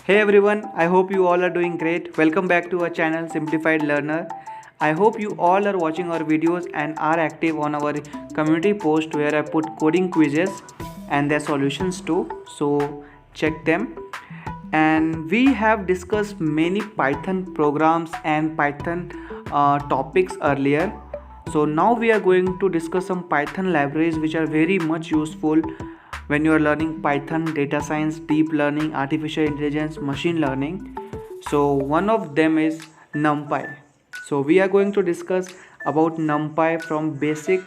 Hey everyone, I hope you all are doing great. Welcome back to our channel Simplified Learner. I hope you all are watching our videos and are active on our community post where I put coding quizzes and their solutions too. So check them. And we have discussed many Python programs and Python topics earlier. So now we are going to discuss some Python libraries which are very much useful when you are learning Python, data science, deep learning, artificial intelligence, machine learning. So one of them is NumPy. So we are going to discuss about NumPy from basic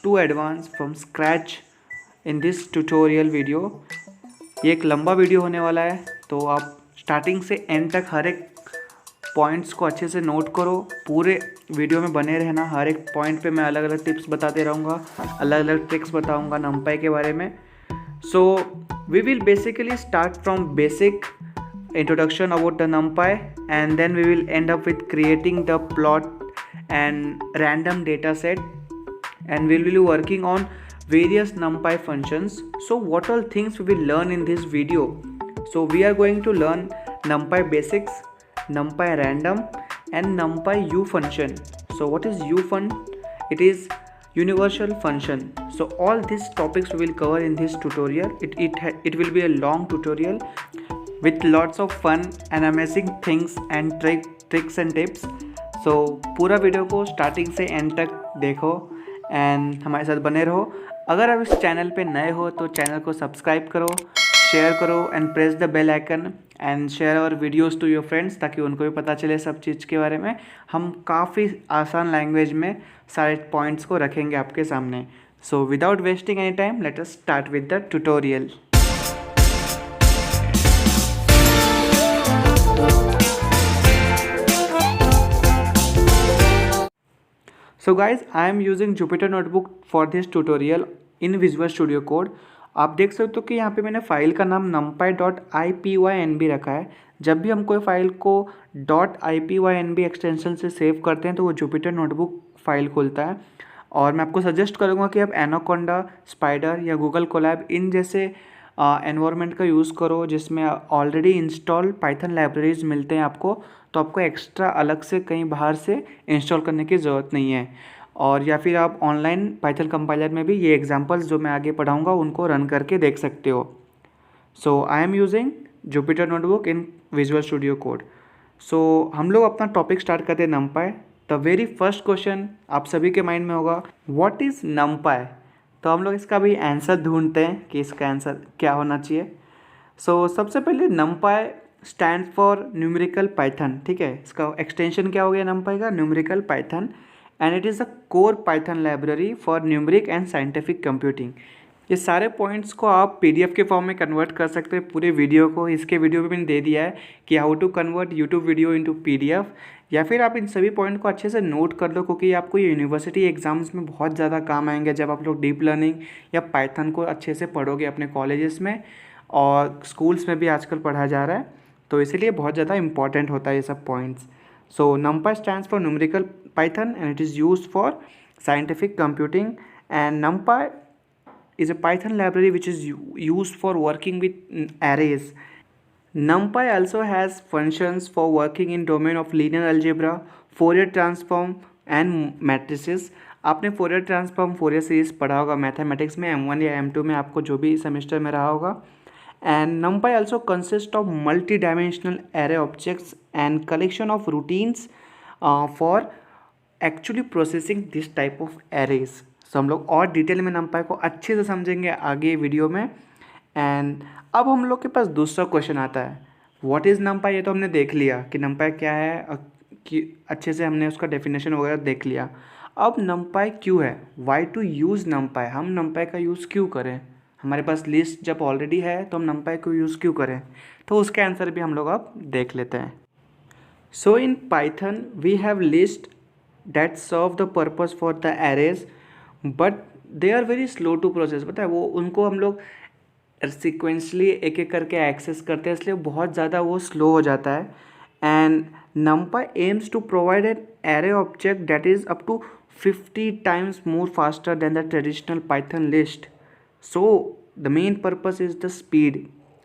to advanced from scratch in this tutorial video. ये एक लंबा video होने वाला है, तो आप starting से and तक हर एक पॉइंट्स को अच्छे से नोट करो। पूरे वीडियो में बने रहना। हर एक पॉइंट पे मैं अलग अलग टिप्स बताते रहूँगा, अलग अलग ट्रिक्स बताऊँगा NumPy के बारे में। So we will basically start from basic introduction about the NumPy, and then we will end up with creating the plot and random data set, and we will be working on various NumPy functions. So what all things we will learn in this video? So we are going to learn NumPy basics, NumPy random, and NumPy U function. So what is U fun? It is universal function. So all these topics we will cover in this tutorial. It will be a long tutorial with lots of fun and amazing things and tricks and tips. So पूरा video को starting से and तक देखो and हमारे साथ बने रहो। अगर आप इस चैनल पे नए हो तो चैनल को सब्सक्राइब करो, शेयर करो and press the bell icon and share our videos to your friends, ताकि उनको भी पता चले सब चीज़ के बारे में। हम काफ़ी आसान लैंग्वेज में सारे पॉइंट्स को रखेंगे आपके सामने। So without wasting any time, let us start with the tutorial. So guys, I am using Jupyter Notebook for this tutorial in Visual Studio Code. आप देख सकते हो कि यहाँ पे मैंने फाइल का नाम numpy.ipynb रखा है। जब भी हम कोई फाइल को .ipynb एक्सटेंशन से सेव करते हैं तो वो Jupyter Notebook फाइल खुलता है। और मैं आपको सजेस्ट करूँगा कि आप एनाकोंडा, स्पाइडर या गूगल कोलैब इन जैसे एनवायरनमेंट का यूज़ करो जिसमें ऑलरेडी इंस्टॉल पाइथन लाइब्रेरीज मिलते हैं आपको, तो आपको एक्स्ट्रा अलग से कहीं बाहर से इंस्टॉल करने की ज़रूरत नहीं है। और या फिर आप ऑनलाइन पाइथन कंपाइलर में भी ये एग्जांपल्स जो मैं आगे पढ़ाऊँगा उनको रन करके देख सकते हो। So I am using Jupyter notebook in Visual Studio Code. So हम लोग अपना टॉपिक स्टार्ट करते हैं NumPy। The very first question आप सभी के माइंड में होगा, व्हाट इज़ NumPy? तो हम लोग इसका भी आंसर ढूंढते हैं कि इसका आंसर क्या होना चाहिए। सो सबसे पहले NumPy stand for numerical Python. ठीक है, इसका एक्सटेंशन क्या हो गया NumPy का? Numerical Python, and it is a core Python library for numeric and scientific computing. ये सारे पॉइंट्स को आप PDF के फॉर्म में कन्वर्ट कर सकते हैं। पूरे वीडियो को इसके वीडियो में मैंने दे दिया है कि how to convert YouTube video into PDF, या फिर आप इन सभी पॉइंट को अच्छे से नोट कर लो, क्योंकि आपको ये यूनिवर्सिटी एग्जाम्स में बहुत ज़्यादा काम आएंगे जब आप लोग डीप लर्निंग या पाइथन को अच्छे से पढ़ोगे अपने कॉलेजेस में, और स्कूल्स में भी आजकल पढ़ाया जा रहा है, तो इसीलिए बहुत ज़्यादा इंपॉर्टेंट होता है ये सब points. So NumPy stands for numerical Python and it is used for scientific computing, and NumPy is a Python library which is used for working with arrays. NumPy also has functions for working in domain of linear algebra, Fourier transform and matrices. आपने Fourier transform, Fourier series पढ़ा होगा mathematics में M1 या M2 में, आपको जो भी semester में रहा होगा। And NumPy also consists of multi-dimensional array objects and collection of routines for actually processing this type of arrays. So हम लोग और डिटेल में NumPy को अच्छे से समझेंगे आगे वीडियो में। एंड अब हम लोग के पास दूसरा क्वेश्चन आता है, व्हाट इज़ NumPy? ये तो हमने देख लिया कि NumPy क्या है, कि अच्छे से हमने उसका डेफिनेशन वगैरह देख लिया। अब NumPy क्यों है, वाई टू यूज़ NumPy? हम NumPy का यूज़ क्यों करें? हमारे पास लिस्ट जब ऑलरेडी है तो हम NumPy को यूज़ क्यों करें? तो उसका आंसर भी हम लोग अब देख लेते हैं। So in Python we have list that serve the purpose for the arrays, but they are very slow to process। पता है, वो उनको हम लोग सिक्वेंसली एक एक करके एक्सेस करते हैं, इसलिए बहुत ज़्यादा वो स्लो हो जाता है। And NumPy aims to provide an array object that is up to 50 times more faster than the traditional Python list. So the main purpose is the speed।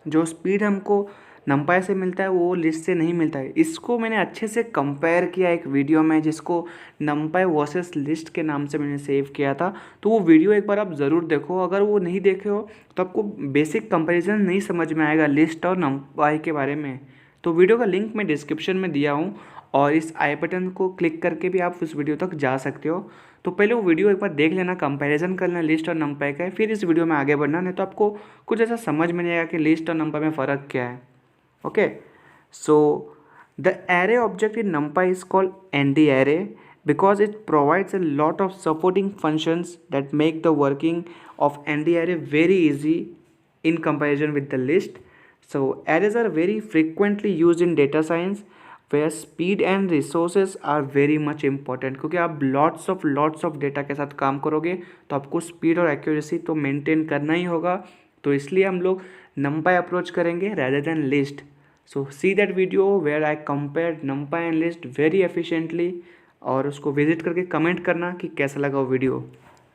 जो स्पीड हमको numpy से मिलता है वो लिस्ट से नहीं मिलता है। इसको मैंने अच्छे से कंपेयर किया एक वीडियो में, जिसको numpy वर्सेस लिस्ट के नाम से मैंने सेव किया था। तो वो वीडियो एक बार आप ज़रूर देखो, अगर वो नहीं देखे हो तो आपको बेसिक कंपैरिजन नहीं समझ में आएगा लिस्ट और numpy के बारे में। तो वीडियो का लिंक मैं डिस्क्रिप्शन में दिया हूँ, और इस आई बटन को क्लिक करके भी आप उस वीडियो तक जा सकते हो। तो पहले वो वीडियो एक बार देख लेना, कंपैरिजन कर लेना लिस्ट और numpy का, फिर इस वीडियो में आगे बढ़ना, नहीं तो आपको कुछ ऐसा समझ में नहीं आएगा कि लिस्ट और numpy में फ़र्क क्या है। Okay, so the array object in numpy is called nd array because it provides a lot of supporting functions that make the working of nd array very easy in comparison with the list. So arrays are very frequently used in data science where speed and resources are very much important, क्योंकि आप lots of data के साथ काम करोगे तो आपको speed और accuracy तो मेंटेन करना ही होगा। तो इसलिए हम लोग numpy अप्रोच करेंगे rather than list. So see that video where I compared numpy and list very efficiently, और उसको विजिट करके कमेंट करना कि कैसा लगा वो video.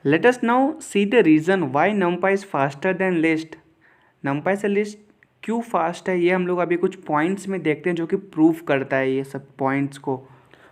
Let us now see the reason why numpy is faster than list. numpy से list क्यों फास्ट है, ये हम लोग अभी कुछ पॉइंट्स में देखते हैं जो कि प्रूव करता है ये सब पॉइंट्स को।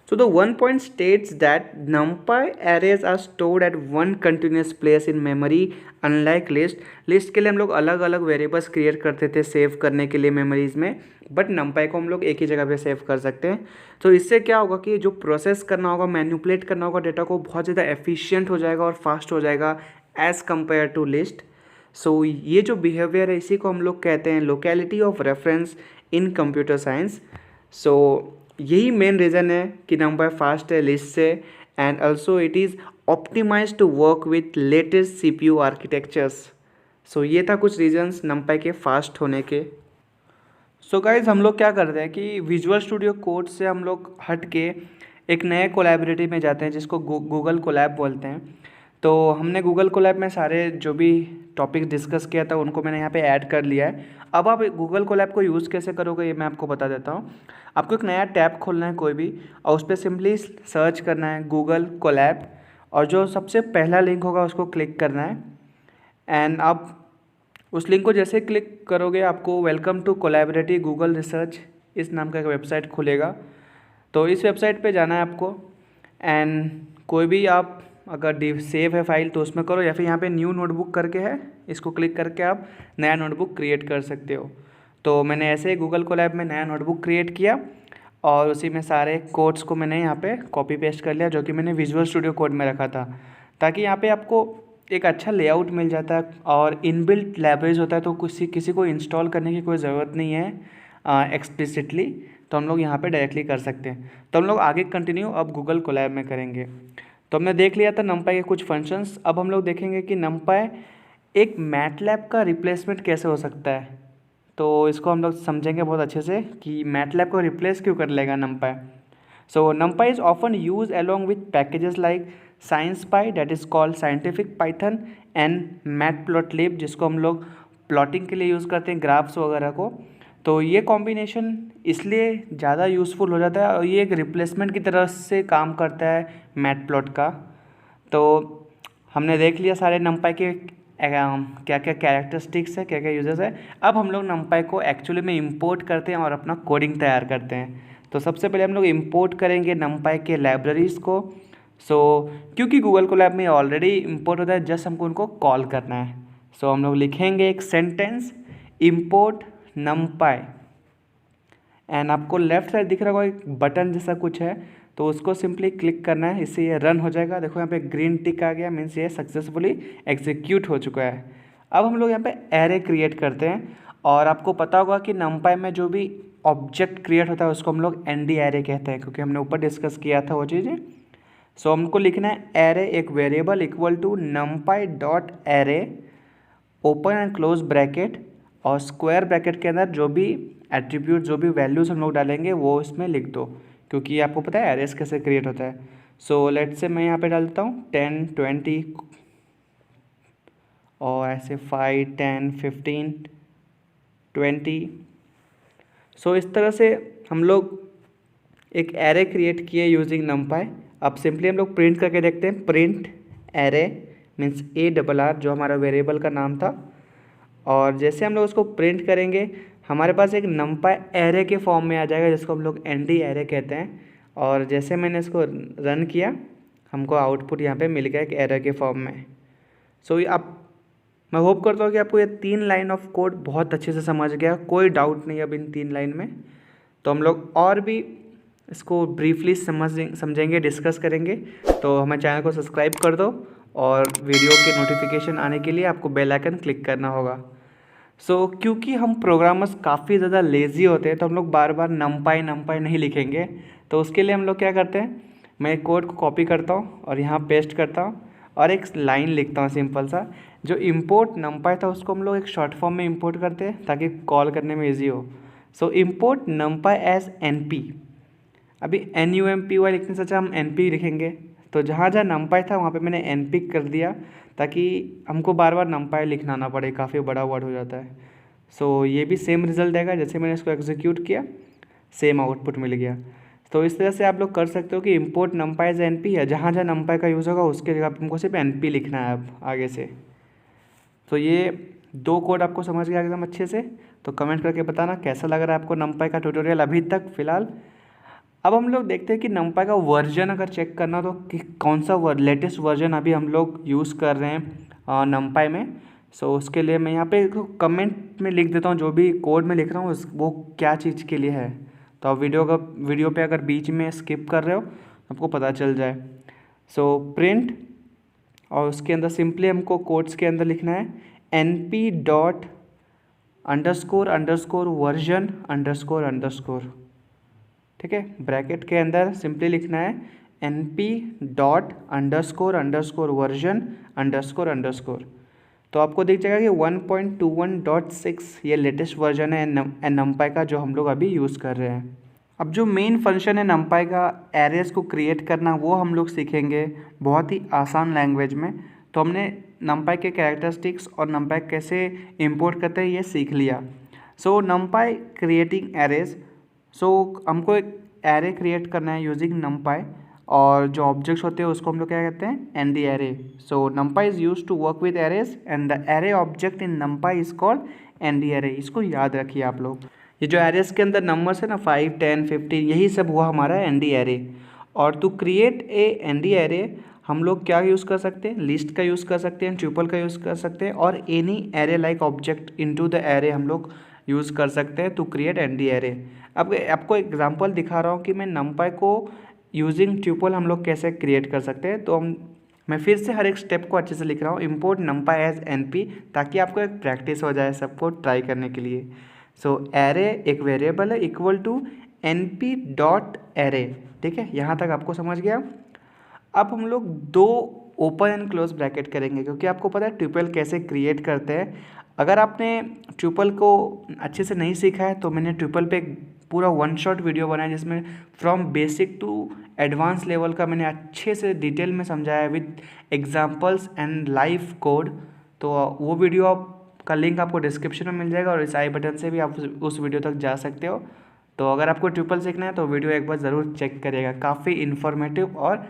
So the one point states that numpy arrays are stored at one continuous place in memory unlike list. List के लिए हम लोग अलग अलग वेरिएबल्स क्रिएट करते थे सेव करने के लिए मेमोरीज में, बट numpy को हम लोग एक ही जगह पे सेव कर सकते हैं। तो इससे क्या होगा कि जो प्रोसेस करना होगा, मैनिपुलेट करना होगा डेटा को, बहुत ज़्यादा एफिशिएंट हो जाएगा और फास्ट हो जाएगा एज़ कम्पेयर टू लिस्ट। सो ये जो बिहेवियर है इसी को हम लोग कहते हैं locality of reference in computer science. So यही मेन रीज़न है कि numpy फास्ट है लिस्ट से, and also it is optimise to work with latest CPU architectures. So ये था कुछ रीजन्स numpy के फास्ट होने के। सो गाइज हम लोग क्या करते हैं कि विजुअल स्टूडियो कोड से हम लोग हट के एक नए कोलैबोरेटरी में जाते हैं जिसको गूगल कोलैब बोलते हैं। तो हमने गूगल कोलैब में सारे जो भी टॉपिक डिस्कस किया था उनको मैंने यहाँ पे ऐड कर लिया है। अब आप गूगल कोलैब को यूज़ कैसे करोगे ये मैं आपको बता देता हूँ। आपको एक नया टैब खोलना है कोई भी, और उस पर सिंपली सर्च करना है गूगल कोलैब, और जो सबसे पहला लिंक होगा उसको क्लिक करना है। एंड आप उस लिंक को जैसे क्लिक करोगे आपको welcome to collaboratory Google research इस नाम का एक वेबसाइट खुलेगा। तो इस वेबसाइट पे जाना है आपको, एंड कोई भी आप अगर सेव है फाइल तो उसमें करो, या फिर यहाँ पे न्यू नोटबुक करके है, इसको क्लिक करके आप नया नोटबुक क्रिएट कर सकते हो। तो मैंने ऐसे ही गूगल कोलैब में नया नोटबुक क्रिएट किया और उसी में सारे कोड्स को मैंने यहाँ पे कॉपी पेस्ट कर लिया जो कि मैंने विजुअल स्टूडियो कोड में रखा था, ताकि यहाँ पे आपको एक अच्छा लेआउट मिल जाता है और इनबिल्ट लाइब्रेरीज होता है, तो किसी को इंस्टॉल करने की कोई ज़रूरत नहीं है एक्सप्लिसिटली, तो हम लोग यहाँ पे डायरेक्टली कर सकते हैं। तो हम लोग आगे कंटिन्यू अब गूगल कोलैब में करेंगे। तो हमने देख लिया था numpy के कुछ फंक्शंस। अब हम लोग देखेंगे कि numpy एक मैटलैब का रिप्लेसमेंट कैसे हो सकता है। तो इसको हम लोग समझेंगे बहुत अच्छे से कि मैटलैब को रिप्लेस क्यों कर लेगा numpy। So numpy is often use along with packages like SciencePy that is called scientific Python and matplotlib जिसको हम लोग प्लॉटिंग के लिए यूज़ करते हैं ग्राफ्स वगैरह को। तो ये कॉम्बिनेशन इसलिए ज़्यादा यूज़फुल हो जाता है और ये एक रिप्लेसमेंट की तरह से काम करता है मैटप्लॉट का। तो हमने देख लिया सारे numpy के क्या क्या कैरेक्टरिस्टिक्स है, क्या क्या यूजेस है। अब हम लोग numpy को एक्चुअली में इंपोर्ट करते हैं और अपना कोडिंग तैयार करते हैं। तो सबसे पहले हम लोग इंपोर्ट करेंगे numpy के लाइब्रेरीज़ को। क्योंकि गूगल कोलैब में ऑलरेडी इंपोर्ट होता है, जस्ट हमको उनको कॉल करना है। हम लोग लिखेंगे एक सेंटेंस इंपोर्ट numpy, एंड आपको लेफ्ट साइड दिख रहा होगा एक बटन जैसा कुछ है, तो उसको सिंपली क्लिक करना है, इससे ये रन हो जाएगा। देखो यहाँ पे ग्रीन टिक आ गया, मीन्स ये सक्सेसफुली एग्जीक्यूट हो चुका है। अब हम लोग यहाँ पे एरे क्रिएट करते हैं, और आपको पता होगा कि numpy में जो भी ऑब्जेक्ट क्रिएट होता है उसको हम लोग nd array कहते हैं, क्योंकि हमने ऊपर डिस्कस किया था वो चीज़ें। हमको लिखना है एरे एक variable equal to numpy dot array open and close bracket, और स्क्वायर ब्रैकेट के अंदर जो भी एट्रीब्यूट जो भी वैल्यूज़ हम लोग डालेंगे वो इसमें लिख दो, क्योंकि आपको पता है एरेस कैसे क्रिएट होता है। लेट्स से मैं यहाँ पे डालता हूँ 10 20 और ऐसे 5 10 15 20। इस तरह से हम लोग एक एरे क्रिएट किए यूजिंग numpy। अब सिंपली हम लोग प्रिंट करके देखते हैं, प्रिंट एरे मीन्स ARR जो हमारा वेरिएबल का नाम था, और जैसे हम लोग उसको प्रिंट करेंगे हमारे पास एक numpy एरे के फॉर्म में आ जाएगा, जिसको हम लोग nd एरे कहते हैं। और जैसे मैंने इसको रन किया, हमको आउटपुट यहाँ पे मिल गया एक एरे के फॉर्म में। सो आप मैं होप करता हूँ कि आपको ये 3 लाइन ऑफ कोड बहुत अच्छे से समझ गया, कोई डाउट नहीं अब इन 3 लाइन में। तो हम लोग और भी इसको ब्रीफली समझेंगे, डिस्कस करेंगे। तो हमारे चैनल को सब्सक्राइब कर दो और वीडियो के नोटिफिकेशन आने के लिए आपको बेल आइकन क्लिक करना होगा। क्योंकि हम प्रोग्रामर्स काफ़ी ज़्यादा लेज़ी होते हैं, तो हम लोग बार बार नमपाई नहीं लिखेंगे। तो उसके लिए हम लोग क्या करते हैं, मैं कोड को कॉपी करता हूँ और यहाँ पेस्ट करता हूँ और एक लाइन लिखता हूँ सिंपल सा। जो इम्पोर्ट नमपाई था उसको हम लोग एक शॉर्ट फॉर्म में इम्पोर्ट करते हैं ताकि कॉल करने में ईजी हो। Import NumPy as NP। अभी NUMPY लिखने से अच्छा हम NP लिखेंगे। तो जहाँ जहाँ नमपाई था वहाँ पे मैंने NP कर दिया ताकि हमको बार बार नमपाई लिखना ना पड़े, काफ़ी बड़ा वर्ड हो जाता है। ये भी सेम रिजल्ट देगा, जैसे मैंने इसको एग्जीक्यूट किया सेम आउटपुट मिल गया। तो इस तरह से आप लोग कर सकते हो कि इम्पोर्ट नमपाई एज NP है, जहाँ जहाँ नमपाई का यूज़ होगा उसके जगह पर हमको सिर्फ NP लिखना है अब आगे से। तो ये 2 कोड आपको समझ गया एकदम अच्छे से। तो कमेंट करके बताना कैसा लग रहा है आपको नमपाई का ट्यूटोरियल अभी तक फ़िलहाल। अब हम लोग देखते हैं कि नमपाई का वर्जन अगर चेक करना तो कि कौन सा लेटेस्ट वर्जन अभी हम लोग यूज़ कर रहे हैं नमपाई में। उसके लिए मैं यहाँ पे कमेंट में लिख देता हूँ, जो भी कोड में लिख रहा हूँ वो क्या चीज़ के लिए है। तो आप वीडियो पे अगर बीच में स्किप कर रहे हो आपको पता चल जाए। प्रिंट और उसके अंदर सिंपली हमको कोड्स के अंदर लिखना है np.__version__। ठीक है, ब्रैकेट के अंदर सिंपली लिखना है np.__version__। तो आपको दिख जाएगा कि 1.21.6 ये लेटेस्ट वर्जन है नमपाई का जो हम लोग अभी यूज़ कर रहे हैं। अब जो मेन फंक्शन है नमपाई का एरेज को क्रिएट करना, वो हम लोग सीखेंगे बहुत ही आसान लैंग्वेज में। तो हमने नमपाई के कैरेक्टरिस्टिक्स और नमपाई कैसे इंपोर्ट करते हैं ये सीख लिया। नमपाई क्रिएटिंग एरेज। हमको एक एरे क्रिएट करना है यूजिंग नमपाई, और जो ऑब्जेक्ट्स होते हैं उसको हम लोग क्या कहते हैं, ND array. NumPy is use to work with arrays and the array object in NumPy is called ND array. इसको याद रखिए आप लोग। ये जो एरेज के अंदर नंबर्स है ना 5, 10, 15, यही सब हुआ हमारा ND एरे। और to create a ND array हम लोग क्या यूज़ कर सकते हैं, लिस्ट का यूज़ कर सकते हैं, ट्यूपल का यूज़ कर सकते हैं, और any array like object into the array हम लोग यूज़ कर सकते हैं टू क्रिएट ND एरे। अब आपको एग्जांपल दिखा रहा हूँ कि मैं नमपाई को यूजिंग ट्यूपल हम लोग कैसे क्रिएट कर सकते हैं। तो मैं फिर से हर एक स्टेप को अच्छे से लिख रहा हूँ, इम्पोर्ट नमपाई एज NP, ताकि आपको एक प्रैक्टिस हो जाए सबको ट्राई करने के लिए। एरे एक वेरिएबल है इक्वल टू NP.array। ठीक है, यहाँ तक आपको समझ गया। अब हम लोग 2 ओपन एंड क्लोज ब्रैकेट करेंगे, क्योंकि आपको पता है ट्यूपल कैसे क्रिएट करते हैं। अगर आपने ट्यूपल को अच्छे से नहीं सीखा है तो मैंने ट्यूपल पे एक पूरा 1 शॉट वीडियो बनाया जिसमें from basic to advance level का मैंने अच्छे से डिटेल में समझाया with examples and live code. तो वो वीडियो का लिंक आपको डिस्क्रिप्शन में मिल जाएगा, और इस आई बटन से भी आप उस वीडियो तक जा सकते हो। तो अगर आपको ट्यूपल सीखना है तो वीडियो एक बार ज़रूर चेक करिएगा, काफ़ी इन्फॉर्मेटिव और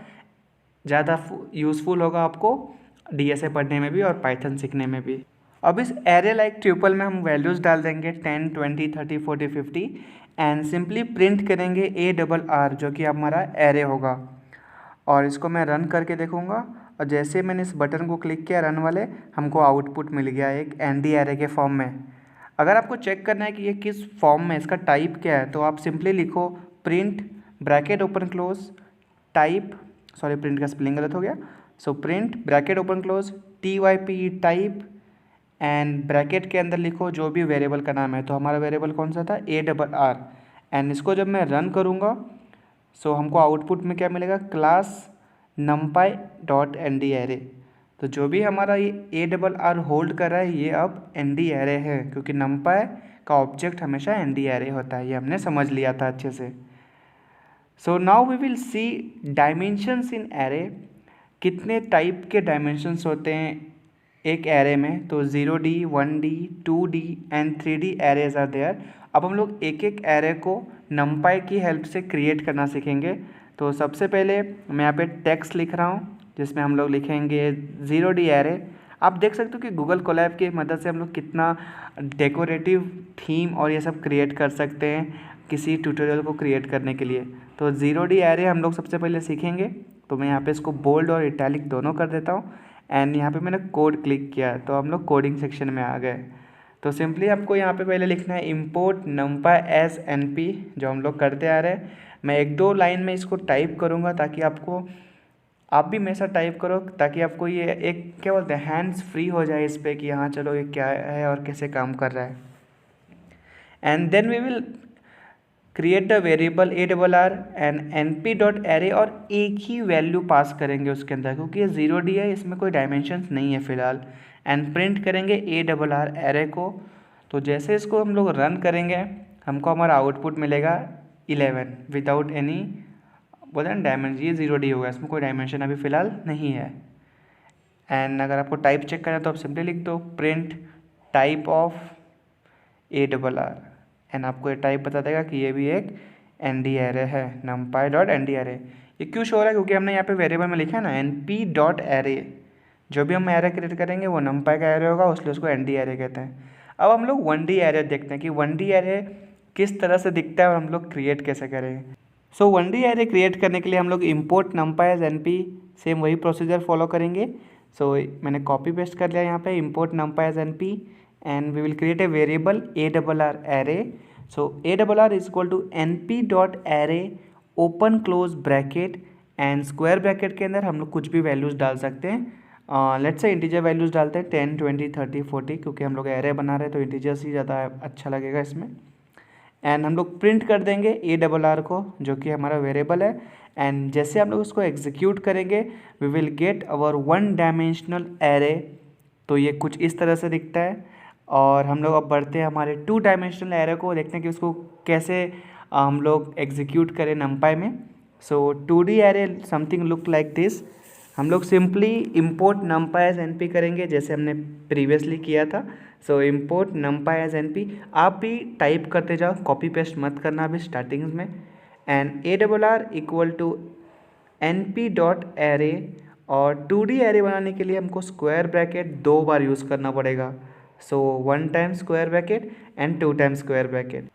ज़्यादा यूज़फुल होगा आपको DSA पढ़ने में भी और पाइथन सीखने में भी। अब इस एरे लाइक ट्यूपल में हम वैल्यूज़ डाल देंगे 10, 20, 30, 40, 50 एंड सिंपली प्रिंट करेंगे ARR, जो कि हमारा एरे होगा। और इसको मैं रन करके देखूंगा, और जैसे मैंने इस बटन को क्लिक किया रन वाले, हमको आउटपुट मिल गया एक ND एरे के फॉर्म में। अगर आपको चेक करना है कि ये किस फॉर्म में, इसका टाइप क्या है, तो आप सिंपली लिखो print bracket open close type, sorry print का स्पेलिंग गलत हो गया। Print bracket open close TYPE type and bracket के अंदर लिखो जो भी वेरिएबल का नाम है। तो हमारा वेरिएबल कौन सा था, ARR। एंड इसको जब मैं रन करूँगा हमको आउटपुट में क्या मिलेगा, क्लास numpy.ND एरे। तो जो भी हमारा ये ARR होल्ड कर रहा है ये अब ND एरे है, क्योंकि numpy का ऑब्जेक्ट हमेशा ND एरे होता है, ये हमने समझ लिया था अच्छे से। Now we will see dimensions in array. कितने टाइप के डायमेंशंस होते हैं एक एरे में, तो 0D, 1D, 2D and 3D arrays are there. अब हम लोग एक एक एरे को numpy की हेल्प से क्रिएट करना सीखेंगे। तो सबसे पहले मैं यहाँ पे टेक्स्ट लिख रहा हूँ जिसमें हम लोग लिखेंगे 0D एरे। आप देख सकते हो कि गूगल कोलैब की मदद से हम लोग कितना डेकोरेटिव थीम और ये सब क्रिएट कर सकते हैं किसी ट्यूटोरियल को क्रिएट करने के लिए। तो 0D एरे हम लोग सबसे पहले सीखेंगे। तो मैं यहाँ पे इसको बोल्ड और इटैलिक दोनों कर देता हूँ एंड यहाँ पे मैंने कोड क्लिक किया तो हम लोग कोडिंग सेक्शन में आ गए। तो सिंपली आपको यहाँ पे पहले लिखना है import numpy as np, जो हम लोग करते आ रहे हैं। मैं 1-2 लाइन में इसको टाइप करूँगा ताकि आप भी मेरे साथ टाइप करो, ताकि आपको ये एक क्या बोलते हैं हैंड्स फ्री हो जाए इस पर कि हाँ चलो ये क्या है और कैसे काम कर रहा है। And then we will create a variable ARR and np.array और एक ही वैल्यू पास करेंगे उसके अंदर, क्योंकि ये 0D है, इसमें कोई डायमेंशंस नहीं है फिलहाल। एंड प्रिंट करेंगे ARR एरे को। तो जैसे इसको हम लोग रन करेंगे हमको हमारा आउटपुट मिलेगा 11 विदाउट एनी बोलते हैं डायमेंशन। ये 0D होगा, इसमें कोई डायमेंशन अभी फ़िलहाल नहीं है। एंड अगर आपको टाइप चेक करना है तो आप सिंपली लिख दो print type of ARR and आपको ये टाइप बता देगा कि ये भी एक ND एरे है, numpy.nd एरे। ये क्यों शो हो रहा है? क्योंकि हमने यहाँ पे वेरिएबल में लिखा है ना np.array, जो भी हम एरे क्रिएट करेंगे वो numpy का एरे होगा, इसलिए उसको ND एरे कहते हैं। अब हम लोग 1D एरे देखते हैं कि 1D एरे किस तरह से दिखता है और हम लोग क्रिएट कैसे करेंगे। सो 1D एरे क्रिएट करने के लिए हम लोग import numpy as np, same वही प्रोसीजर फॉलो करेंगे। सो मैंने कॉपी पेस्ट कर लिया यहाँ पे import numpy as np and we will create a variable ARR array. So ARR is equal to np.array open close bracket and square bracket के अंदर हम लोग कुछ भी वैल्यूज़ डाल सकते हैं। लेट्स से इंटीजर वैल्यूज़ डालते हैं 10, 20, 30, 40, क्योंकि हम लोग एरे बना रहे हैं तो इंटीजर्स ही ज़्यादा अच्छा लगेगा इसमें। एंड हम लोग प्रिंट कर देंगे ARR को, जो कि हमारा वेरिएबल है। एंड जैसे हम लोग उसको एग्जीक्यूट करेंगे we will get our 1 dimensional array. तो ये कुछ इस तरह से दिखता है। और हम लोग अब बढ़ते हैं हमारे 2 डायमेंशनल एरे को, देखते हैं कि उसको कैसे हम लोग एग्जीक्यूट करें numpy में। सो 2D array something look like this. हम लोग simply import numpy as np करेंगे जैसे हमने प्रीवियसली किया था। सो import numpy as np, आप भी टाइप करते जाओ, कॉपी पेस्ट मत करना अभी स्टार्टिंग में। And ARR equal to np.array, और 2D एरे बनाने के लिए हमको स्क्वायर ब्रैकेट 2 बार यूज़ करना पड़ेगा। सो 1 time square bracket and 2 time square bracket.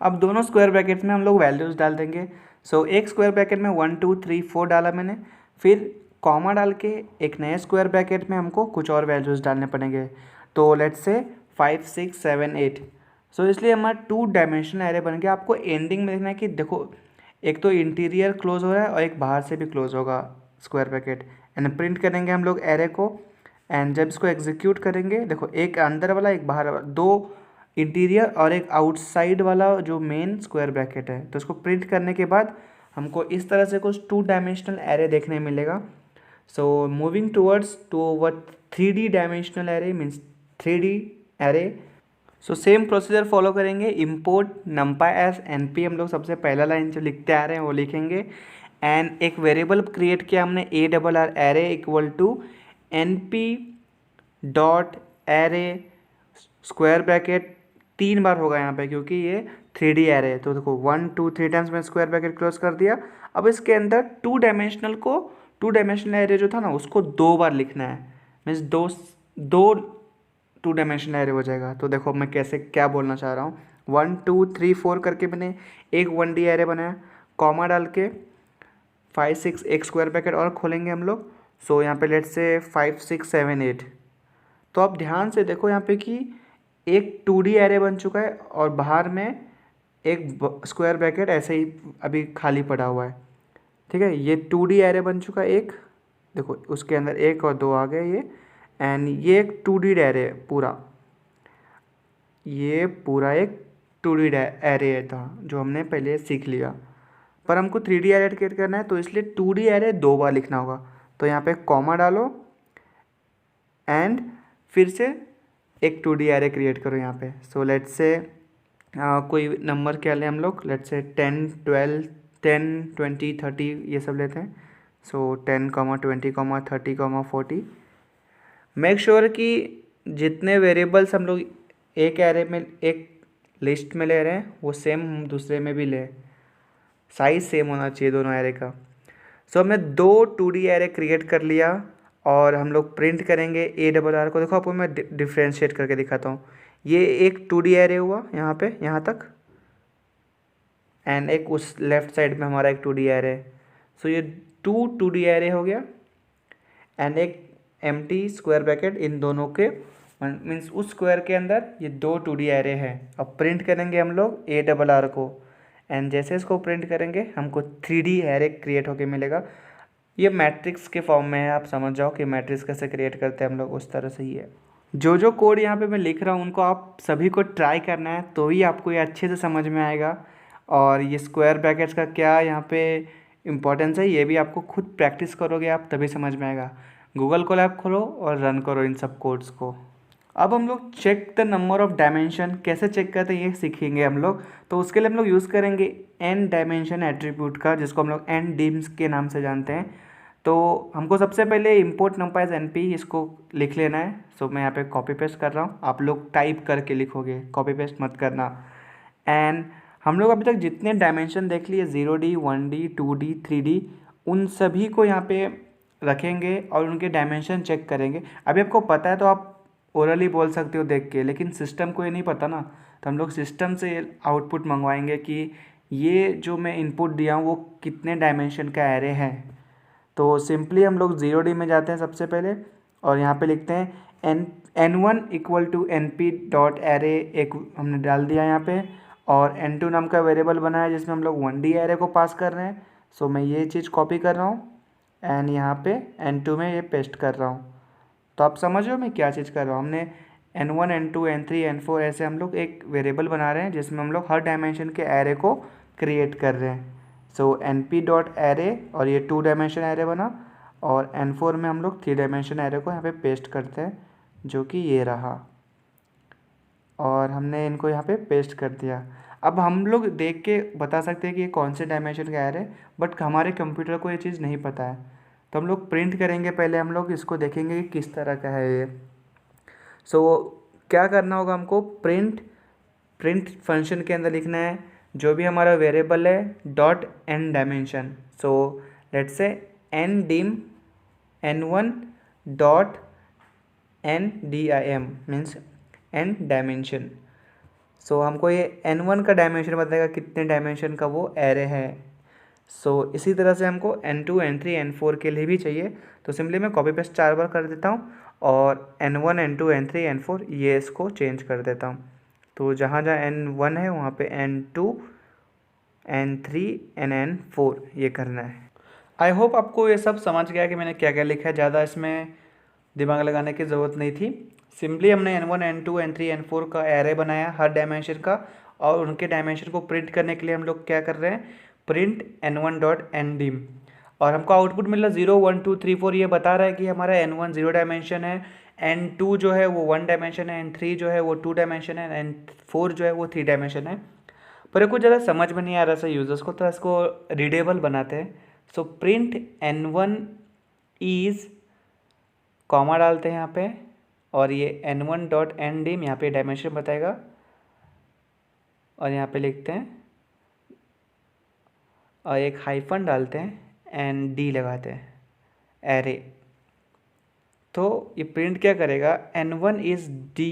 अब दोनों स्क्वायर ब्रैकेट्स में हम लोग वैल्यूज़ डाल देंगे। सो एक स्क्वायर ब्रैकेट में 1, 2, 3, 4 डाला मैंने, फिर कॉमा डाल के एक नए स्क्वायर ब्रैकेट में हमको कुछ और वैल्यूज़ डालने पड़ेंगे। तो लेट्स से 5, 6, 7, 8। सो इसलिए हमारा 2 डायमेंशनल एरे बन गया। आपको एंडिंग में देखना है कि देखो एक तो इंटीरियर क्लोज हो रहा है और एक बाहर से भी क्लोज होगा स्क्वायर ब्रैकेट। एंड प्रिंट करेंगे हम लोग एरे को। एंड जब इसको एग्जीक्यूट करेंगे देखो एक अंदर वाला एक बाहर वाला, 2 इंटीरियर और एक आउटसाइड वाला जो मेन स्क्वायर ब्रैकेट है। तो इसको प्रिंट करने के बाद हमको इस तरह से कुछ 2 डायमेंशनल एरे देखने मिलेगा। So moving towards two over 3D dimensional array means 3D array. So same procedure follow करेंगे। import numpy as np, हम लोग सबसे पहला लाइन जो लिखते आ रहे हैं वो लिखेंगे। एंड एक वेरिएबल क्रिएट किया हमने ARR array equal to np dot array square bracket 3 बार होगा यहाँ पे क्योंकि ये 3D एरे है। तो देखो 1, 2, 3 टाइम्स में स्क्वायर ब्रैकेट क्लोज कर दिया। अब इसके अंदर 2 डायमेंशनल एरे जो था ना उसको 2 बार लिखना है, मीन्स दो 2 डायमेंशनल एरे हो जाएगा। तो देखो मैं कैसे क्या बोलना चाह रहा हूँ। 1, 2, 3, 4 करके मैंने एक 1D एरे बनाया, कॉमा डाल के 5, 6 एक स्क्वायर ब्रैकेट और खोलेंगे हम लोग। सो यहाँ पे लेट्स से 5, 6, 7, 8। तो आप ध्यान से देखो यहाँ पे कि एक 2D एरे बन चुका है और बाहर में एक स्क्वायर ब्रैकेट ऐसे ही अभी खाली पड़ा हुआ है। ठीक है, ये 2D एरे बन चुका है एक, देखो उसके अंदर 1 और 2 आ गए ये। एंड ये एक 2D एरे है पूरा, ये पूरा एक 2D एरे था जो हमने पहले सीख लिया। पर हमको 3D एरे क्रिएट करना है तो इसलिए 2D एरे 2 बार लिखना होगा। तो यहाँ पे कॉमा डालो एंड फिर से एक 2D एरे क्रिएट करो यहाँ पे। सो लेट्स से कोई नंबर क्या लें हम लोग, लेट्स से 10, 12, 10, 20, 30 ये सब लेते हैं। सो 10, 20, 30, 40। मेक श्योर कि जितने वेरिएबल्स हम लोग एक एरे में एक लिस्ट में ले रहे हैं वो सेम दूसरे में भी ले, साइज सेम होना चाहिए दोनों एरे का। सो हमने 2 2D एरे क्रिएट कर लिया और हम लोग प्रिंट करेंगे ए डबल आर को। देखो आपको मैं डिफ्रेंशिएट करके दिखाता हूँ। ये एक 2D एरे हुआ यहाँ पे, यहाँ तक, एंड एक उस लेफ्ट साइड में हमारा एक 2D एरे है। सो ये 2D एरे हो गया एंड एक एम्प्टी स्क्वायर ब्रैकेट इन दोनों के, मीन्स उस स्क्वायर के अंदर ये 2D एरे है। अब प्रिंट करेंगे हम लोग ए डबल आर को, एंड जैसे इसको प्रिंट करेंगे हमको 3D एरे क्रिएट होके मिलेगा। ये मैट्रिक्स के फॉर्म में है, आप समझ जाओ कि मैट्रिक्स कैसे क्रिएट करते हैं हम लोग, उस तरह से ही है। जो कोड यहाँ पे मैं लिख रहा हूँ उनको आप सभी को ट्राई करना है, तो ही आपको ये अच्छे से समझ में आएगा। और ये स्क्वायर ब्रैकेट्स का क्या यहाँ पे इम्पोर्टेंस है, ये भी आपको खुद प्रैक्टिस करोगे आप तभी समझ में आएगा। गूगल कोलैब खोलो और रन करो इन सब कोड्स को। अब हम लोग check the number of dimension कैसे चेक करते हैं ये सीखेंगे हम लोग। तो उसके लिए हम लोग यूज़ करेंगे एन डायमेंशन एट्रीब्यूट का, जिसको हम लोग एन डिम्स के नाम से जानते हैं। तो हमको सबसे पहले import NumPy as N P इसको लिख लेना है। सो मैं यहाँ पे कॉपी पेस्ट कर रहा हूँ, आप लोग टाइप करके लिखोगे, कॉपी पेस्ट मत करना। एंड हम लोग अभी तक जितने डायमेंशन देख लिए 0D 1D 2D 3D, उन सभी को यहाँ पे रखेंगे और उनके डायमेंशन चेक करेंगे। अभी आपको पता है तो आप ओरली बोल सकते हो देख के, लेकिन सिस्टम को ये नहीं पता ना, तो हम लोग सिस्टम से आउटपुट मंगवाएंगे कि ये जो मैं इनपुट दिया हूँ वो कितने डायमेंशन का एरे है। तो सिंपली हम लोग 0D में जाते हैं सबसे पहले और यहाँ पे लिखते हैं n1 equal to np dot array, एक हमने डाल दिया यहाँ पे, और n2 नाम का वेरिएबल बना है जिसमें हम लोग 1D एरे को पास कर रहे हैं। सो मैं ये चीज़ कॉपी कर रहा हूँ एंड यहाँ पे n2 में ये पेस्ट कर रहा हूँ। तो आप समझ रहे हो मैं क्या चीज़ कर रहा हूँ। हमने n1 n2 n3 n4 ऐसे हम लोग एक वेरिएबल बना रहे हैं जिसमें हम लोग हर डायमेंशन के एरे को क्रिएट कर रहे हैं। सो np डॉट एरे, और ये 2 डायमेंशन एरे बना, और n4 में हम लोग 3 डायमेंशन एरे को यहाँ पे पेस्ट करते हैं जो कि ये रहा, और हमने इनको यहाँ पे पेस्ट कर दिया। अब हम लोग देख के बता सकते हैं कि ये कौन से डायमेंशन का एरे, बट हमारे कंप्यूटर को ये चीज़ नहीं पता है। तो हम लोग प्रिंट करेंगे, पहले हम लोग इसको देखेंगे कि किस तरह का है ये। सो क्या करना होगा हमको, प्रिंट फंक्शन के अंदर लिखना है जो भी हमारा वेरिएबल है dot N dimension. So let's say N dim n1 dot N dim means N dimension. So हमको ये n1 का डायमेंशन बताएगा कितने डायमेंशन का वो एरे है। सो इसी तरह से हमको n2 n3 n4 के लिए भी चाहिए। तो सिंपली मैं कॉपी पेस्ट 4 बार कर देता हूँ और n1 n2 n3 n4 ये इसको चेंज कर देता हूँ। तो जहाँ जहाँ n1 है वहाँ पे n2 n3 n4 ये करना है। आई होप आपको ये सब समझ गया कि मैंने क्या क्या लिखा है, ज़्यादा इसमें दिमाग लगाने की ज़रूरत नहीं थी। सिंपली हमने n1 n2 n3 n4 का एरे बनाया हर डायमेंशन का, और उनके डायमेंशन को प्रिंट करने के लिए हम लोग क्या कर रहे हैं, print n1 dot N dim, और हमको आउटपुट मिला 0 1 2 3 4। ये बता रहा है कि हमारा n1 0 डायमेंशन है, n2 जो है वो 1 डायमेंशन है, n3 जो है वो 2 डायमेंशन है, n4 जो है वो 3 डायमेंशन है। पर ये कुछ ज़्यादा समझ में नहीं आ रहा था यूज़र्स को, तो इसको रीडेबल बनाते हैं। सो प्रिंट n1 इज़, कॉमा डालते हैं यहाँ पे, और ये n1 डॉट एन डिम यहाँ पे डायमेंशन बताएगा, और यहाँ पे लिखते हैं और एक हाइफन डालते हैं एंड डी लगाते हैं एरे। तो ये प्रिंट क्या करेगा, n1 is D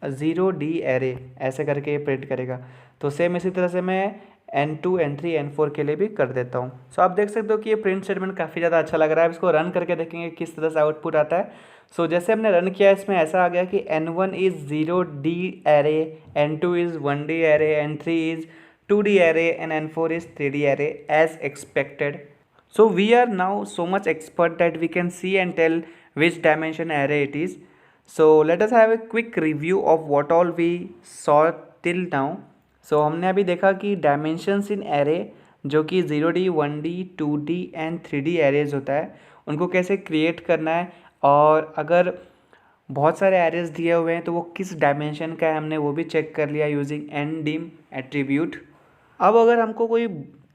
0D array, ऐसे करके ये प्रिंट करेगा। तो सेम इसी तरह से मैं n2 n3 n4 के लिए भी कर देता हूँ। सो आप देख सकते हो कि ये प्रिंट स्टेटमेंट काफ़ी ज़्यादा अच्छा लग रहा है। इसको रन करके देखेंगे किस तरह से आउटपुट आता है। सो जैसे हमने रन किया इसमें ऐसा आ गया कि n1 is 0D array, n2 is 1D array, n3 is 2D array and n4 is 3D array as expected. So we are now so much expert that we can see and tell which dimension array it is. So let us have a quick review of what all we saw till now. So हमने अभी देखा कि dimensions in array जो कि 0D 1D 2D and 3D arrays होता है, उनको कैसे क्रिएट करना है, और अगर बहुत सारे एरेज दिए हुए हैं तो वो किस डायमेंशन का है हमने वो भी चेक कर लिया यूजिंग एन डिम एट्रीब्यूट। अब अगर हमको कोई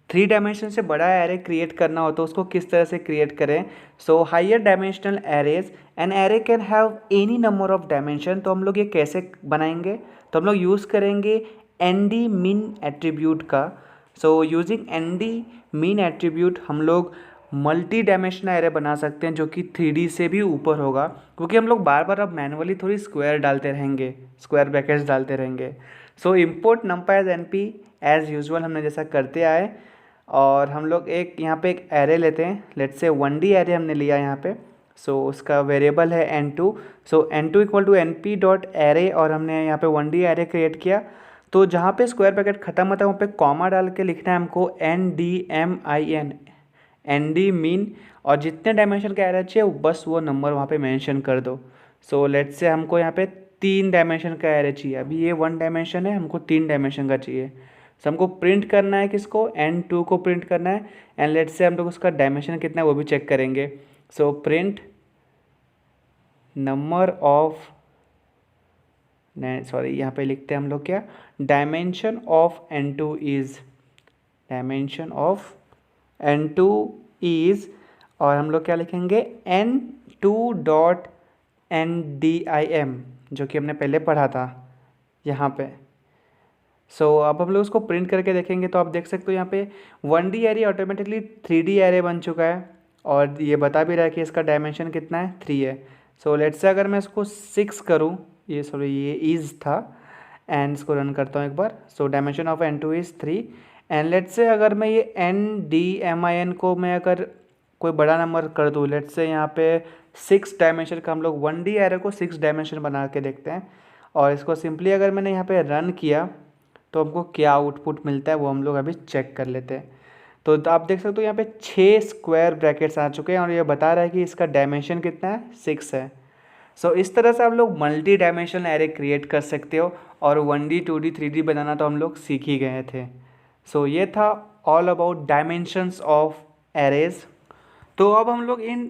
3 डायमेंशन से बड़ा एरे क्रिएट करना हो तो उसको किस तरह से क्रिएट करें। So higher dimensional arrays, N array can have any number of dimension. तो हम लोग ये कैसे बनाएंगे, तो हम लोग यूज़ करेंगे एन डी मीन एट्रीब्यूट का। So using N D mean attribute हम लोग मल्टी डायमेंशनल एरे बना सकते हैं जो कि 3D से भी ऊपर होगा, क्योंकि हम लोग बार बार अब मैनुअली थोड़ी स्क्वायर डालते रहेंगे, स्क्वायर ब्रैकेट्स डालते रहेंगे। So import NumPy as NP as usual हमने जैसा करते आए, और हम लोग एक यहाँ पे एक एरे लेते हैं, लेट्स से 1D एरे हमने लिया यहाँ पे। सो उसका वेरिएबल है n2। So n2 equal to np dot array, और हमने यहाँ पे 1D एरे क्रिएट किया। तो जहाँ पे स्क्वायर ब्रैकेट खत्म होता है वहाँ पे कॉमा डाल के लिखना है हमको NDMIN, ND मीन, और जितने डायमेंशन का एरे चाहिए बस वो नंबर वहाँ पे मेंशन कर दो। सो लेट्स से हमको यहाँ पे 3 डायमेंशन का एरे चाहिए, अभी ये 1 डायमेंशन है, हमको 3 डायमेंशन का चाहिए। सो हमको प्रिंट करना है किसको, n2 को प्रिंट करना है, एंड लेट्स से हम लोग उसका डायमेंशन कितना है वो भी चेक करेंगे। So print number of, sorry यहाँ पे लिखते हैं हम लोग क्या, dimension of n2 is, dimension of n2 is, और हम लोग क्या लिखेंगे n2 डॉट NDIM, जो कि हमने पहले पढ़ा था यहाँ पे। सो अब हम लोग उसको प्रिंट करके देखेंगे तो आप देख सकते हो यहाँ पे 1D array automatically 3D array बन चुका है, और ये बता भी रहा है कि इसका डायमेंशन कितना है, 3 है। सो लेट्स से अगर मैं इसको 6 करूँ, ये सॉरी ये इज़ था, एंड इसको रन करता हूँ एक बार। So dimension of n2 is 3, and let's say अगर मैं ये NDMIN को मैं अगर कोई बड़ा नंबर कर दूँ, लेट्स से यहाँ पे 6 डायमेंशन का, हम लोग 1D एरे को 6 डायमेंशन बना के देखते हैं, और इसको सिंपली अगर मैंने यहाँ पे रन किया तो हमको क्या आउटपुट मिलता है वो हम लोग अभी चेक कर लेते हैं। तो आप देख सकते हो यहाँ पे 6 स्क्वायर ब्रैकेट्स आ चुके हैं, और ये बता रहा है कि इसका डायमेंशन कितना है, 6 है। सो इस तरह से आप लोग मल्टी डायमेंशनल एरे क्रिएट कर सकते हो, और 1D 2D 3D बनाना तो हम लोग सीख ही गए थे। सो ये था all about dimensions of arrays. तो अब हम लोग इन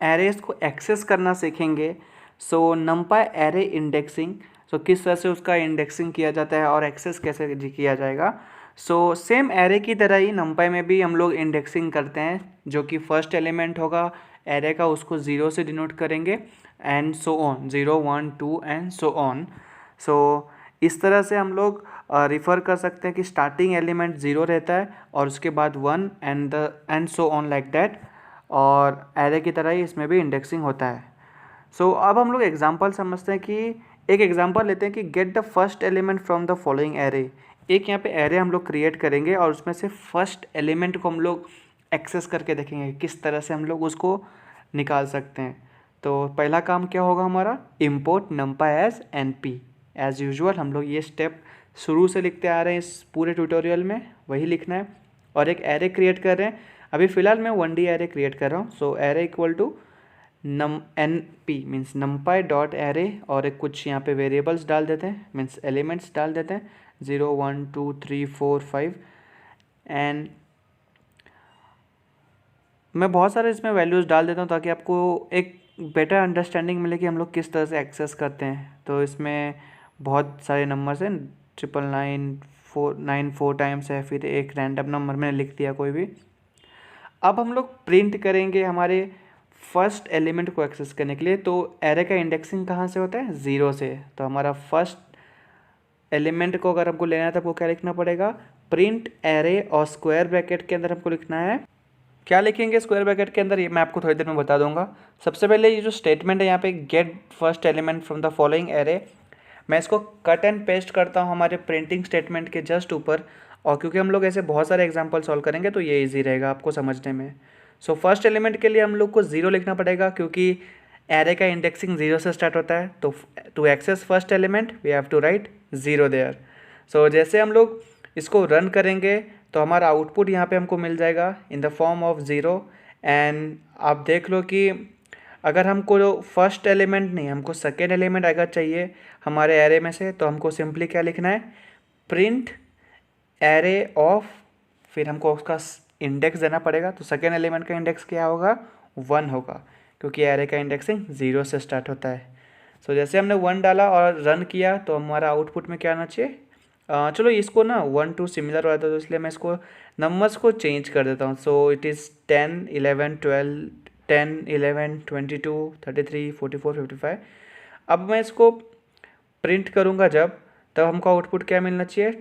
एरेज को एक्सेस करना सीखेंगे। सो नंपाई एरे इंडेक्सिंग, सो किस तरह से उसका इंडेक्सिंग किया जाता है और एक्सेस कैसे किया जाएगा। सो सेम एरे की तरह ही नंपाई में भी हम लोग इंडेक्सिंग करते हैं, जो कि फर्स्ट एलिमेंट होगा एरे का उसको 0 से डिनोट करेंगे, and so on, 0 1 2 and so on. So इस तरह से हम लोग रिफ़र कर सकते हैं कि स्टार्टिंग एलिमेंट 0 रहता है और उसके बाद 1 and so on like that, और एरे की तरह ही इसमें भी इंडेक्सिंग होता है। सो अब हम लोग एग्जांपल समझते हैं कि एक एग्जांपल लेते हैं कि get the first element from the following array. एक यहाँ पे एरे हम लोग क्रिएट करेंगे और उसमें से फर्स्ट एलिमेंट को हम लोग एक्सेस करके देखेंगे किस तरह से हम लोग उसको निकाल सकते हैं। तो पहला काम क्या होगा हमारा, import NumPy as NP। As usual हम लोग ये स्टेप शुरू से लिखते आ रहे हैं इस पूरे ट्यूटोरियल में, वही लिखना है। और एक एरे क्रिएट कर रहे हैं, अभी फ़िलहाल मैं 1D एरे क्रिएट कर रहा हूँ। So array equal to NP means NumPy dot array, और एक कुछ यहाँ पे वेरिएबल्स डाल देते हैं, मीन्स एलिमेंट्स डाल देते हैं, 0 1 2 3 4 5, एंड मैं बहुत सारे इसमें वैल्यूज़ डाल देता हूँ ताकि आपको एक बेटर अंडरस्टैंडिंग मिले कि हम लोग किस तरह से एक्सेस करते हैं। तो इसमें बहुत सारे नंबर्स हैं, 999 4 टाइम्स है, फिर एक रैंडम नंबर मैंने लिख दिया कोई भी। अब हम लोग प्रिंट करेंगे हमारे फर्स्ट एलिमेंट को एक्सेस करने के लिए। तो एरे का इंडेक्सिंग कहाँ से होता है, 0 से। तो हमारा फर्स्ट एलिमेंट को अगर हमको लेना है तो आपको क्या लिखना पड़ेगा, प्रिंट एरे, और स्क्वायर ब्रैकेट के अंदर हमको लिखना है, क्या लिखेंगे स्क्वायर ब्रैकेट के अंदर, ये मैं आपको थोड़ी देर में बता दूंगा। सबसे पहले ये जो स्टेटमेंट है यहाँ पे, get first element from the following array, मैं इसको कट एंड पेस्ट करता हूँ हमारे प्रिंटिंग स्टेटमेंट के जस्ट ऊपर, और क्योंकि हम लोग ऐसे बहुत सारे एग्जाम्पल सॉल्व करेंगे तो ये ईजी रहेगा आपको समझने में। सो फर्स्ट एलिमेंट के लिए हम लोग को 0 लिखना पड़ेगा, क्योंकि एरे का इंडेक्सिंग 0 से स्टार्ट होता है। तो to access first element we have to write 0 there. So जैसे हम लोग इसको रन करेंगे तो हमारा आउटपुट यहाँ पे हमको मिल जाएगा in the form of 0। And आप देख लो कि अगर हमको फर्स्ट एलिमेंट नहीं, हमको सेकेंड एलिमेंट अगर चाहिए हमारे एरे में से, तो हमको सिंपली क्या लिखना है, प्रिंट एरे ऑफ, फिर हमको उसका इंडेक्स देना पड़ेगा। तो सेकेंड एलिमेंट का इंडेक्स क्या होगा, 1 होगा, क्योंकि एरे का इंडेक्सिंग 0 से स्टार्ट होता है। सो जैसे हमने 1 डाला और रन किया तो हमारा आउटपुट में क्या आना चाहिए, चलो इसको ना 1 2 सिमिलर हो रहा था तो इसलिए मैं इसको नंबर्स को चेंज कर देता हूँ। So it is 10 11 12 10 11 22 33 44 55। अब मैं इसको प्रिंट करूँगा जब, तब हमको आउटपुट क्या मिलना चाहिए,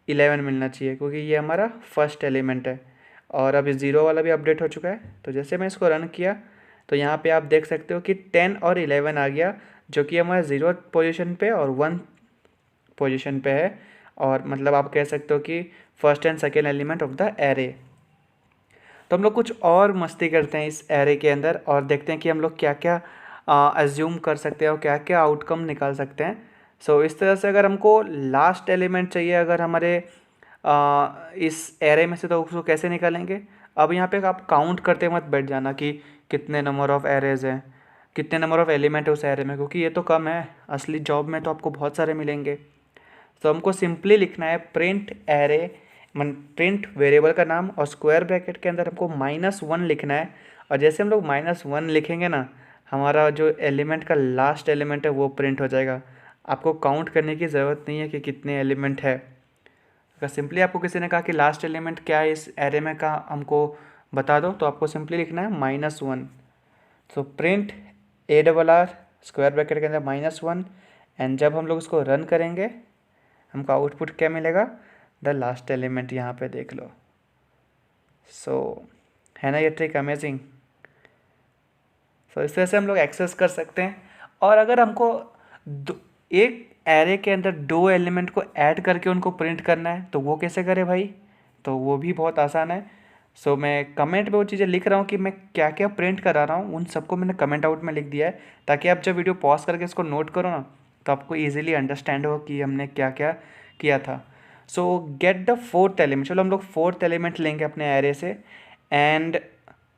11 मिलना चाहिए, क्योंकि ये हमारा फर्स्ट एलिमेंट है। और अभी 0 वाला भी अपडेट हो चुका है। तो जैसे मैं इसको रन किया तो यहाँ पे आप देख सकते हो कि 10 और 11 आ गया, जो कि हमारा 0 पोजीशन पे और 1 पोजीशन पे है। और मतलब आप कह सकते हो कि first and second element of the array. तो हम लोग कुछ और मस्ती करते हैं इस एरे के अंदर और देखते हैं कि हम लोग क्या क्या एज्यूम कर सकते हैं और क्या क्या आउटकम निकाल सकते हैं। सो इस तरह से अगर हमको लास्ट एलिमेंट चाहिए अगर हमारे इस एरे में से, तो उसको कैसे निकालेंगे। अब यहाँ पे आप काउंट करते मत बैठ जाना कि कितने नंबर ऑफ़ एरेज हैं, कितने नंबर ऑफ़ एलिमेंट है उस एरे में, क्योंकि ये तो कम है। असली जॉब में तो आपको बहुत सारे मिलेंगे। तो हमको सिंपली लिखना है प्रिंट एरे, प्रिंट वेरिएबल का नाम और स्क्वायर ब्रैकेट के अंदर हमको -1 लिखना है। और जैसे हम लोग -1 लिखेंगे ना, हमारा जो एलिमेंट का लास्ट एलिमेंट है वो प्रिंट हो जाएगा। आपको काउंट करने की ज़रूरत नहीं है कि कितने एलिमेंट है। अगर सिंपली आपको किसी ने कहा कि लास्ट एलिमेंट क्या है इस एरे में का हमको बता दो, तो आपको सिंपली लिखना है -1। So print ARR square bracket के अंदर -1। एंड जब हम लोग इसको रन करेंगे हमको आउटपुट क्या मिलेगा, द लास्ट एलिमेंट। यहाँ पे देख लो। सो है ना ये ट्रिक अमेजिंग। सो इस तरह से हम लोग एक्सेस कर सकते हैं। और अगर हमको एक एरे के अंदर 2 एलिमेंट को ऐड करके उनको प्रिंट करना है तो वो कैसे करें भाई, तो वो भी बहुत आसान है। सो मैं कमेंट पे वो चीज़ें लिख रहा हूँ कि मैं क्या क्या प्रिंट करा रहा हूँ, उन सबको मैंने कमेंट आउट में लिख दिया है, ताकि आप जब वीडियो पॉज करके इसको नोट करो ना तो आपको ईजिली अंडरस्टैंड हो कि हमने क्या क्या किया था। सो गेट द 4th एलिमेंट। चलो हम लोग 4th एलिमेंट लेंगे अपने एरे से एंड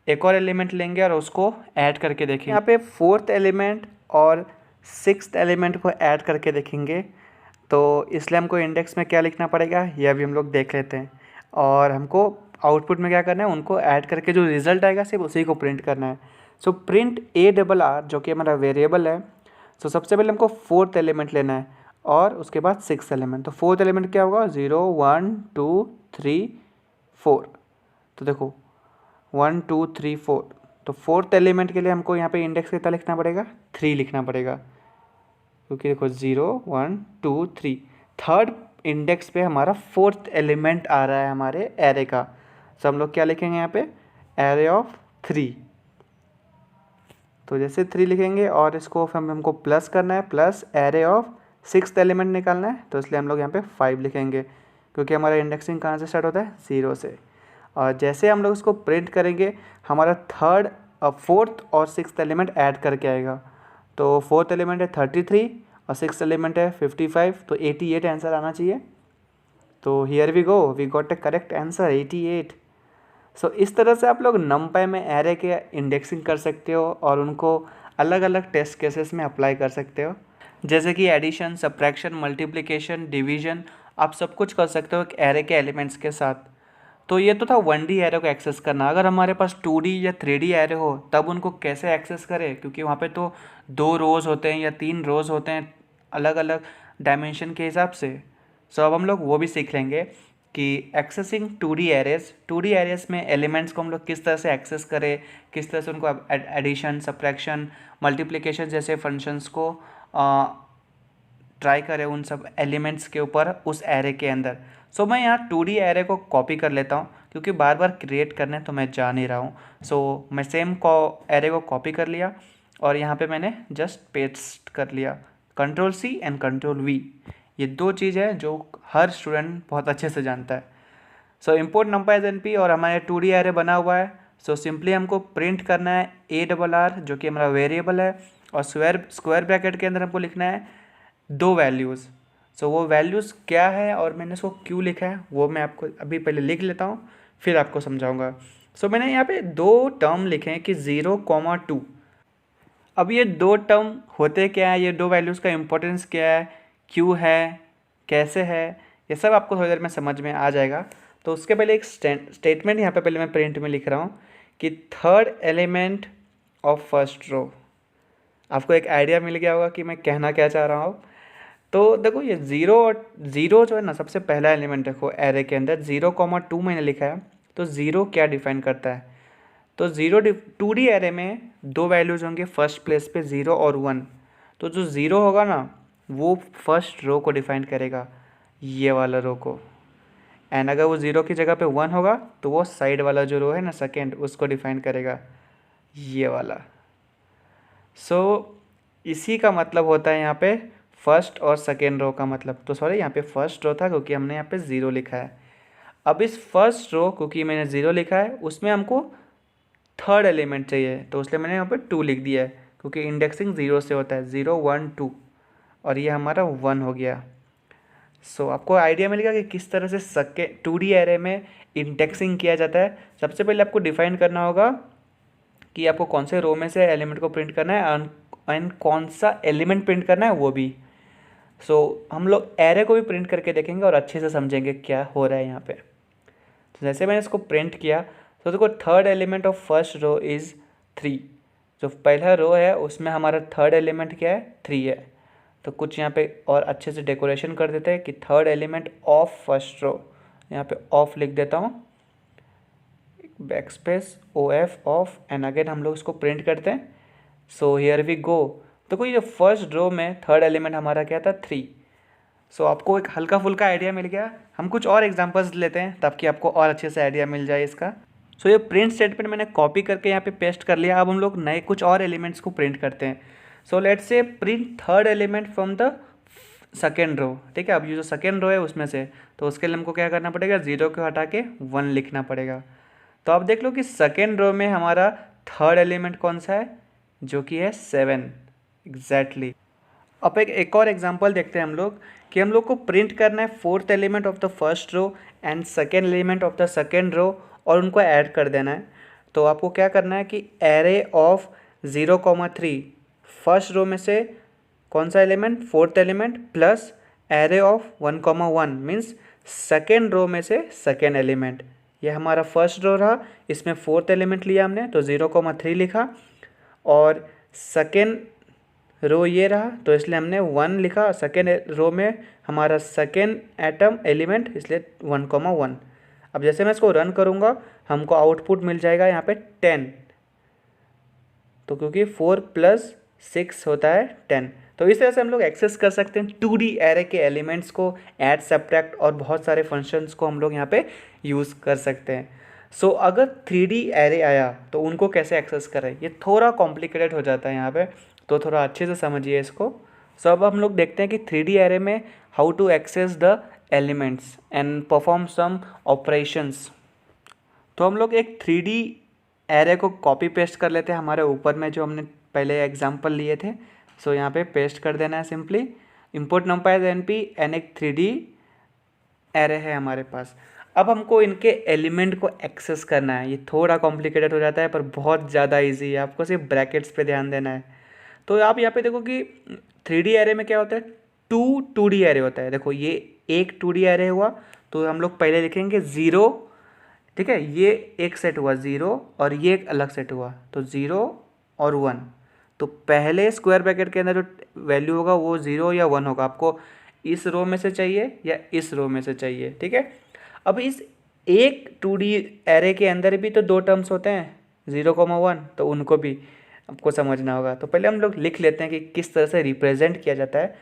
एक और एलिमेंट लेंगे और उसको ऐड करके देखेंगे। यहाँ पे 4th एलिमेंट और 6th एलिमेंट को ऐड करके देखेंगे। तो इसलिए हमको इंडेक्स में क्या लिखना पड़ेगा ये अभी हम लोग देख लेते हैं। और हमको आउटपुट में क्या करना है, उनको ऐड करके जो रिज़ल्ट आएगा सिर्फ उसी को प्रिंट करना है। सो प्रिंट ARR जो कि हमारा वेरिएबल है। सो सबसे पहले हमको 4th एलिमेंट लेना है और उसके बाद 6th एलिमेंट। तो 4th एलिमेंट क्या होगा, 0 1 2 3 4। तो देखो 1 2 3 4। तो 4th एलिमेंट के लिए हमको यहाँ पे इंडेक्स कितना लिखना पड़ेगा, 3 लिखना पड़ेगा, क्योंकि देखो 0 1 2 3 थर्ड इंडेक्स पे हमारा 4th एलिमेंट आ रहा है हमारे एरे का। तो हम लोग क्या लिखेंगे यहाँ पे, एरे ऑफ 3। तो जैसे 3 लिखेंगे और इसको हमको प्लस करना है, plus array of 6th element निकालना है, तो इसलिए हम लोग यहाँ पे 5 लिखेंगे, क्योंकि हमारा इंडेक्सिंग कहाँ से स्टार्ट होता है, 0 से। और जैसे हम लोग इसको प्रिंट करेंगे हमारा 4th और 6th एलिमेंट ऐड करके आएगा। तो 4th एलिमेंट है 33 और 6th एलिमेंट है 55, तो 88 आंसर आना चाहिए। तो here we go, we got a correct answer 88। सो इस तरह से आप लोग नमपाई में एरे के इंडेक्सिंग कर सकते हो और उनको अलग अलग टेस्ट केसेस में अप्लाई कर सकते हो, जैसे कि एडिशन, सब्ट्रैक्शन, मल्टीप्लिकेशन, डिवीजन, आप सब कुछ कर सकते हो एक एरे के एलिमेंट्स के साथ। तो ये तो था 1D एरे को एक्सेस करना। अगर हमारे पास 2D या 3D एरे हो तब उनको कैसे एक्सेस करें, क्योंकि वहाँ पे तो 2 रोज़ होते हैं या 3 रोज़ होते हैं अलग अलग डायमेंशन के हिसाब से। सो अब हम लोग वो भी सीख लेंगे कि एक्सेसिंग 2D एरेज में एलिमेंट्स को हम लोग किस तरह से एक्सेस करें, किस तरह से उनको एडिशन, सब्ट्रैक्शन, मल्टीप्लिकेशन जैसे फंक्शंस को ट्राई करें उन सब एलिमेंट्स के ऊपर उस एरे के अंदर। सो मैं यहाँ 2D एरे को कॉपी कर लेता हूँ, क्योंकि बार बार क्रिएट करने तो मैं जा नहीं रहा हूँ। सो मैं सेम एरे को कॉपी कर लिया और यहाँ पे मैंने जस्ट पेस्ट कर लिया, Ctrl+C एंड Ctrl+V। ये 2 चीज़ है जो हर स्टूडेंट बहुत अच्छे से जानता है। So import numpy as NP और हमारे 2D एरे बना हुआ है। सो सिंपली हमको प्रिंट करना है ARR जो कि हमारा वेरिएबल है, और स्क्वायर ब्रैकेट के अंदर हमको लिखना है 2 वैल्यूज़। सो वो वैल्यूज़ क्या है और मैंने इसको क्यों लिखा है वो मैं आपको अभी पहले लिख लेता हूँ, फिर आपको समझाऊंगा। सो मैंने यहाँ पे 2 टर्म लिखे हैं कि 0, 2। अब ये 2 टर्म होते क्या है, ये 2 वैल्यूज़ का इंपॉर्टेंस क्या है, क्यों है, कैसे है, ये सब आपको थोड़ी देर में समझ में आ जाएगा। तो उसके पहले एक स्टेटमेंट यहाँ पे पहले मैं प्रिंट में लिख रहा हूँ कि 3rd एलिमेंट ऑफ फर्स्ट रो। आपको एक आइडिया मिल गया होगा कि मैं कहना क्या चाह रहा हूँ। तो देखो ये 0 जो है ना, सबसे पहला एलिमेंट देखो एरे के अंदर 0, 2 मैंने लिखा है। तो 0 क्या डिफाइन करता है, तो 2D एरे में 2 वैल्यूज़ होंगे फर्स्ट प्लेस पे 0 और 1। तो जो 0 होगा ना वो फर्स्ट रो को डिफाइन करेगा, ये वाला रो को। एंड अगर वो 0 की जगह पे 1 होगा तो वो साइड वाला जो रो है ना सेकेंड, उसको डिफाइन करेगा, ये वाला। सो इसी का मतलब होता है यहाँ पे फर्स्ट और सेकेंड रो का मतलब। तो सॉरी, यहाँ पे फर्स्ट रो था क्योंकि हमने यहाँ पे 0 लिखा है। अब इस फर्स्ट रो क्योंकि मैंने 0 लिखा है उसमें हमको थर्ड एलिमेंट चाहिए, तो इसलिए मैंने यहाँ पे 2 लिख दिया है क्योंकि इंडेक्सिंग 0 से होता है, 0 1 2, और ये हमारा 1 हो गया। सो आपको आइडिया मिलेगा कि किस तरह से 2D एरे में इंडेक्सिंग किया जाता है। सबसे पहले आपको डिफाइन करना होगा कि आपको कौन से रो में से एलिमेंट को प्रिंट करना है एंड कौन सा एलिमेंट प्रिंट करना है वो भी। हम लोग एरे को भी प्रिंट करके देखेंगे और अच्छे से समझेंगे क्या हो रहा है यहाँ पे। तो जैसे मैंने इसको प्रिंट किया तो देखो third element of first row is 3। जो पहला रो है उसमें हमारा थर्ड एलिमेंट क्या है, 3 है। तो कुछ यहाँ पे और अच्छे से डेकोरेशन कर देते हैं कि third element of first row, यहाँ पे ऑफ लिख देता हूँ, back space OF of, and again हम लोग इसको प्रिंट करते हैं। So here we go. तो कोई जो फर्स्ट रो में थर्ड एलिमेंट हमारा क्या था, 3। आपको एक हल्का फुल्का आइडिया मिल गया। हम कुछ और एग्जांपल्स लेते हैं ताकि आपको और अच्छे से आइडिया मिल जाए इसका। ये प्रिंट स्टेटमेंट मैंने कॉपी करके यहाँ पे पेस्ट कर लिया। अब हम लोग नए कुछ और एलिमेंट्स को प्रिंट करते हैं। Let's say print third element from the second row. ठीक है, अब ये जो सेकेंड रो है उसमें से, तो उसके लिए हमको क्या करना पड़ेगा, 0 को हटा के 1 लिखना पड़ेगा। तो आप देख लो कि सेकेंड रो में हमारा थर्ड एलिमेंट कौन सा है, जो कि है 7 एग्जैक्टली। अब एक और एग्जांपल देखते हैं हम लोग कि हम लोग को प्रिंट करना है fourth element of the first row and second element of the second row और उनको ऐड कर देना है। तो आपको क्या करना है कि एरे ऑफ 0,3 फर्स्ट रो में से कौन सा element, fourth element, plus array of 1,1 means second row में से सेकेंड एलिमेंट। ये हमारा फर्स्ट रो रहा, इसमें फोर्थ एलिमेंट लिया हमने तो 0,3 लिखा, और सेकेंड रो ये रहा तो इसलिए हमने 1 लिखा। सेकेंड रो में हमारा सेकेंड एटम एलिमेंट इसलिए 1,1। अब जैसे मैं इसको रन करूँगा हमको आउटपुट मिल जाएगा यहाँ पे 10। तो क्योंकि 4 + 6 होता है 10। तो इस तरह से हम लोग एक्सेस कर सकते हैं 2D एरे के एलिमेंट्स को, ऐड, सब्ट्रैक्ट और बहुत सारे फंक्शंस को हम लोग यहाँ पे यूज़ कर सकते हैं। अगर 3D एरे आया तो उनको कैसे एक्सेस करें, ये थोड़ा कॉम्प्लिकेटेड हो जाता है यहाँ पे, तो थोड़ा अच्छे से समझिए इसको। अब हम लोग देखते हैं कि 3D एरे में how to access the elements and perform some operations. तो हम लोग एक 3D एरे को कॉपी पेस्ट कर लेते हैं हमारे ऊपर में जो हमने पहले एग्जांपल लिए थे। यहाँ पे पेस्ट कर देना है simply, import numpy np and एक 3D एरे है हमारे पास। अब हमको इनके एलिमेंट को एक्सेस करना है। ये थोड़ा कॉम्प्लिकेटेड हो जाता है पर बहुत ज़्यादा इजी है, आपको सिर्फ ब्रैकेट्स पे ध्यान देना है। तो आप यहाँ पे देखो कि 3D एरे में क्या होता है, 2D एरे होता है। देखो ये एक 2D एरे हुआ तो हम लोग पहले लिखेंगे 0, ठीक है, ये एक सेट हुआ 0 और ये एक अलग सेट हुआ तो 0 और 1। तो पहले स्क्वायर ब्रैकेट के अंदर जो वैल्यू होगा वो 0 या 1 होगा। आपको इस रो में से चाहिए या इस रो में से चाहिए, ठीक है। अब इस एक 2D एरे के अंदर भी तो 2 टर्म्स होते हैं 0,1, तो उनको भी आपको समझना होगा। तो पहले हम लोग लिख लेते हैं कि किस तरह से रिप्रेजेंट किया जाता है।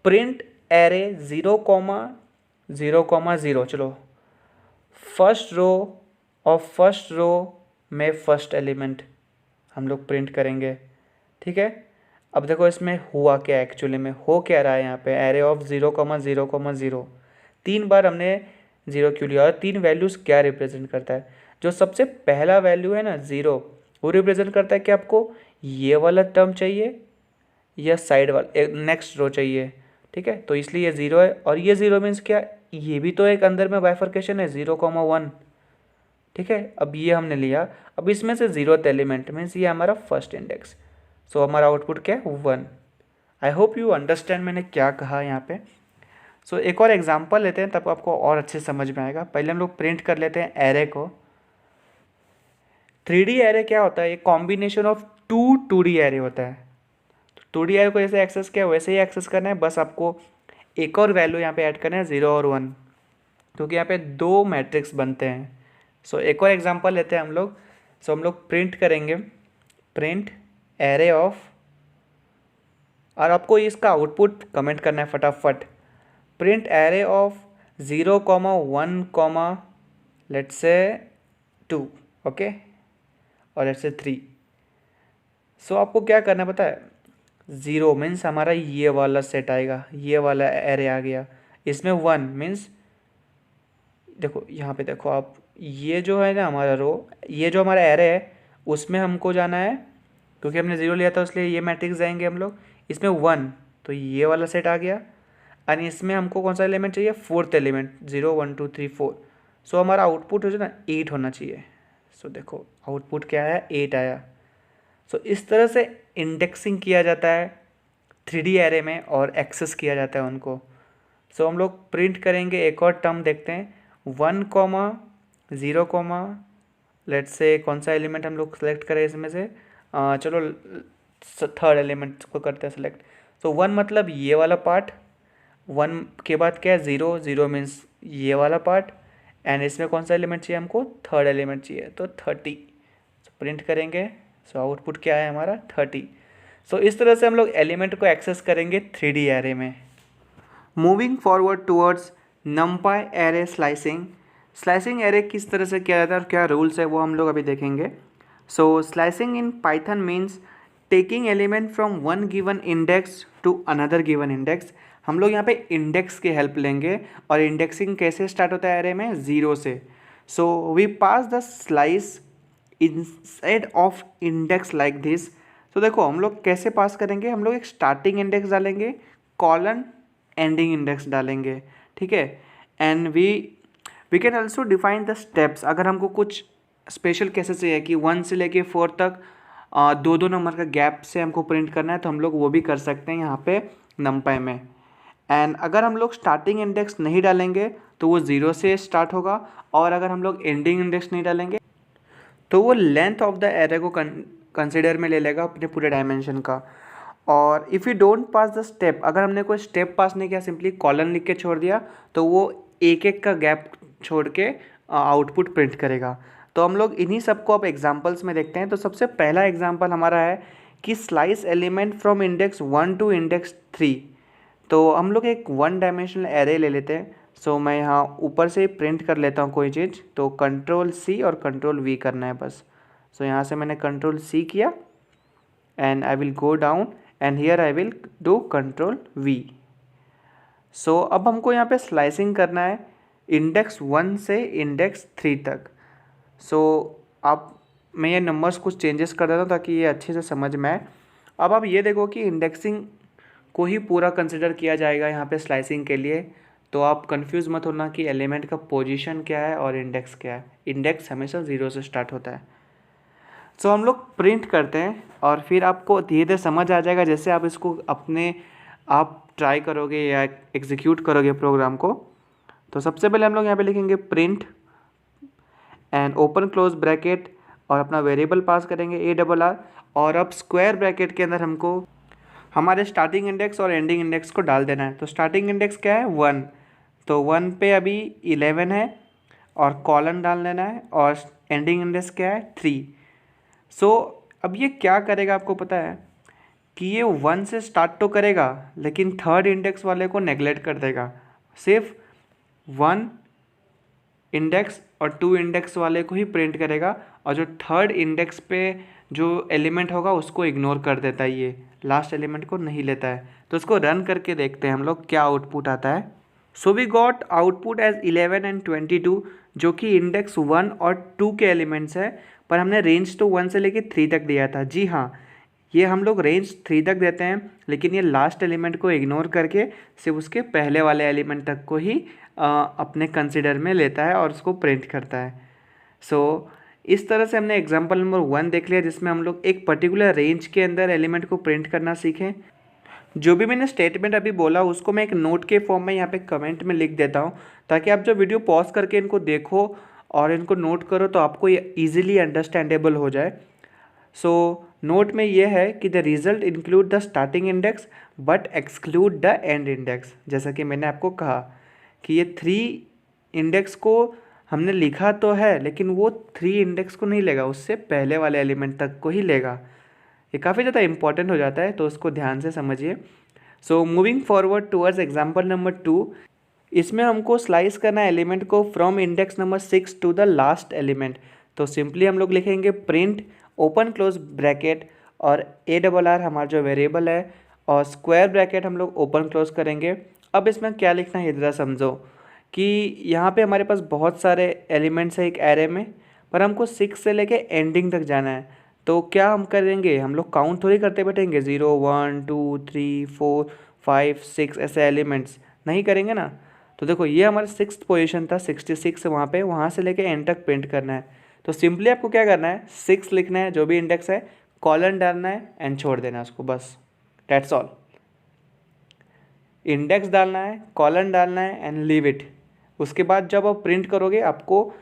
Print array 0,0,0। चलो, first row of first row में फर्स्ट एलिमेंट हम लोग प्रिंट करेंगे, ठीक है। अब देखो इसमें हुआ क्या, एक्चुअली में हो क्या रहा है यहाँ पे, एरे ऑफ 0,0,0। 3 बार हमने 0 क्यों लिया और 3 वैल्यूज़ क्या रिप्रेजेंट करता है। जो सबसे पहला वैल्यू है ना 0, वो रिप्रेजेंट करता है कि आपको ये वाला टर्म चाहिए या साइड वाला नेक्स्ट रो चाहिए, ठीक है। तो इसलिए ये 0 है, और ये 0 मीन्स क्या, ये भी तो एक अंदर में बाइफर्केशन है 0,1, ठीक है। अब ये हमने लिया, अब इसमें से 0th एलिमेंट मीन्स ये हमारा फर्स्ट इंडेक्स। हमारा आउटपुट क्या है, 1। आई होप यू अंडरस्टैंड मैंने क्या कहा यहाँ पे। एक और एग्जांपल लेते हैं तब आपको और अच्छे से समझ में आएगा। पहले हम लोग प्रिंट कर लेते हैं एरे को। 3D एरे क्या होता है, ये कॉम्बिनेशन ऑफ 2D एरे होता है। 2D एरे को जैसे एक्सेस किया वैसे ही एक्सेस करना है, बस आपको एक और वैल्यू यहाँ पे ऐड करना है 0 और 1, क्योंकि यहाँ पे 2 मैट्रिक्स बनते हैं। एक और एग्जांपल लेते हैं हम लोग। हम लोग प्रिंट करेंगे प्रिंट एरे ऑफ, और आपको इसका आउटपुट कमेंट करना है फटाफट। Print array of 0,1, let's say 2, okay, और लेट्स से 3। सो आपको क्या करना है पता है, 0 मीन्स हमारा ये वाला सेट आएगा, ये वाला एरे आ गया। इसमें 1 मीन्स देखो यहाँ पे देखो आप, ये जो है ना हमारा रो, ये जो हमारा एरे है उसमें हमको जाना है, क्योंकि हमने 0 लिया था इसलिए ये मैट्रिक्स जाएंगे हम लोग। इसमें 1 तो ये वाला सेट आ गया, और इसमें हमको कौन सा एलिमेंट चाहिए, फोर्थ एलिमेंट, 0 1 2 3 4। सो हमारा आउटपुट हो जाए ना 8 होना चाहिए। सो देखो आउटपुट क्या है, 8 आया। सो इस तरह से इंडेक्सिंग किया जाता है 3D एरे में और एक्सेस किया जाता है उनको। सो हम लोग प्रिंट करेंगे, एक और टर्म देखते हैं, 1, 0, लेट्स से कौन सा एलिमेंट हम लोग सेलेक्ट करें इसमें से, चलो थर्ड एलिमेंट को करते हैं सेलेक्ट। सो 1 मतलब ये वाला पार्ट, 1 के बाद क्या है, 0, 0 मीन्स ये वाला पार्ट, एंड इसमें कौन सा एलिमेंट चाहिए हमको, थर्ड एलिमेंट चाहिए, तो 30। सो प्रिंट करेंगे, सो आउटपुट क्या है हमारा 30। सो इस तरह से हम लोग एलिमेंट को एक्सेस करेंगे 3D एरे में। Moving forward towards नमपाई array slicing. Slicing array किस तरह से किया जाता है और क्या रूल्स है वो हम लोग अभी देखेंगे। So slicing in Python means taking element from one given index to another given index. हम लोग यहाँ पे इंडेक्स की हेल्प लेंगे, और इंडेक्सिंग कैसे स्टार्ट होता है एरे में, 0 से। So we pass the slice inside of index like this. तो देखो हम लोग कैसे पास करेंगे, हम लोग एक स्टार्टिंग इंडेक्स डालेंगे, कॉलन एंडिंग इंडेक्स डालेंगे, ठीक है। And we can also define the steps. अगर हमको कुछ स्पेशल केसेस चाहिए कि 1 से लेके 4 तक 2-2 नंबर का गैप से हमको प्रिंट करना है, तो हम लोग वो भी कर सकते हैं यहाँ पे नमपाई में। एंड अगर हम लोग स्टार्टिंग इंडेक्स नहीं डालेंगे तो वो 0 से स्टार्ट होगा, और अगर हम लोग एंडिंग इंडेक्स नहीं डालेंगे तो वो लेंथ ऑफ द एरे को कंसिडर में ले लेगा अपने पूरे डायमेंशन का। और if you don't pass the step, अगर हमने कोई स्टेप पास नहीं किया, सिंपली कॉलन लिख के छोड़ दिया, तो वो एक एक का गैप छोड़ के आउटपुट प्रिंट करेगा। तो हम लोग इन्हीं सबको अब एग्जांपल्स में देखते हैं। तो सबसे पहला एग्जांपल हमारा है कि slice element from index 1 to index 3। तो हम लोग एक 1 डायमेंशनल एरे ले लेते हैं। सो मैं यहाँ ऊपर से प्रिंट कर लेता हूँ कोई चीज़, तो Ctrl+C और Ctrl+V करना है बस। सो यहाँ से मैंने Ctrl+C किया, and I will go down, and here I will do Ctrl+V। सो अब हमको यहाँ पे स्लाइसिंग करना है इंडेक्स 1 से इंडेक्स 3 तक। सो अब मैं ये नंबर्स कुछ चेंजेस कर देता हूँ ताकि ये अच्छे से समझ में आए। अब आप ये देखो कि इंडेक्सिंग को ही पूरा कंसिडर किया जाएगा यहाँ पे स्लाइसिंग के लिए, तो आप कंफ्यूज मत होना कि एलिमेंट का पोजीशन क्या है और इंडेक्स क्या है। इंडेक्स हमेशा 0 से स्टार्ट होता है। सो हम लोग प्रिंट करते हैं, और फिर आपको धीरे धीरे समझ आ जाएगा जैसे आप इसको अपने आप ट्राई करोगे या एग्जीक्यूट करोगे प्रोग्राम को। तो सबसे पहले हम लोग यहाँ पे लिखेंगे print and open close bracket, और अपना वेरिएबल पास करेंगे ARR, और अब स्क्वायर ब्रैकेट के अंदर हमको हमारे स्टार्टिंग इंडेक्स और एंडिंग इंडेक्स को डाल देना है। तो स्टार्टिंग इंडेक्स क्या है, 1, तो 1 पे अभी 11 है, और कॉलन डाल देना है, और एंडिंग इंडेक्स क्या है, 3। सो अब ये क्या करेगा आपको पता है कि ये 1 से स्टार्ट तो करेगा, लेकिन थर्ड इंडेक्स वाले को नेगलेक्ट कर देगा। सिर्फ 1 इंडेक्स और 2 इंडेक्स वाले को ही प्रिंट करेगा, और जो थर्ड इंडेक्स पे जो एलिमेंट होगा उसको इग्नोर कर देता है, ये लास्ट एलिमेंट को नहीं लेता है। तो इसको रन करके देखते हैं हम लोग क्या आउटपुट आता है। So we got output as 11 and 22, जो कि इंडेक्स 1 और 2 के एलिमेंट्स है, पर हमने रेंज तो 1 से लेके 3 तक दिया था। जी हाँ, ये हम लोग रेंज 3 तक देते हैं, लेकिन ये लास्ट एलिमेंट को इग्नोर करके सिर्फ उसके पहले वाले एलिमेंट तक को ही अपने कंसिडर में लेता है और उसको प्रिंट करता है। सो इस तरह से हमने एग्जांपल नंबर 1 देख लिया, जिसमें हम लोग एक पर्टिकुलर रेंज के अंदर एलिमेंट को प्रिंट करना सीखें। जो भी मैंने स्टेटमेंट अभी बोला उसको मैं एक नोट के फॉर्म में यहाँ पे कमेंट में लिख देता हूँ, ताकि आप जब वीडियो पॉज करके इनको देखो और इनको नोट करो तो आपको ये ईजिली अंडरस्टैंडेबल हो जाए। सो नोट में ये है कि the result include the starting index but exclude the end index. जैसा कि मैंने आपको कहा कि ये 3 इंडेक्स को हमने लिखा तो है, लेकिन वो 3 इंडेक्स को नहीं लेगा, उससे पहले वाले एलिमेंट तक को ही लेगा। ये काफ़ी ज़्यादा इंपॉर्टेंट हो जाता है, तो उसको ध्यान से समझिए। So moving forward towards example number 2, इसमें हमको स्लाइस करना है एलिमेंट को from index number 6 to the last element. तो सिंपली हम लोग लिखेंगे प्रिंट ओपन क्लोज ब्रैकेट और ARR हमारा जो वेरिएबल है और स्क्वायर ब्रैकेट हम लोग ओपन क्लोज करेंगे। अब इसमें क्या लिखना है ज़रा समझो कि यहाँ पे हमारे पास बहुत सारे एलिमेंट्स हैं एक एरे में, पर हमको 6 से लेके एंडिंग तक जाना है। तो क्या हम करेंगे, हम लोग काउंट थोड़ी करते बैठेंगे 0 1 2 3 4 5 6 ऐसे एलिमेंट्स नहीं करेंगे ना। तो देखो ये हमारा 6th पोजीशन था 66 वहाँ पे, वहाँ से लेके एंड तक प्रिंट करना है। तो सिंपली आपको क्या करना है 6 लिखना है, जो भी इंडेक्स है कॉलन डालना है एंड छोड़ देना है उसको, बस दैट्स ऑल। इंडेक्स डालना है, कॉलन डालना है एंड लीव इट। उसके बाद जब आप प्रिंट करोगे आपको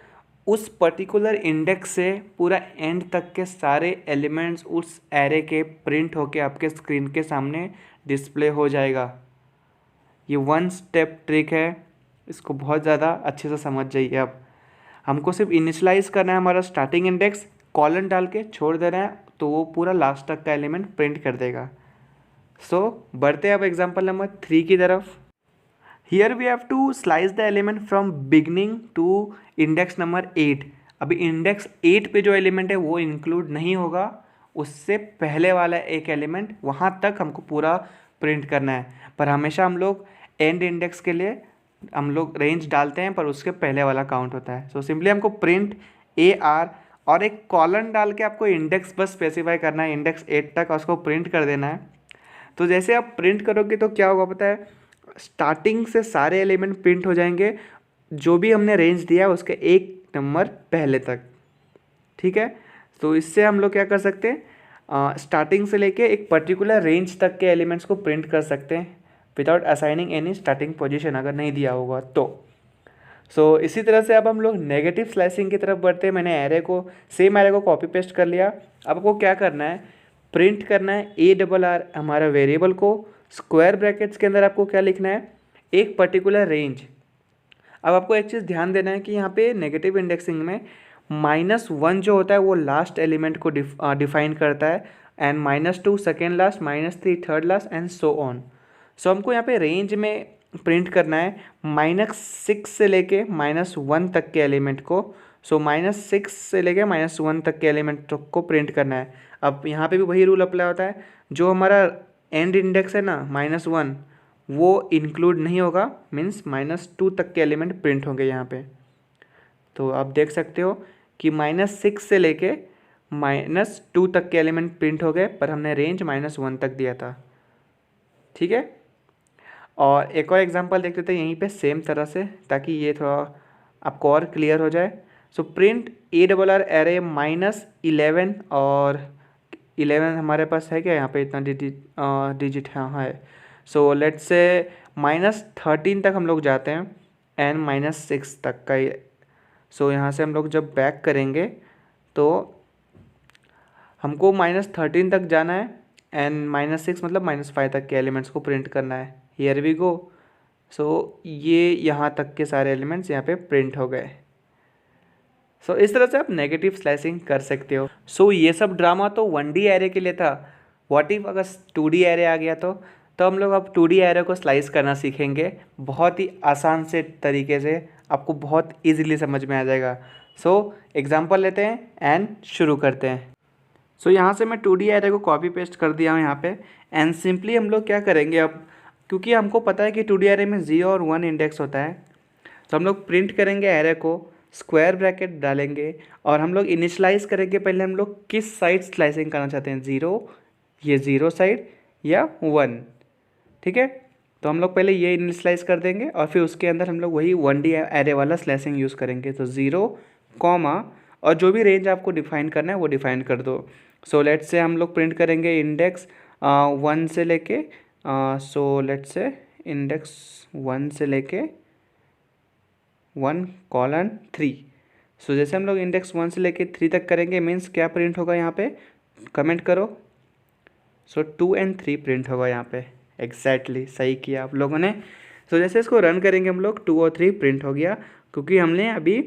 उस पर्टिकुलर इंडेक्स से पूरा एंड तक के सारे एलिमेंट्स उस एरे के प्रिंट होके आपके स्क्रीन के सामने डिस्प्ले हो जाएगा। ये 1 स्टेप ट्रिक है, इसको बहुत ज़्यादा अच्छे से समझ जाइए। अब हमको सिर्फ इनिशलाइज करना है हमारा स्टार्टिंग इंडेक्स, कॉलन डाल के छोड़ देना है, तो वो पूरा लास्ट तक का एलिमेंट प्रिंट कर देगा। बढ़ते हैं अब एग्जाम्पल नंबर 3 की तरफ। Here we have to slice the element from beginning to index number 8। अभी इंडेक्स 8 पे जो एलिमेंट है वो इंक्लूड नहीं होगा, उससे पहले वाला एक एलिमेंट वहाँ तक हमको पूरा प्रिंट करना है। पर हमेशा हम लोग एंड इंडेक्स के लिए हम लोग रेंज डालते हैं, पर उसके पहले वाला काउंट होता है। सिंपली हमको प्रिंट AR और एक कॉलन डाल के आपको इंडेक्स बस स्पेसिफाई करना है, इंडेक्स 8 तक, और उसको प्रिंट कर देना है। तो जैसे आप प्रिंट करोगे तो क्या होगा पता है, स्टार्टिंग से सारे एलिमेंट प्रिंट हो जाएंगे, जो भी हमने रेंज दिया है उसके एक नंबर पहले तक। ठीक है, तो इससे हम लोग क्या कर सकते हैं, स्टार्टिंग से लेके एक पर्टिकुलर रेंज तक के एलिमेंट्स को प्रिंट कर सकते हैं without assigning any starting position अगर नहीं दिया होगा तो। इसी तरह से अब हम लोग नेगेटिव स्लाइसिंग की तरफ बढ़ते हैं। मैंने सेम एरे को कॉपी पेस्ट कर लिया। अब आपको क्या करना है, प्रिंट करना है ARR हमारा वेरिएबल को, स्क्वायर ब्रैकेट्स के अंदर आपको क्या लिखना है, एक पर्टिकुलर रेंज। अब आपको एक चीज़ ध्यान देना है कि यहाँ पे नेगेटिव इंडेक्सिंग में -1 जो होता है वो लास्ट एलिमेंट को डिफाइन करता है, and -2 second last, -3 third last and so on. हमको यहाँ पे रेंज में प्रिंट करना है -6 से लेके -1 तक के एलिमेंट को। -6 से लेके -1 तक के एलिमेंट को प्रिंट करना है। अब यहाँ पे भी वही रूल अप्लाई होता है, जो हमारा एंड इंडेक्स है ना -1 वो इंक्लूड नहीं होगा, मीन्स -2 तक के एलिमेंट प्रिंट होंगे यहाँ पे। तो आप देख सकते हो कि -6 से लेके -2 तक के एलिमेंट प्रिंट हो गए, पर हमने रेंज -1 तक दिया था। ठीक है, और एक और एग्जांपल देख लेते हैं यहीं पे सेम तरह से, ताकि ये थोड़ा आपको और क्लियर हो जाए। प्रिंट ARR एरे -11 और 11 हमारे पास है क्या यहाँ पे, इतना डिजिट हाँ है। लेट्स से -13 तक हम लोग जाते हैं एंड -6 तक का। यहाँ से हम लोग जब बैक करेंगे तो हमको -13 तक जाना है एंड -6 मतलब -5 तक के एलिमेंट्स को प्रिंट करना है। Here we go. ये यहाँ तक के सारे एलिमेंट्स यहाँ पे प्रिंट हो गए। इस तरह से आप नेगेटिव स्लाइसिंग कर सकते हो। ये सब ड्रामा तो 1D एरे के लिए था। व्हाट इफ अगर 2D एरे आ गया तो हम लोग अब 2D एरे को स्लाइस करना सीखेंगे, बहुत ही आसान से तरीके से, आपको बहुत इजीली समझ में आ जाएगा। एग्जांपल लेते हैं एंड शुरू करते हैं। यहाँ से मैं 2D एरे को कॉपी पेस्ट कर दिया हूँ यहाँ पे, एंड सिंपली हम लोग क्या करेंगे अब, क्योंकि हमको पता है कि 2D एरे में 0 और 1 इंडेक्स होता है, तो हम लोग प्रिंट करेंगे एरे को, स्क्वायर ब्रैकेट डालेंगे और हम लोग इनिशलाइज करेंगे पहले हम लोग किस साइड स्लाइसिंग करना चाहते हैं, 0, ये 0 साइड या 1। ठीक है, तो हम लोग पहले ये इनिशलाइज कर देंगे और फिर उसके अंदर हम लोग वही 1D एरे वाला स्लाइसिंग यूज़ करेंगे। 0, कॉमा, और जो भी रेंज आपको डिफाइन करना है वो डिफाइन कर दो। लेट्स से हम लोग प्रिंट करेंगे इंडेक्स 1 से लेके लेट्स से इंडेक्स 1 से लेके 1:3। जैसे हम लोग इंडेक्स 1 से लेके 3 तक करेंगे, मीन्स क्या प्रिंट होगा यहाँ पे, कमेंट करो। 2 और 3 प्रिंट होगा यहाँ पे। एग्जैक्टली सही किया आप लोगों ने। जैसे इसको रन करेंगे हम लोग, 2 और 3 प्रिंट हो गया, क्योंकि हमने अभी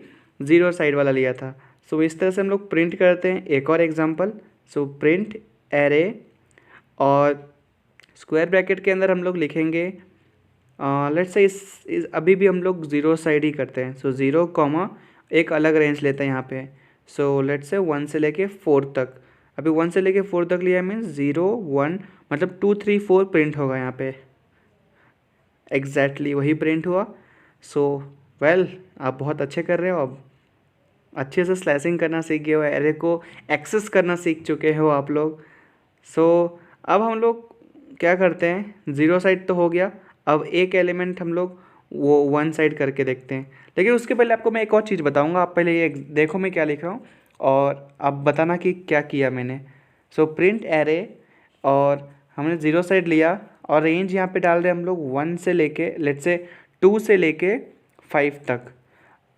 0 साइड वाला लिया था। इस तरह से हम लोग प्रिंट करते हैं। एक और एग्जांपल, प्रिंट एरे और स्क्वायर ब्रैकेट के अंदर हम लोग लिखेंगे लेट्स से इस अभी भी हम लोग ज़ीरो साइड ही करते हैं। सो ज़ीरो कॉमा एक अलग रेंज लेते हैं यहाँ पे। सो लेट्स से 1 से लेके 4 तक। अभी 1 से लेके 4 तक लिया मीन्स 0 1 मतलब 2 3 4 प्रिंट होगा यहाँ पे। एग्जैक्टली वही प्रिंट हुआ। सो वेल आप बहुत अच्छे कर रहे हो, अब अच्छे से स्लैशिंग करना सीख गए हो, एरे को एक्सेस करना सीख चुके हो आप लोग। सो अब हम लोग क्या करते हैं, ज़ीरो साइड तो हो गया, अब एक एलिमेंट हम लोग वो वन साइड करके देखते हैं। लेकिन उसके पहले आपको मैं एक और चीज़ बताऊंगा, आप पहले ये देखो मैं क्या लिख रहा हूँ और आप बताना कि क्या किया मैंने। सो प्रिंट एरे, और हमने ज़ीरो साइड लिया और रेंज यहाँ पे डाल रहे हैं हम लोग 1 से लेके लेट्स से 2 से लेके 5 तक।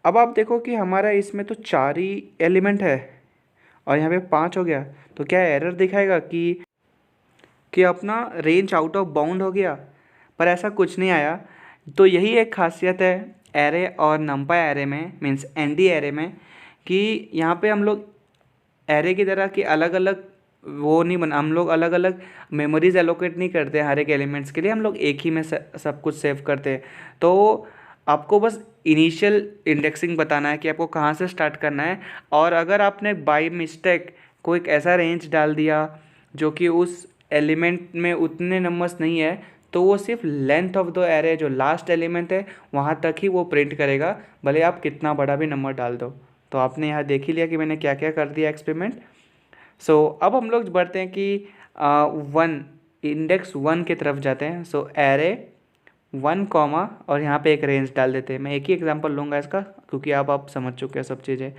अब आप देखो कि हमारा इसमें तो 4 ही एलिमेंट है और यहाँ पे 5 हो गया, तो क्या एरर दिखाएगा कि अपना रेंज आउट ऑफ बाउंड हो गया? पर ऐसा कुछ नहीं आया। तो यही एक खासियत है एरे और नंपाई एरे में, मीन्स एनडी एरे में, कि यहाँ पे हम लोग एरे की तरह कि अलग अलग वो नहीं बना, हम लोग अलग अलग मेमोरीज एलोकेट नहीं करते हैं हर एक एलिमेंट्स के लिए, हम लोग एक ही में सब कुछ सेव करते हैं। तो आपको बस इनिशियल इंडेक्सिंग बताना है कि आपको कहाँ से स्टार्ट करना है, और अगर आपने बाय मिस्टेक कोई एक ऐसा रेंज डाल दिया जो कि उस एलिमेंट में उतने नंबर्स नहीं है, तो वो सिर्फ लेंथ ऑफ द एरे जो लास्ट एलिमेंट है वहाँ तक ही वो प्रिंट करेगा, भले आप कितना बड़ा भी नंबर डाल दो। तो आपने यहाँ देख ही लिया कि मैंने क्या क्या कर दिया एक्सपेरिमेंट। सो अब हम लोग बढ़ते हैं कि वन इंडेक्स 1 की तरफ जाते हैं। सो एरे 1 कॉमा और यहाँ पे एक रेंज डाल देते हैं। मैं एक ही एग्जांपल लूँगा इसका क्योंकि आप समझ चुके हैं सब चीज़ें।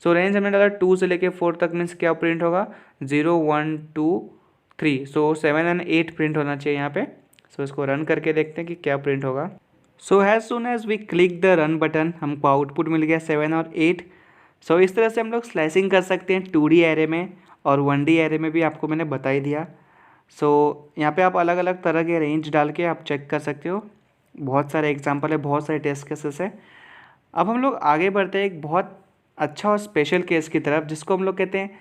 सो रेंज हमने डाला 2 से लेके 4 तक, मीन्स क्या प्रिंट होगा 0 1 2 3। सो 7 और 8 प्रिंट होना चाहिए यहाँ पे। सो इसको रन करके देखते हैं कि क्या प्रिंट होगा। So as soon as we click the run button हमको आउटपुट मिल गया 7 और 8। सो इस तरह से हम लोग स्लाइसिंग कर सकते हैं 2D एरे में, और 1D एरे में भी आपको मैंने बता ही दिया। सो यहाँ पे आप अलग अलग तरह के रेंज डाल के आप चेक कर सकते हो। बहुत सारे एग्जांपल है, बहुत सारे टेस्ट केसेस है। अब हम लोग आगे बढ़ते हैं एक बहुत अच्छा और स्पेशल केस की तरफ, जिसको हम लोग कहते हैं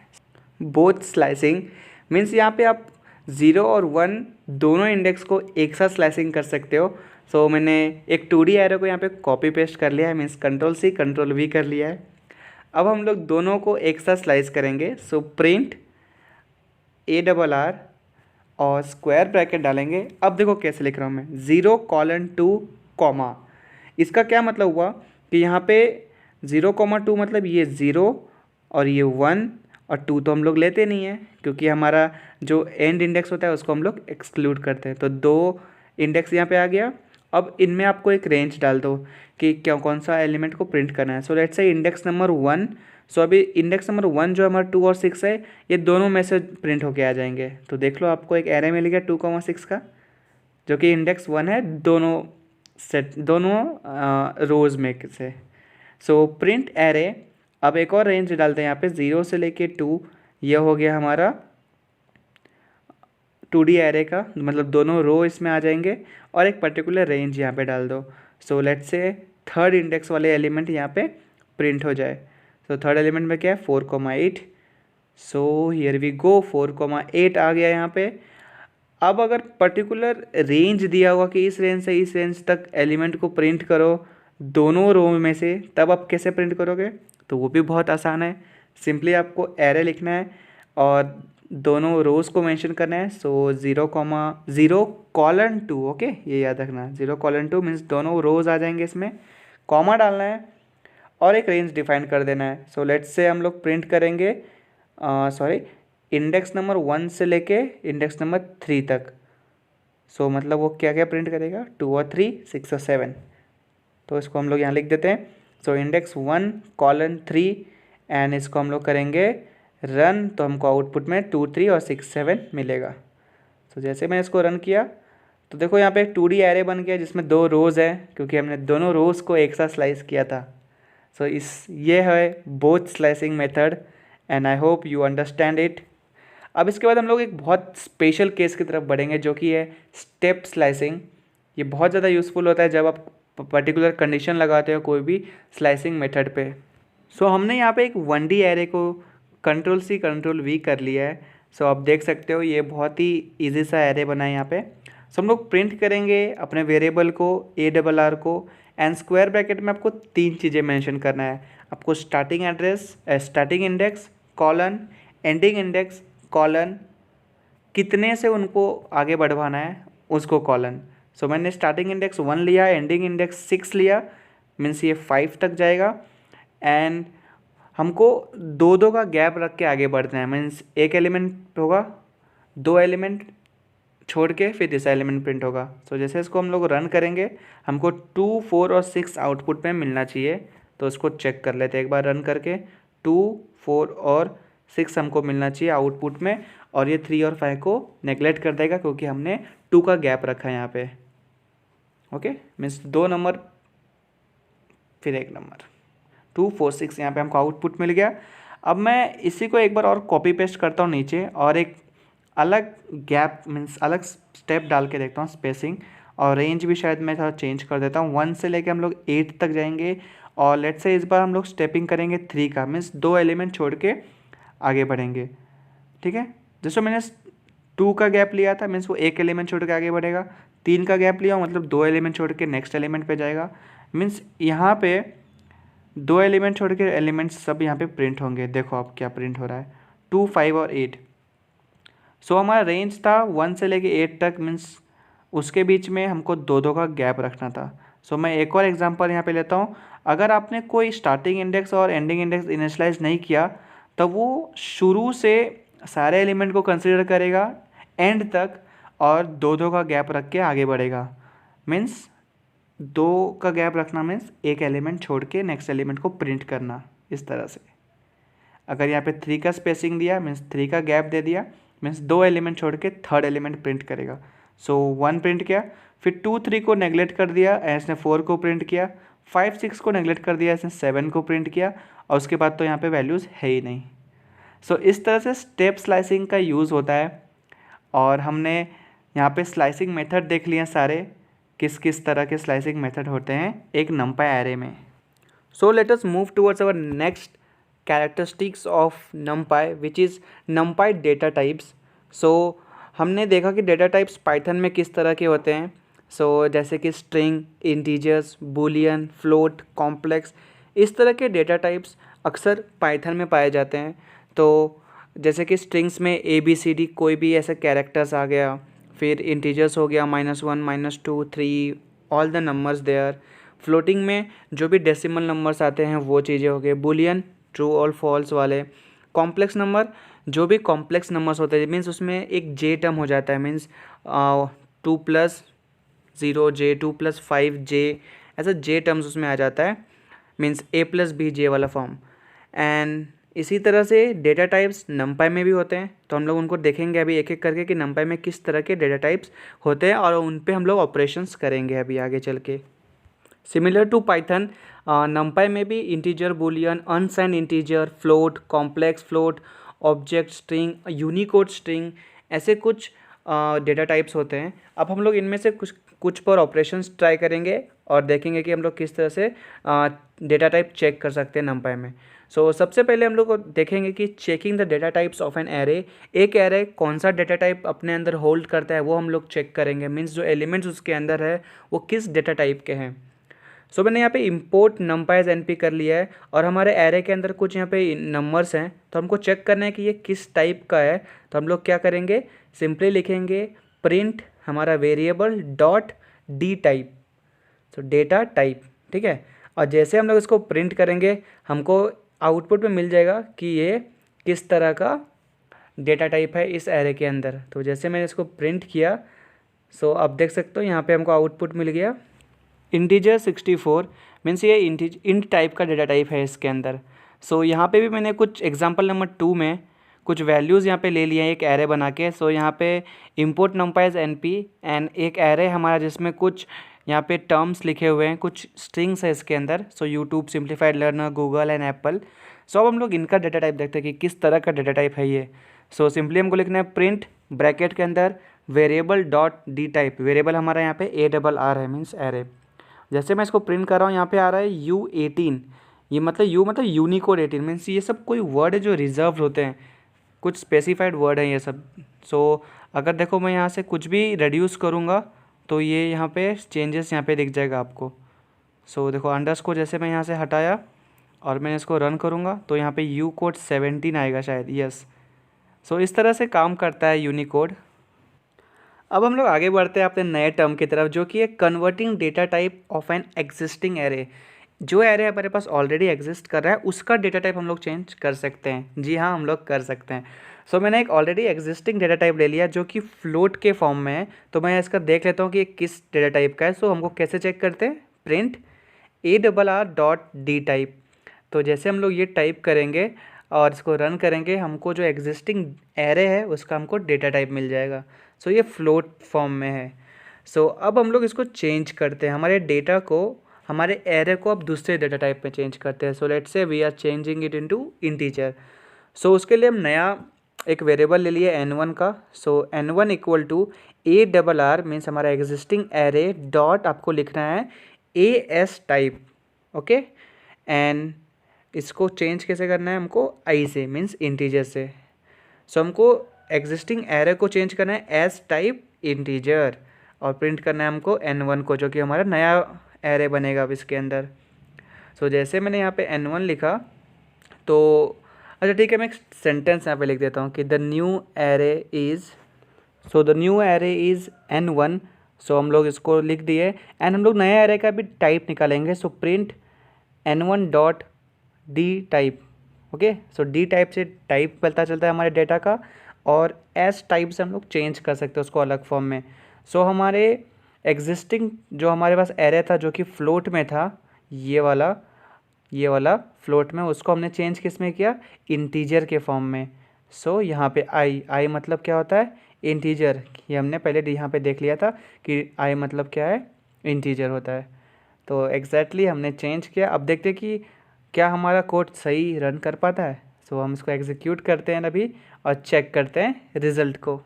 बोथ स्लाइसिंग। मीन्स यहाँ पे आप 0 और 1 दोनों इंडेक्स को एक साथ स्लाइसिंग कर सकते हो। सो मैंने एक 2D एरे को यहाँ पे कॉपी पेस्ट कर लिया है, मीन्स Ctrl+C Ctrl+V कर लिया है। अब हम लोग दोनों को एक साथ स्लाइस करेंगे। सो प्रिंट ARR और स्क्वायर ब्रैकेट डालेंगे। अब देखो कैसे लिख रहा हूँ मैं, 0:2 कॉमा। इसका क्या मतलब हुआ कि यहाँ पे 0,2 मतलब ये 0 और ये 1 और 2 तो हम लोग लेते नहीं हैं क्योंकि हमारा जो एंड इंडेक्स होता है उसको हम लोग एक्सक्लूड करते हैं। तो 2 इंडेक्स यहाँ पे आ गया। अब इनमें आपको एक रेंज डाल दो कि क्या कौन सा एलिमेंट को प्रिंट करना है। सो लेट्स से इंडेक्स नंबर 1। सो अभी इंडेक्स नंबर 1 जो हमारा 2 और 6 है, ये दोनों में से प्रिंट होके आ जाएंगे। तो देख लो आपको एक एरे मिल गया 2,6 का, जो कि इंडेक्स 1 है दोनों रोज़ में से। सो प्रिंट एरे, अब एक और रेंज डालते हैं यहाँ पे 0 से लेके 2। यह हो गया हमारा 2D एरे का, मतलब दोनों रो इसमें आ जाएंगे और एक पर्टिकुलर रेंज यहाँ पे डाल दो। सो लेट्स से थर्ड इंडेक्स वाले एलिमेंट यहाँ पे प्रिंट हो जाए। सो थर्ड एलिमेंट में क्या है 4,8। सो हियर वी गो 4,8 आ गया यहाँ पे। अब अगर पर्टिकुलर रेंज दिया हुआ कि इस रेंज से इस रेंज तक एलिमेंट को प्रिंट करो दोनों रो में से, तब आप कैसे प्रिंट करोगे? तो वो भी बहुत आसान है। सिंपली आपको एरे लिखना है और दोनों रोज़ को मेंशन करना है। सो 0,0:2, ओके, ये याद रखना। 0:2 मीन्स दोनों रोज़ आ जाएंगे, इसमें कॉमा डालना है और एक रेंज डिफाइन कर देना है। सो लेट्स से हम लोग प्रिंट करेंगे इंडेक्स नंबर 1 से लेके इंडेक्स नंबर 3 तक। सो मतलब वो क्या क्या प्रिंट करेगा 2 और 3 6 और 7। तो इसको हम लोग यहाँ लिख देते हैं। सो इंडेक्स 1:3 एंड इसको हम लोग करेंगे रन, तो हमको आउटपुट में 2 3 और 6 7 मिलेगा। तो जैसे मैं इसको रन किया तो देखो यहाँ पे एक 2D एरे बन गया जिसमें 2 रोज़ है क्योंकि हमने दोनों रोज़ को एक साथ स्लाइस किया था। सो ये है both slicing method and I hope you understand it. अब इसके बाद हम लोग एक बहुत स्पेशल केस की तरफ बढ़ेंगे जो कि है स्टेप स्लाइसिंग। ये बहुत ज़्यादा यूज़फुल होता है जब आप पर्टिकुलर कंडीशन लगाते हो कोई भी स्लाइसिंग मेथड पे। सो हमने यहाँ पे एक 1D एरे को Ctrl+C Ctrl+V कर लिया है। सो आप देख सकते हो ये बहुत ही ईजी सा एरे बना है यहाँ पे। सो हम लोग प्रिंट करेंगे अपने वेरिएबल को ARR को, एंड स्क्वायर ब्रैकेट में आपको 3 चीज़ें मेंशन करना है। आपको starting address, starting index colon, ending index colon, कितने से उनको आगे बढ़वाना है उसको कॉलन। सो मैंने स्टार्टिंग इंडेक्स 1 लिया, एंडिंग इंडेक्स 6 लिया, मीन्स ये 5 तक जाएगा। एंड हमको 2-2 का गैप रख के आगे बढ़ना है, मीन्स एक एलिमेंट होगा, 2 एलिमेंट छोड़ के फिर तीसरा एलिमेंट प्रिंट होगा। सो जैसे इसको हम लोग रन करेंगे हमको 2, 4 और 6 आउटपुट में मिलना चाहिए। तो इसको चेक कर लेते हैं एक बार रन करके, 2, 4 और 6 हमको मिलना चाहिए आउटपुट में, और ये 3 और 5 को नेगलेक्ट कर देगा क्योंकि हमने 2 का गैप रखा है यहाँ पे। ओके, मीन्स 2 नंबर फिर 1 नंबर, 2, 4, 6 यहाँ पे हमको आउटपुट मिल गया। अब मैं इसी को एक बार और कॉपी पेस्ट करता हूँ नीचे, और एक अलग गैप मीन्स अलग स्टेप डाल के देखता हूँ, स्पेसिंग और रेंज भी शायद मैं थोड़ा चेंज कर देता हूँ। 1 से लेके हम लोग 8 तक जाएंगे, और लेट से इस बार हम लोग स्टेपिंग करेंगे 3 का, मीन्स 2 एलिमेंट छोड़ के आगे बढ़ेंगे। ठीक है, जैसे मैंने 2 का गैप लिया था मीन्स वो 1 एलिमेंट छोड़ के आगे बढ़ेगा, 3 का गैप लिया मतलब 2 एलिमेंट छोड़ के नेक्स्ट एलिमेंट पे जाएगा। मीन्स यहाँ पे 2 एलिमेंट छोड़ के एलिमेंट्स सब यहाँ पे प्रिंट होंगे। देखो अब क्या प्रिंट हो रहा है, 2, 5 और 8। सो हमारा रेंज था 1 से लेके 8 तक, मीन्स उसके बीच में हमको 2-2 का गैप रखना था। सो मैं एक और एग्जांपल यहाँ पे लेता हूँ। अगर आपने कोई स्टार्टिंग इंडेक्स और एंडिंग इंडेक्स इनिशियलाइज नहीं किया तो वो शुरू से सारे एलिमेंट को कंसिडर करेगा एंड तक, और 2-2 का गैप रख के आगे बढ़ेगा। मीन्स 2 का गैप रखना मीन्स एक एलिमेंट छोड़ के नेक्स्ट एलिमेंट को प्रिंट करना, इस तरह से। अगर यहाँ पे 3 का स्पेसिंग दिया मीन्स 3 का गैप दे दिया, मीन्स 2 एलिमेंट छोड़ के थर्ड एलिमेंट प्रिंट करेगा। सो 1 प्रिंट किया, फिर 2, 3 को नेगलेक्ट कर दिया, इसने 4 को प्रिंट किया, 5, 6 को नेगलेक्ट कर दिया, इसने 7 को प्रिंट किया, और उसके बाद तो यहाँ पे वैल्यूज़ है ही नहीं। सो इस तरह से स्टेप स्लाइसिंग का यूज़ होता है। और हमने यहाँ पे स्लाइसिंग मेथड देख लिए सारे, किस किस तरह के स्लाइसिंग मेथड होते हैं एक नंपाई एरे में। So let us move towards our next characteristics of NumPy which is NumPy data types. So हमने देखा कि डेटा टाइप्स पाइथन में किस तरह के होते हैं। सो जैसे कि string, integers, Boolean, float, complex, इस तरह के डेटा टाइप्स अक्सर पाइथन में पाए जाते हैं। तो जैसे कि स्ट्रिंग्स में ABCD कोई भी ऐसे कैरेक्टर्स आ गया, फिर इंटीजर्स हो गया -1, -2, 3 all the numbers there. Floating में जो भी डेसिमल नंबर्स आते हैं वो चीज़ें हो गए। बूलियन ट्रू और फॉल्स वाले। कॉम्प्लेक्स नंबर जो भी कॉम्प्लेक्स नंबर्स होते हैं मीन्स उसमें एक J टर्म हो जाता है, मीन्स 2+0J, 2+5J, ऐसा J टर्म्स उसमें आ जाता है, मीन्स A+BJ वाला फॉर्म। एंड इसी तरह से डेटा टाइप्स नंपाई में भी होते हैं। तो हम लोग उनको देखेंगे अभी एक एक करके कि नंपाई में किस तरह के डेटा टाइप्स होते हैं, और उन पे हम लोग ऑपरेशंस करेंगे अभी आगे चल के। सिमिलर टू पाइथन, नंपाई में भी integer, Boolean, unsigned integer, float, complex float, object string, Unicode string, ऐसे कुछ डेटा टाइप्स होते हैं। अब हम लोग इनमें से कुछ पर ऑपरेशंस ट्राई करेंगे और देखेंगे कि हम लोग किस तरह से डेटा टाइप चेक कर सकते हैं नंपाई में। सो सबसे पहले हम लोग देखेंगे कि checking the data types of an array. एक एरे कौन सा डेटा टाइप अपने अंदर होल्ड करता है वो हम लोग चेक करेंगे, मीन्स जो एलिमेंट्स उसके अंदर है वो किस डेटा टाइप के हैं। सो मैंने यहाँ पे इंपोर्ट नंपाई NP कर लिया है, और हमारे एरे के अंदर कुछ यहाँ पे नंबर्स हैं, तो हमको चेक करना है कि ये किस टाइप का है। तो हम लोग क्या करेंगे, सिंपली लिखेंगे प्रिंट हमारा वेरिएबल डॉट डी टाइप, तो डेटा टाइप। ठीक है, और जैसे हम लोग इसको प्रिंट करेंगे हमको आउटपुट में मिल जाएगा कि ये किस तरह का डेटा टाइप है इस एरे के अंदर। तो जैसे मैंने इसको प्रिंट किया, सो आप देख सकते हो यहाँ पे हमको आउटपुट मिल गया इंटीजर 64, मीन्स ये इंट टाइप का डेटा टाइप है इसके अंदर। सो यहाँ पे भी मैंने कुछ एग्जांपल नंबर 2 में कुछ वैल्यूज़ यहाँ पे ले लिए हैं एक एरे बना के। सो यहाँ पे इंपोर्ट नंपाई NP एंड एक एरे हमारा जिसमें कुछ यहाँ पे टर्म्स लिखे हुए हैं, कुछ स्ट्रिंग्स है इसके अंदर। So YouTube, Simplified Learner, Google and Apple. So अब हम लोग इनका डेटा टाइप देखते हैं कि किस तरह का डेटा टाइप है ये। सो सिंपली हमको लिखना है प्रिंट ब्रैकेट के अंदर variable dot d type. Variable हमारा यहाँ पे ARR है, मीन्स एरे। जैसे मैं इसको प्रिंट कर रहा हूँ यहाँ पे आ रहा है U18, ये मतलब U मतलब यूनिकोड 18, मीन्स ये सब कोई वर्ड है जो रिजर्व होते हैं, कुछ स्पेसिफाइड वर्ड है ये सब। सो अगर देखो मैं यहाँ से कुछ भी रिड्यूस करूँगा तो ये यहाँ पे चेंजेस यहाँ पे दिख जाएगा आपको। सो देखो अंडरस्कोर जैसे मैं यहाँ से हटाया और मैं इसको रन करूँगा तो यहाँ पे यू कोड 17 आएगा शायद, यस। सो इस तरह से काम करता है यूनिकोड। अब हम लोग आगे बढ़ते हैं अपने नए टर्म की तरफ, जो कि है converting data type of an existing array. जो एरे हमारे पास ऑलरेडी एग्जिस्ट कर रहा है उसका डेटा टाइप हम लोग चेंज कर सकते हैं। जी हाँ, हम लोग कर सकते हैं। सो मैंने एक ऑलरेडी एग्जिस्टिंग डेटा टाइप ले लिया जो कि फ्लोट के फॉर्म में है, तो मैं इसका देख लेता हूँ कि ये किस डेटा टाइप का है। सो हमको कैसे चेक करते हैं, प्रिंट ARR.D टाइप। तो जैसे हम लोग ये टाइप करेंगे और इसको रन करेंगे, हमको जो एग्जिस्टिंग एरे है उसका हमको डेटा टाइप मिल जाएगा। सो ये फ्लोट फॉर्म में है। सो अब हम लोग इसको चेंज करते हैं, हमारे डेटा को, हमारे एरे को अब दूसरे डेटा टाइप में चेंज करते हैं। So let's say we are changing it into integer. So उसके लिए हम नया एक वेरिएबल ले लिए n1 का। सो n1 equal to ARR means हमारा एग्जिस्टिंग एरे डॉट आपको लिखना है AS टाइप, ओके। एंड इसको चेंज कैसे करना है हमको, आई से मीन्स इंटीजर से। सो हमको एग्जिस्टिंग एरे को चेंज करना है एस टाइप इंटीजर और प्रिंट करना है हमको n1 को, जो कि हमारा नया एरे बनेगा अब इसके अंदर। सो जैसे मैंने यहाँ पे n1 लिखा तो अच्छा ठीक है, मैं एक सेंटेंस यहाँ पे लिख देता हूँ कि the new array is, so the new array is n1। सो हम लोग इसको लिख दिए एंड हम लोग नए एरे का भी टाइप निकालेंगे। So print n1 dot d type, okay. So d type से टाइप पता चलता है हमारे डेटा का, और एस टाइप से हम लोग चेंज कर सकते हैं उसको अलग फॉर्म में। सो हमारे एग्जिस्टिंग जो हमारे पास एरे था जो कि फ्लोट में था, ये वाला फ्लोट में, उसको हमने चेंज किस में किया, इंटीजर के फॉर्म में। सो यहाँ पे आई मतलब क्या होता है, इंटीजर। ये हमने पहले यहाँ पे देख लिया था कि आई मतलब क्या है, इंटीजर होता है। तो एग्जैक्टली हमने चेंज किया। अब देखते हैं कि क्या हमारा कोड सही रन कर पाता है। सो हम इसको एग्जीक्यूट करते हैं अभी और चेक करते हैं रिजल्ट को।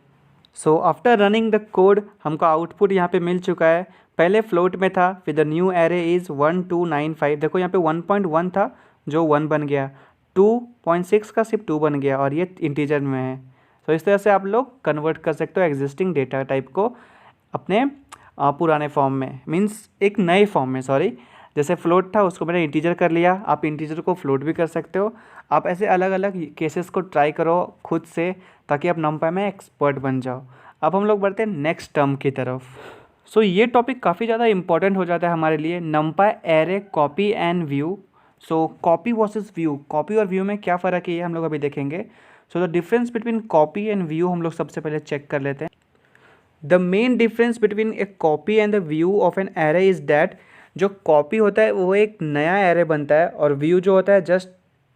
So after running the code हमको आउटपुट यहाँ पे मिल चुका है। पहले फ्लोट में था, फिर द न्यू एरे इज़ 1295। देखो यहाँ पे 1.1 था जो 1 बन गया, 2.6 का सिर्फ 2 बन गया और ये इंटीजर में है। तो इस तरह से आप लोग कन्वर्ट कर सकते हो एग्जिस्टिंग डेटा टाइप को अपने पुराने फॉर्म में, मीन्स एक नए फॉर्म में, सॉरी। जैसे फ्लोट था उसको मैंने इंटीजर कर लिया, आप इंटीजर को फ्लोट भी कर सकते हो। आप ऐसे अलग अलग केसेस को ट्राई करो खुद से ताकि आप नंपाई में एक्सपर्ट बन जाओ। अब हम लोग बढ़ते हैं नेक्स्ट टर्म की तरफ। सो ये टॉपिक काफ़ी ज़्यादा इंपॉर्टेंट हो जाता है हमारे लिए, नंपाई array copy and view. So copy versus view, copy और व्यू में क्या फ़र्क है ये हम लोग अभी देखेंगे। So the difference between copy and view हम लोग सबसे पहले चेक कर लेते हैं। The main difference between A copy and the view of an array is that जो कॉपी होता है वो एक नया एरे बनता है, और व्यू जो होता है जस्ट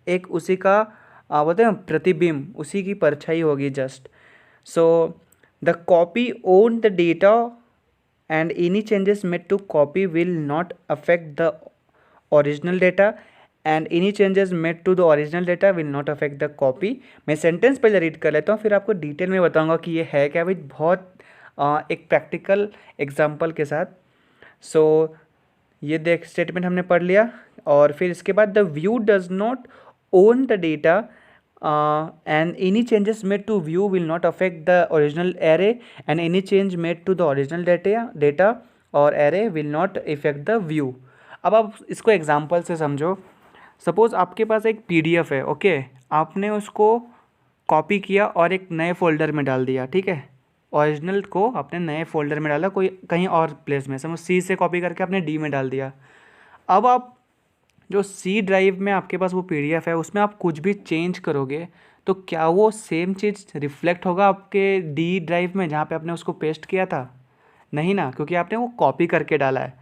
एक उसी का बोलते हैं प्रतिबिंब, उसी की परछाई होगी just. So the copy own the data and any changes made to copy will not affect the original data and any changes made to the original data will not affect the copy. मैं sentence पहले read कर लेता हूँ फिर आपको detail में बताऊँगा कि ये है क्या, विद बहुत एक प्रैक्टिकल एग्जाम्पल के साथ। सो ये देख स्टेटमेंट हमने पढ़ लिया, और फिर इसके बाद the view does not own the data and any changes made to view will not affect the original array and any change made to the original data और array will not effect the view. अब आप इसको example से समझो। Suppose आपके पास एक PDF है, okay. आपने उसको कॉपी किया और एक नए फोल्डर में डाल दिया, ठीक है। ओरिजिनल को आपने नए फोल्डर में डाला कोई कहीं और प्लेस में, समझ C से कॉपी करके आपने D में डाल दिया। अब आप जो C ड्राइव में आपके पास वो PDF है उसमें आप कुछ भी चेंज करोगे तो क्या वो सेम चीज़ रिफ्लेक्ट होगा आपके D ड्राइव में जहाँ पे आपने उसको पेस्ट किया था? नहीं ना, क्योंकि आपने वो कॉपी करके डाला है,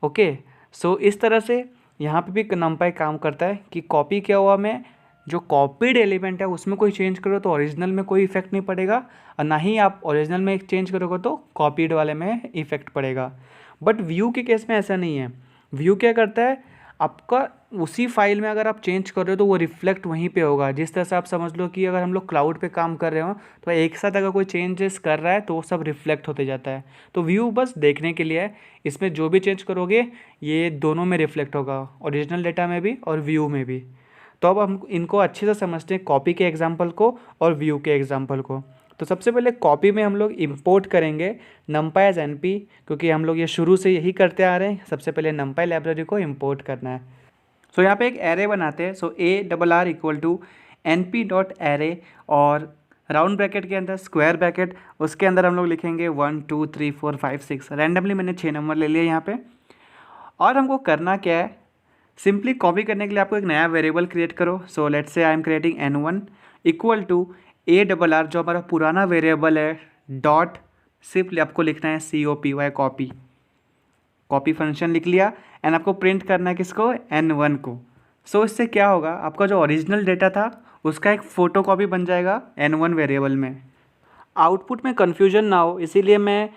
ओके। सो इस तरह से यहाँ पे भी नंपाई काम करता है कि कॉपी किया हुआ में जो कॉपीड एलिमेंट है उसमें कोई चेंज करो तो ओरिजिनल में कोई इफेक्ट नहीं पड़ेगा, और ना ही आप ओरिजिनल में चेंज करोगे तो कॉपीड वाले में इफेक्ट पड़ेगा। बट व्यू के केस में ऐसा नहीं है। व्यू क्या करता है, आपका उसी फाइल में अगर आप चेंज कर रहे हो तो वो रिफ्लेक्ट वहीं पे होगा। जिस तरह से आप समझ लो कि अगर हम लोग क्लाउड पे काम कर रहे हो तो एक साथ अगर कोई चेंजेस कर रहा है तो वो सब रिफ्लेक्ट होते जाता है। तो व्यू बस देखने के लिए है, इसमें जो भी चेंज करोगे ये दोनों में रिफ्लेक्ट होगा, ओरिजिनल डेटा में भी और व्यू में भी। तो अब हम इनको अच्छे से समझते हैं, कॉपी के एग्जाम्पल को और व्यू के एग्जाम्पल को। तो सबसे पहले कॉपी में हम लोग इंपोर्ट करेंगे numpy एज np, क्योंकि हम लोग ये शुरू से यही करते आ रहे हैं, सबसे पहले numpy लाइब्रेरी को इंपोर्ट करना है। सो यहाँ पे एक एरे बनाते हैं। सो ARR इक्वल टू np.array और राउंड ब्रैकेट के अंदर स्क्वायर ब्रैकेट, उसके अंदर हम लोग लिखेंगे 1 2 3 4 5 6। रैंडमली मैंने 6 नंबर ले लिया यहाँ पे। और हमको करना क्या है, सिंपली कॉपी करने के लिए आपको एक नया वेरिएबल क्रिएट करो। So let's say I am creating n1 equal to ARR जो हमारा पुराना वेरिएबल है डॉट, सिंपली आपको लिखना है COPY कॉपी। कॉपी फंक्शन लिख लिया एंड आपको प्रिंट करना है किसको, n1 को। सो इससे क्या होगा, आपका जो ओरिजिनल डेटा था उसका एक फ़ोटो कॉपी बन जाएगा n1 वेरिएबल में। आउटपुट में कन्फ्यूजन ना हो इसीलिए मैं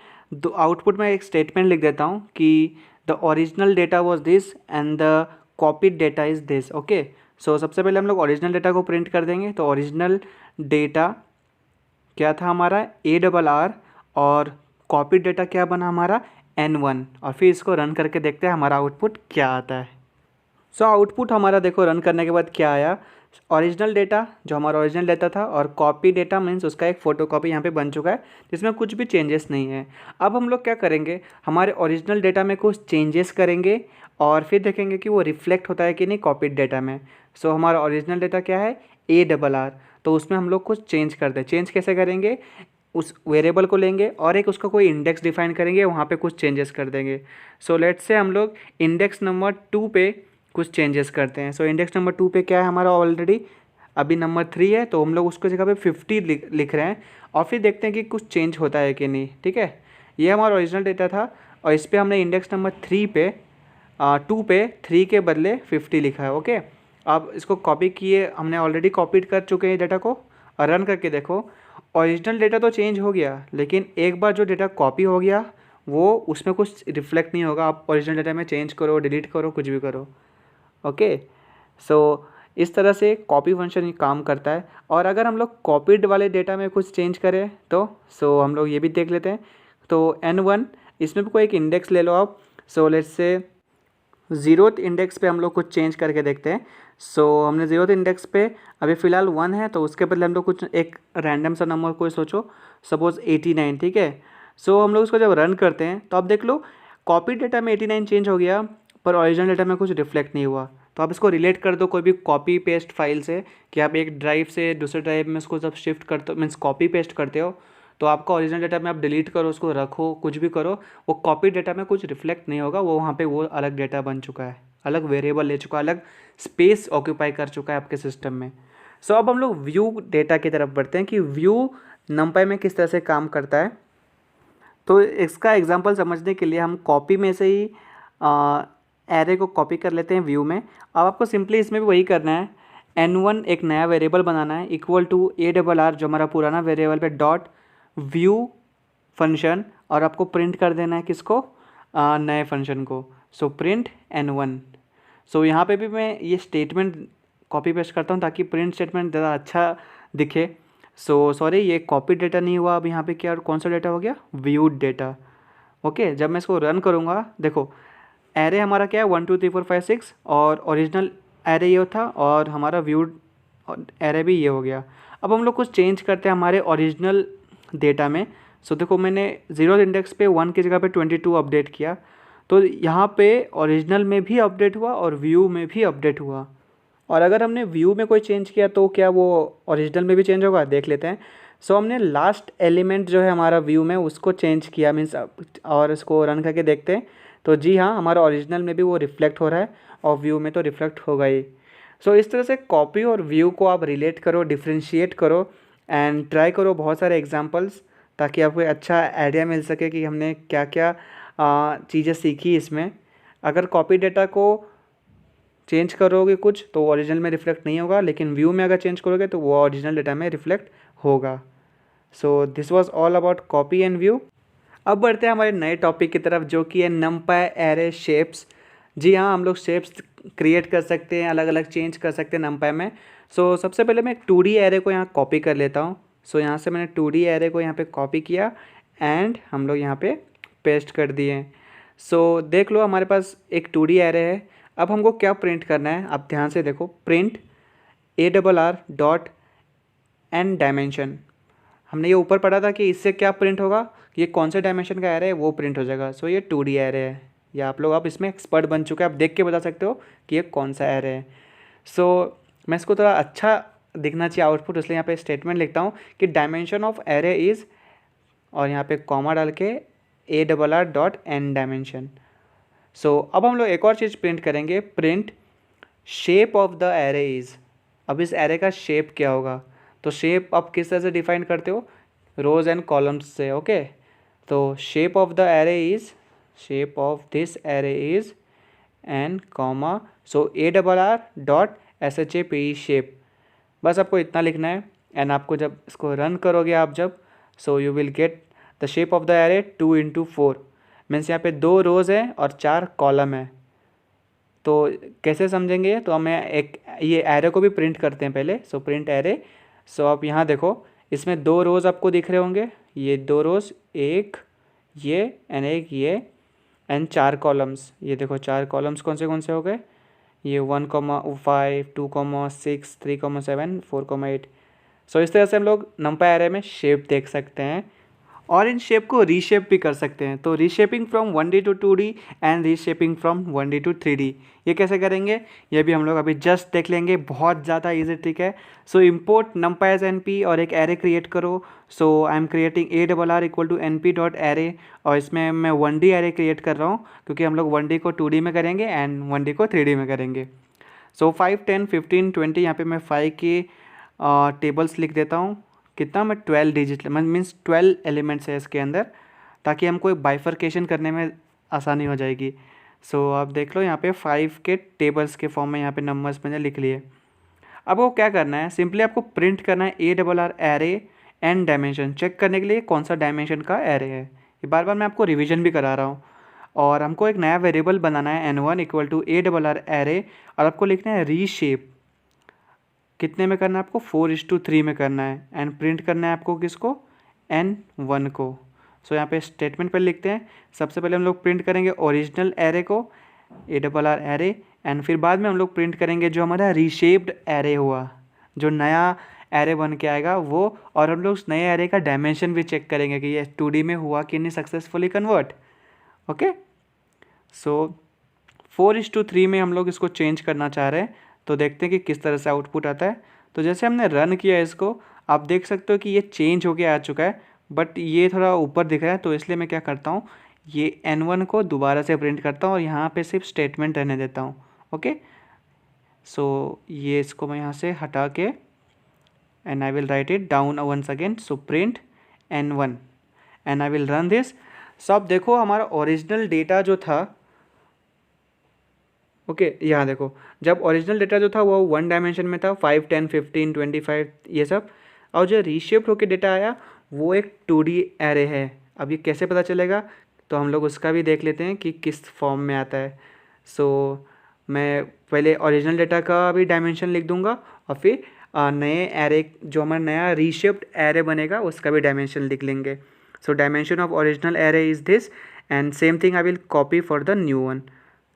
आउटपुट में एक स्टेटमेंट लिख देता हूँ कि the original data was this and the copied data is this. Okay, so सबसे पहले हम लोग ओरिजिनल डेटा को प्रिंट कर देंगे। तो ओरिजिनल डेटा क्या था हमारा ARR और कॉपीड डेटा क्या बना हमारा n1, और फिर इसको रन करके देखते हैं हमारा आउटपुट क्या आता है। सो आउटपुट हमारा देखो रन करने के बाद क्या आया, ओरिजिनल डेटा जो हमारा ओरिजिनल डेटा था और कॉपी डेटा मीन्स उसका एक फ़ोटो कॉपी यहाँ पे बन चुका है जिसमें कुछ भी चेंजेस नहीं है। अब हम लोग क्या करेंगे, हमारे ओरिजिनल डेटा में कुछ चेंजेस करेंगे और फिर देखेंगे कि वो रिफ्लेक्ट होता है कि नहीं कॉपीड डेटा में। सो हमारा ओरिजिनल डेटा क्या है ARR, तो उसमें हम लोग कुछ चेंज करते हैं। चेंज कैसे करेंगे, उस वेरिएबल को लेंगे और एक उसका कोई इंडेक्स डिफाइन करेंगे, वहाँ पे कुछ चेंजेस कर देंगे। सो लेट्स से हम लोग इंडेक्स नंबर 2 पे कुछ चेंजेस करते हैं। सो इंडेक्स नंबर 2 पे क्या है हमारा, ऑलरेडी अभी नंबर 3 है, तो हम लोग उसको जगह पे 50 लिख रहे हैं और फिर देखते हैं कि कुछ चेंज होता है कि नहीं। ठीक है, ये हमारा ओरिजिनल डेटा था और इस पर हमने इंडेक्स नंबर 3 पे 2 पे 3 के बदले 50 लिखा है। ओके, अब इसको कॉपी किए, हमने ऑलरेडी कॉपीड कर चुके हैं डेटा को, और रन करके देखो ओरिजिनल डेटा तो चेंज हो गया, लेकिन एक बार जो डेटा कॉपी हो गया वो उसमें कुछ रिफ्लेक्ट नहीं होगा। आप ओरिजिनल डेटा में चेंज करो, डिलीट करो, कुछ भी करो। ओके, सो इस तरह से कॉपी फंक्शन काम करता है। और अगर हम लोग कॉपीड वाले डेटा में कुछ चेंज करें तो सो हम लोग ये भी देख लेते हैं। तो n1 इसमें भी कोई एक इंडेक्स ले लो आप। सो लेट्स से 0th इंडेक्स पे हम लोग कुछ चेंज करके देखते हैं। सो हमने 0th इंडेक्स पे अभी फ़िलहाल 1 है, तो उसके बदले हम लोग कुछ एक रैंडम सा नंबर कोई सोचो, सपोज़ 89। ठीक है, सो हम लोग उसको जब रन करते हैं तो आप देख लो कॉपी डेटा में 89 चेंज हो गया पर ओरिजिनल डेटा में कुछ रिफ्लेक्ट नहीं हुआ। तो आप इसको रिलेट कर दो कोई भी कॉपी पेस्ट फाइल से, कि आप एक ड्राइव से दूसरे ड्राइव में उसको जब शिफ्ट करते हो, मीन्स कॉपी पेस्ट करते हो, तो आपका ओरिजिनल डेटा में आप डिलीट करो, उसको रखो, कुछ भी करो, वो कॉपी डेटा में कुछ रिफ्लेक्ट नहीं होगा। वो वहाँ पे वो अलग डेटा बन चुका है, अलग वेरिएबल ले चुका है, अलग स्पेस ऑक्यूपाई कर चुका है आपके सिस्टम में। सो अब हम लोग व्यू डेटा की तरफ बढ़ते हैं कि व्यू नंपाई में किस तरह से काम करता है। तो इसका एग्जांपल समझने के लिए हम कॉपी में से ही एरे को कॉपी कर लेते हैं व्यू में। अब आपको सिंपली इसमें भी वही करना है, n1 एक नया वेरिएबल बनाना है इक्वल टू ARR जो हमारा पुराना वेरिएबल पे डॉट व्यू फंक्शन, और आपको प्रिंट कर देना है किसको, नए फंक्शन को। सो प्रिंट n1। सो यहाँ पे भी मैं ये स्टेटमेंट कॉपी पेस्ट करता हूँ ताकि प्रिंट स्टेटमेंट ज़्यादा अच्छा दिखे। सो सॉरी, ये कॉपी डेटा नहीं हुआ, अब यहाँ पे क्या कौन सा डेटा हो गया, व्यूड डेटा। ओके, जब मैं इसको रन करूँगा देखो एरे हमारा क्या है 1 2 3 4 5 6, और ओरिजिनल एरे ये था और हमारा व्यूड एरे भी ये हो गया। अब हम लोग कुछ चेंज करते हैं हमारे ओरिजिनल डेटा में। सो देखो मैंने 0th इंडेक्स पे 1 की जगह पे 22 अपडेट किया, तो यहाँ पे ओरिजिनल में भी अपडेट हुआ और व्यू में भी अपडेट हुआ। और अगर हमने व्यू में कोई चेंज किया तो क्या वो ओरिजिनल में भी चेंज होगा, देख लेते हैं। सो हमने लास्ट एलिमेंट जो है हमारा व्यू में उसको चेंज किया मीन्स, और इसको रन करके देखते हैं तो जी हाँ हमारा ओरिजिनल में भी वो रिफ्लेक्ट हो रहा है और व्यू में तो रिफ्लेक्ट होगा ही। सो इस तरह से कॉपी और व्यू को आप रिलेट करो, डिफ्रेंशिएट करो एंड ट्राई करो बहुत सारे एग्जांपल्स, ताकि आपको अच्छा आइडिया मिल सके कि हमने क्या क्या चीज़ें सीखी इसमें। अगर कॉपी डेटा को चेंज करोगे कुछ तो ओरिजिनल में रिफ्लेक्ट नहीं होगा, लेकिन व्यू में अगर चेंज करोगे तो वो ओरिजिनल डेटा में रिफ्लेक्ट होगा। So this was all about copy and view. अब बढ़ते हैं हमारे नए टॉपिक की तरफ जो कि है नंपाई एरे शेप्स। जी हाँ, हम लोग शेप्स क्रिएट कर सकते हैं, अलग अलग चेंज कर सकते हैं नंपाई में। सो सबसे पहले मैं एक 2D एरे को यहाँ कॉपी कर लेता हूँ। सो यहाँ से मैंने 2D एरे को यहाँ पे कॉपी किया एंड हम लोग यहाँ पे पेस्ट कर दिए। सो देख लो हमारे पास एक 2D एरे है। अब हमको क्या प्रिंट करना है, आप ध्यान से देखो, print ARR dot N dimension. हमने ये ऊपर पढ़ा था कि इससे क्या प्रिंट होगा, कि ये कौन से डायमेंशन का एरे है वो प्रिंट हो जाएगा। सो ये 2D एरे है, या आप लोग आप इसमें एक्सपर्ट बन चुके हैं, आप देख के बता सकते हो कि ये कौन सा एरे है। सो मैं इसको थोड़ा अच्छा दिखना चाहिए आउटपुट, इसलिए यहाँ पे स्टेटमेंट लिखता हूँ कि डायमेंशन ऑफ एरे इज़, और यहाँ पे कॉमा डाल के ARR.N डायमेंशन। सो अब हम लोग एक और चीज़ प्रिंट करेंगे, print shape of the array is. अब इस एरे का शेप क्या होगा, तो शेप आप किस तरह से डिफाइन करते हो, रोज एंड कॉलम्स से। ओके, तो shape of the array is, shape of this array is an comma, so ARR.SHAPE shape. बस आपको इतना लिखना है, एंड आपको जब इसको रन करोगे आप जब, so you will get the shape of the array 2x4 means यहाँ पे 2 रोज़ है और 4 कॉलम है। तो कैसे समझेंगे, तो हमें एक ये एरे को भी प्रिंट करते हैं पहले। सो प्रिंट एरे, सो आप यहाँ देखो इसमें 2 रोज़ आपको दिख रहे होंगे, ये 2 रोज़, एक ये एंड एक ये, एंड 4 कॉलम्स। ये देखो 4 कॉलम्स कौन से हो गए, ये 1,5, 2,6, 3,7, 4,8। सो इस तरह से हम लोग नंपाई एरे में शेप देख सकते हैं, और इन शेप को रीशेप भी कर सकते हैं। तो reshaping from 1D to 2D and reshaping from 1D to 3D, ये कैसे करेंगे ये भी हम लोग अभी जस्ट देख लेंगे, बहुत ज़्यादा इजी ट्रिक है। So import numpy as np और एक एरे क्रिएट करो। So I am creating ARR equal to np.array, और इसमें मैं 1D एरे क्रिएट कर रहा हूँ क्योंकि हम लोग 1D को 2D में करेंगे एंड 1D को 3D में करेंगे। सो 5, 10, 15, 20, यहाँ पे मैं 5 के टेबल्स लिख देता हूँ। कितना, मैं 12 डिजिट मीन्स 12 एलिमेंट्स है इसके अंदर, ताकि हमको एक बाइफरकेशन करने में आसानी हो जाएगी। सो आप देख लो यहाँ पे 5 के टेबल्स के फॉर्म में यहाँ पे नंबर्स मैंने लिख लिए। अब वो क्या करना है, सिंपली आपको प्रिंट करना है ARR array and dimension, check करने के लिए कौन सा डायमेंशन का एरे है। ये बार बार मैं आपको रिविजन भी करा रहा हूँ। और हमको एक नया वेरिएबल बनाना है N1 equal to ARR array, और आपको लिखना है रीशेप। कितने में करना है आपको, 4:3 में करना है, एंड प्रिंट करना है आपको किसको, N1 को। सो यहाँ पे स्टेटमेंट पर लिखते हैं, सबसे पहले हम लोग प्रिंट करेंगे ओरिजिनल एरे को, ARR एरे, एंड फिर बाद में हम लोग प्रिंट करेंगे जो हमारा रीशेप्ड एरे हुआ, जो नया एरे बन के आएगा वो। और हम लोग उस नए एरे का डायमेंशन भी चेक करेंगे कि ये 2D में हुआ कि नहीं सक्सेसफुली कन्वर्ट। ओके, सो 4:3 में हम लोग इसको चेंज करना चाह रहे हैं, तो देखते हैं कि किस तरह से आउटपुट आता है। तो जैसे हमने रन किया इसको, आप देख सकते हो कि ये चेंज होके आ चुका है, बट ये थोड़ा ऊपर दिख रहा है, तो इसलिए मैं क्या करता हूँ, ये N1 को दोबारा से प्रिंट करता हूँ और यहाँ पे सिर्फ स्टेटमेंट रहने देता हूँ। ओके, सो ये इसको मैं यहाँ से हटा के, and I will write it down once again. So print N1 and I will run this. So आप देखो हमारा ओरिजिनल डेटा जो था, ओके यहाँ देखो, जब ओरिजिनल डेटा जो था वो 1 डायमेंशन में था, 5, 10, 15, 25 ये सब, और जो रीशेप्ड होकर डेटा आया वो एक 2D एरे है। अब ये कैसे पता चलेगा, तो हम लोग उसका भी देख लेते हैं कि किस फॉर्म में आता है। सो मैं पहले ओरिजिनल डेटा का भी डायमेंशन लिख दूंगा, और फिर नए एरे जो हमारा नया रीशेप्ड एरे बनेगा उसका भी डायमेंशन लिख लेंगे। सो dimension of original array is this, and same thing I will copy for the new one.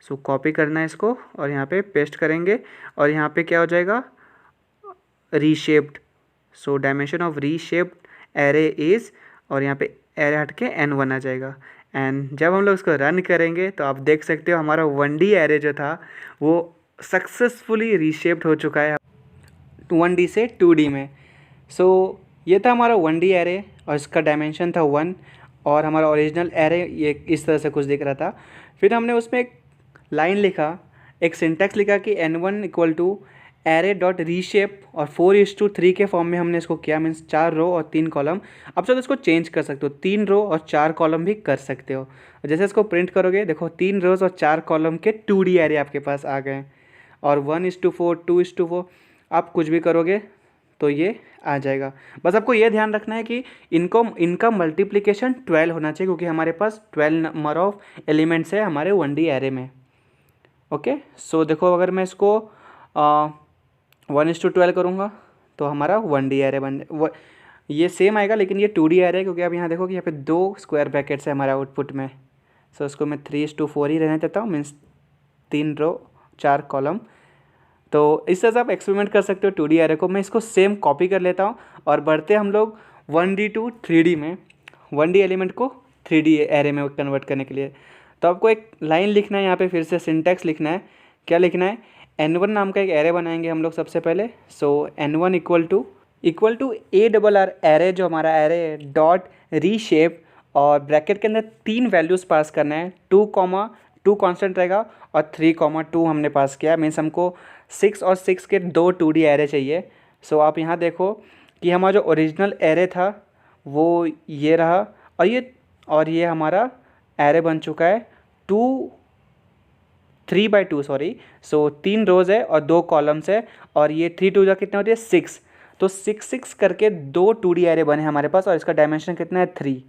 So copy करना है इसको और यहाँ पे पेस्ट करेंगे, और यहाँ पे क्या हो जाएगा, reshaped. So dimension of reshaped array is, और यहाँ पे एरे हट के N1 आ जाएगा। एंड जब हम लोग इसको रन करेंगे तो आप देख सकते हो हमारा 1D एरे जो था वो सक्सेसफुली रीशेप्ड हो चुका है 1D से 2D में। सो ये था हमारा 1D एरे, और इसका डायमेंशन था 1, और हमारा ओरिजिनल एरे ये इस तरह से कुछ दिख रहा था। फिर हमने उसमें एक लाइन लिखा, एक सिंटैक्स लिखा कि N1 equal to array dot reshape, और 4:3 के फॉर्म में हमने इसको किया, मीन्स 4 रो और 3 कॉलम। अब चलो इसको चेंज कर सकते हो, 3 रो और 4 कॉलम भी कर सकते हो। जैसे इसको प्रिंट करोगे देखो 3 रोज और 4 कॉलम के 2D एरे आपके पास आ गए, और 1:4, 2:4 आप कुछ भी करोगे तो ये आ जाएगा। बस आपको ये ध्यान रखना है कि इनका मल्टीप्लिकेशन 12 होना चाहिए, क्योंकि हमारे पास 12 नंबर ऑफ एलिमेंट्स है हमारे 1D एरे में। ओके, सो देखो अगर मैं इसको 1:12 करूँगा तो हमारा 1D एरे ये सेम आएगा, लेकिन ये 2D एरे है, क्योंकि आप यहाँ देखो कि यहाँ पे 2 स्क्वायर ब्रैकेट्स है हमारे आउटपुट में। सो इसको मैं 3:4 ही रहने देता हूँ, मीन्स 3 रो 4 कॉलम। तो इस तरह से आप एक्सपेरिमेंट कर सकते हो 2D एरे को। मैं इसको सेम कॉपी कर लेता हूँ, और बढ़ते हम लोग 1D टू 3D में, 1D एलिमेंट को 3D एरे में कन्वर्ट करने के लिए। तो आपको एक लाइन लिखना है यहाँ पे, फिर से सिंटैक्स लिखना है। क्या लिखना है, N1 नाम का एक एरे बनाएंगे हम लोग सबसे पहले। So N1 equal to ARR array, जो हमारा एरे है, डॉट रीशेप, और ब्रैकेट के अंदर 3 वैल्यूज़ पास करना है, 2 कांस्टेंट रहेगा और 3, 2 हमने पास किया। मीन्स हमको 6 और 6 के 2 2D एरे चाहिए। सो आप यहाँ देखो कि हमारा जो ओरिजिनल एरे था वो ये रहा, और ये हमारा एरे बन चुका है 3x2 सॉरी। सो 3 रोज़ है और 2 कॉलम्स है, और ये 3 2 कितने होते हैं 6। तो 6 करके 2 2D एरे बने हमारे पास, और इसका डायमेंशन कितना है 3।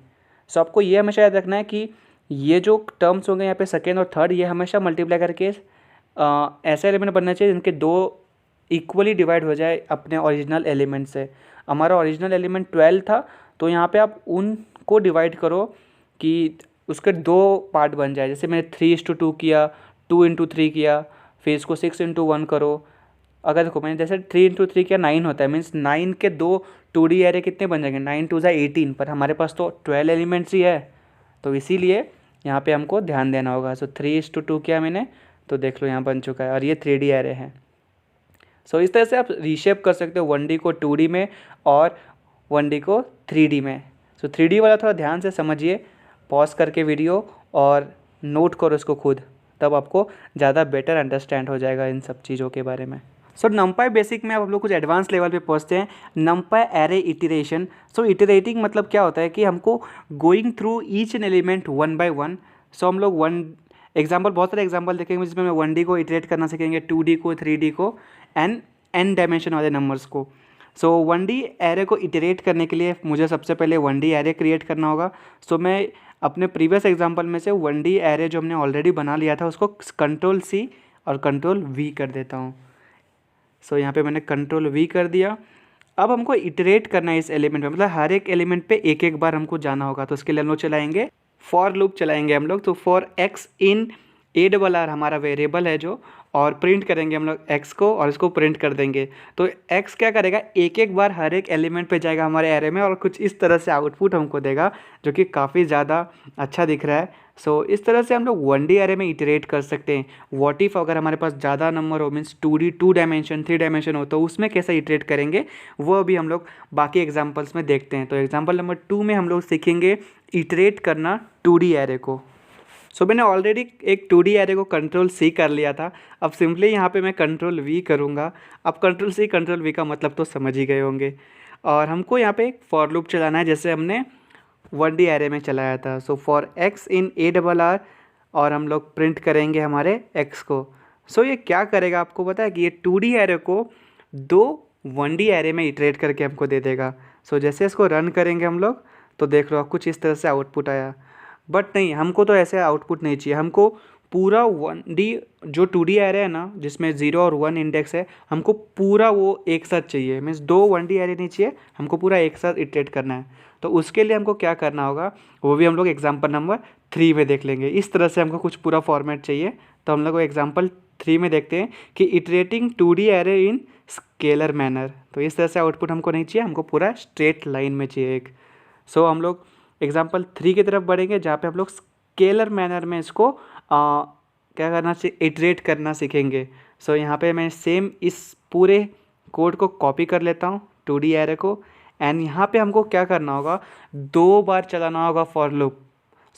सो आपको ये हमेशा याद रखना है कि ये जो टर्म्स होंगे यहाँ पे सेकेंड और थर्ड, ये हमेशा मल्टीप्लाई करके ऐसे एलिमेंट बनना चाहिए जिनके 2 इक्वली डिवाइड हो जाए अपने ओरिजिनल एलिमेंट से। हमारा ओरिजिनल एलिमेंट 12 था, तो यहाँ पे आप उनको डिवाइड करो कि उसके 2 पार्ट बन जाए। जैसे मैंने 3:2 किया, 2x3 किया, फिर इसको 6x1 करो। अगर देखो मैंने जैसे 3x3 किया 9 होता है, मीन्स 9 के 2 2D एरे कितने बन जाएंगे, 9 2 18, पर हमारे पास तो 12 एलिमेंट्स ही है, तो इसीलिए यहाँ पे हमको ध्यान देना होगा। सो 3:2 किया मैंने, तो देख लो यहाँ बन चुका है, और ये 3D एरे है। सो इस तरह से आप रीशेप कर सकते हो 1D को 2D में और 1D को 3D में। सो 3D वाला थोड़ा ध्यान से समझिए, पॉज करके वीडियो और नोट करो इसको खुद, तब आपको ज़्यादा बेटर अंडरस्टैंड हो जाएगा इन सब चीज़ों के बारे में। सो नंपाई बेसिक में अब हम लोग कुछ एडवांस लेवल पे पहुँचते हैं। NumPy array iteration. So iterating मतलब क्या होता है कि हमको going through each an element 1 by 1। So हम लोग बहुत सारे एग्जाम्पल देखेंगे जिसमें हम 1D को इटरेट करना सीखेंगे, 2D को, 3D को, एंड n डायमेंशन वाले नंबर्स को। सो 1D एरे को इटरेट करने के लिए मुझे सबसे पहले 1D एरे क्रिएट करना होगा। सो मैं अपने प्रीवियस एग्जांपल में से 1D एरे जो हमने ऑलरेडी बना लिया था उसको Ctrl+C और Ctrl+V कर देता हूँ। सो यहाँ पे मैंने Ctrl+V कर दिया। अब हमको इटरेट करना है इस एलिमेंट में, मतलब हर एक एलिमेंट पे एक एक बार हमको जाना होगा। तो उसके लिए हम लोग चलाएंगे फॉर लूप चलाएंगे हम लोग। तो फॉर x इन ARR हमारा वेरिएबल है जो, और प्रिंट करेंगे हम लोग x को, और इसको प्रिंट कर देंगे। तो x क्या करेगा, एक एक बार हर एक एलिमेंट पे जाएगा हमारे एरे में, और कुछ इस तरह से आउटपुट हमको देगा, जो कि काफ़ी ज़्यादा अच्छा दिख रहा है। सो इस तरह से हम लोग 1D एरे में इटरेट कर सकते हैं। व्हाट इफ़ अगर हमारे पास ज़्यादा नंबर हो, मीन्स 2D 2 डायमेंशन 3 डायमेंशन हो, तो उसमें कैसे इटरेट करेंगे वो भी हम लोग बाकी एग्जाम्पल्स में देखते हैं। तो एग्जाम्पल नंबर 2 में हम लोग सीखेंगे इटरेट करना 2D एरे को। सो मैंने ऑलरेडी एक 2D एरे को Ctrl+C कर लिया था। अब सिंपली यहाँ पे मैं Ctrl+V करूँगा। अब Ctrl+C Ctrl+V का मतलब तो समझ ही गए होंगे। और हमको यहाँ पे एक फॉर लूप चलाना है जैसे हमने 1D एरे में चलाया था। So for x in ARR, और हम लोग प्रिंट करेंगे हमारे x को। सो ये क्या करेगा आपको पता है कि ये 2D एरे को 2 1D एरे में इटरेट करके हमको दे देगा। सो जैसे इसको रन करेंगे हम लोग, तो देख लो कुछ इस तरह से आउटपुट आया। बट नहीं, हमको तो ऐसे आउटपुट नहीं चाहिए। हमको पूरा 1D जो 2D एरे है ना, जिसमें 0 और 1 इंडेक्स है, हमको पूरा वो एक साथ चाहिए। मीन्स 2 1D एरे नहीं चाहिए, हमको पूरा एक साथ इटरेट करना है। तो उसके लिए हमको क्या करना होगा वो भी हम लोग एग्जाम्पल नंबर 3 में देख लेंगे। इस तरह से हमको कुछ पूरा फॉर्मेट चाहिए। तो हम लोग एग्जाम्पल 3 में देखते हैं कि इटरेटिंग 2D एरे इन स्केलर मैनर। तो इस तरह से आउटपुट हमको नहीं चाहिए, हमको पूरा स्ट्रेट लाइन में चाहिए एक। सो हम लोग एग्जाम्पल 3 की तरफ बढ़ेंगे, जहाँ पे हम लोग स्केलर मैनर में इसको क्या करना चाहिए, इटरेट करना सीखेंगे। सो यहाँ पे मैं सेम इस पूरे कोड को कॉपी कर लेता हूँ 2D एरे को, एंड यहाँ पे हमको क्या करना होगा, 2 बार चलाना होगा for loop.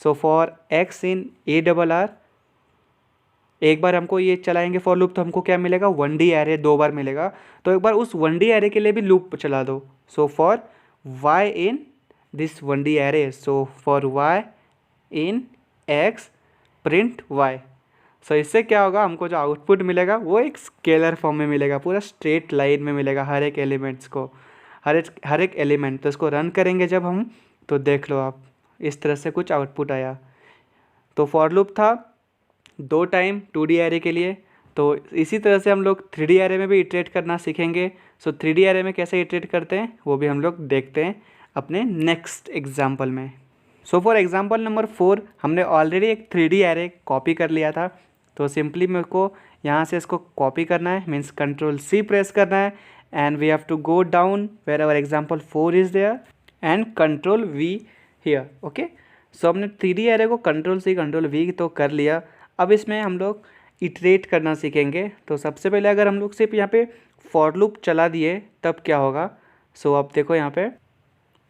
So for x in ARR, एक बार हमको ये चलाएंगे फॉर लूप, तो हमको क्या मिलेगा, 1D एरे 2 बार मिलेगा। तो एक बार उस 1D एरे के लिए भी लूप चला दो। So for y in this 1D array, so for y in x print y। सो इससे क्या होगा, हमको जो आउटपुट मिलेगा वो एक स्केलर फॉर्म में मिलेगा, पूरा स्ट्रेट लाइन में मिलेगा हर एक एलिमेंट्स को, हर एक एलिमेंट। तो इसको रन करेंगे जब हम, तो देख लो आप इस तरह से कुछ आउटपुट आया। तो फॉर लूप था 2 टाइम 2D एरे के लिए। तो इसी तरह से हम लोग 3D एरे में भी इटरेट करना सीखेंगे। सो 3D एरे में कैसे इटरेट करते हैं वो भी हम लोग देखते हैं अपने नेक्स्ट एग्जाम्पल में। सो फॉर एग्जाम्पल नंबर 4 हमने ऑलरेडी एक 3D एरे कॉपी कर लिया था। तो सिंपली मेरे को यहाँ से इसको कॉपी करना है, मीन्स Ctrl+C प्रेस करना है, and we have to go down where our example 4 is there, and control we here. Okay, so हमने 3D एरे को कंट्रोल C कंट्रोल V तो कर लिया। अब इसमें हम लोग इटरेट करना सीखेंगे। तो सबसे पहले अगर हम लोग सिर्फ यहाँ पे फॉर लूप चला दिए तब क्या होगा। सो अब देखो यहाँ पे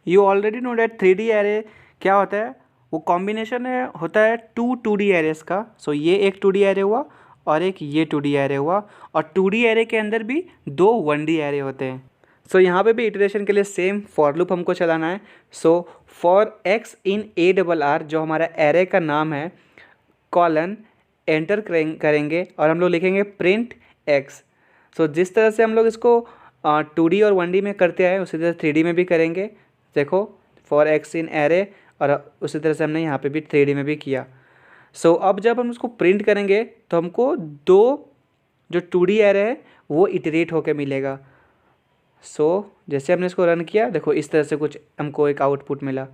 you already know that 3D array क्या होता है, वो कॉम्बिनेशन होता है 2D एरेस का। सो ये एक 2D एरे हुआ और एक ये 2D एरे हुआ, और 2D एरे के अंदर भी 2 1D एरे होते हैं। सो यहाँ पे भी इटरेशन के लिए सेम फॉर लूप हमको चलाना है। सो फॉर एक्स इन ARR जो हमारा एरे का नाम है, कॉलन एंटर करेंगे और हम लोग लिखेंगे प्रिंट एक्स। सो जिस तरह से हम लोग इसको 2D और 1D में करते आए उसी तरह 3D में भी करेंगे। देखो फॉर एक्स इन एरे, और उसी तरह से हमने यहाँ पे भी 3D में भी किया। सो अब जब हम उसको प्रिंट करेंगे तो हमको 2 जो 2D एरे है वो इटरेट होकर मिलेगा। सो जैसे हमने इसको रन किया, देखो इस तरह से कुछ हमको एक आउटपुट मिला।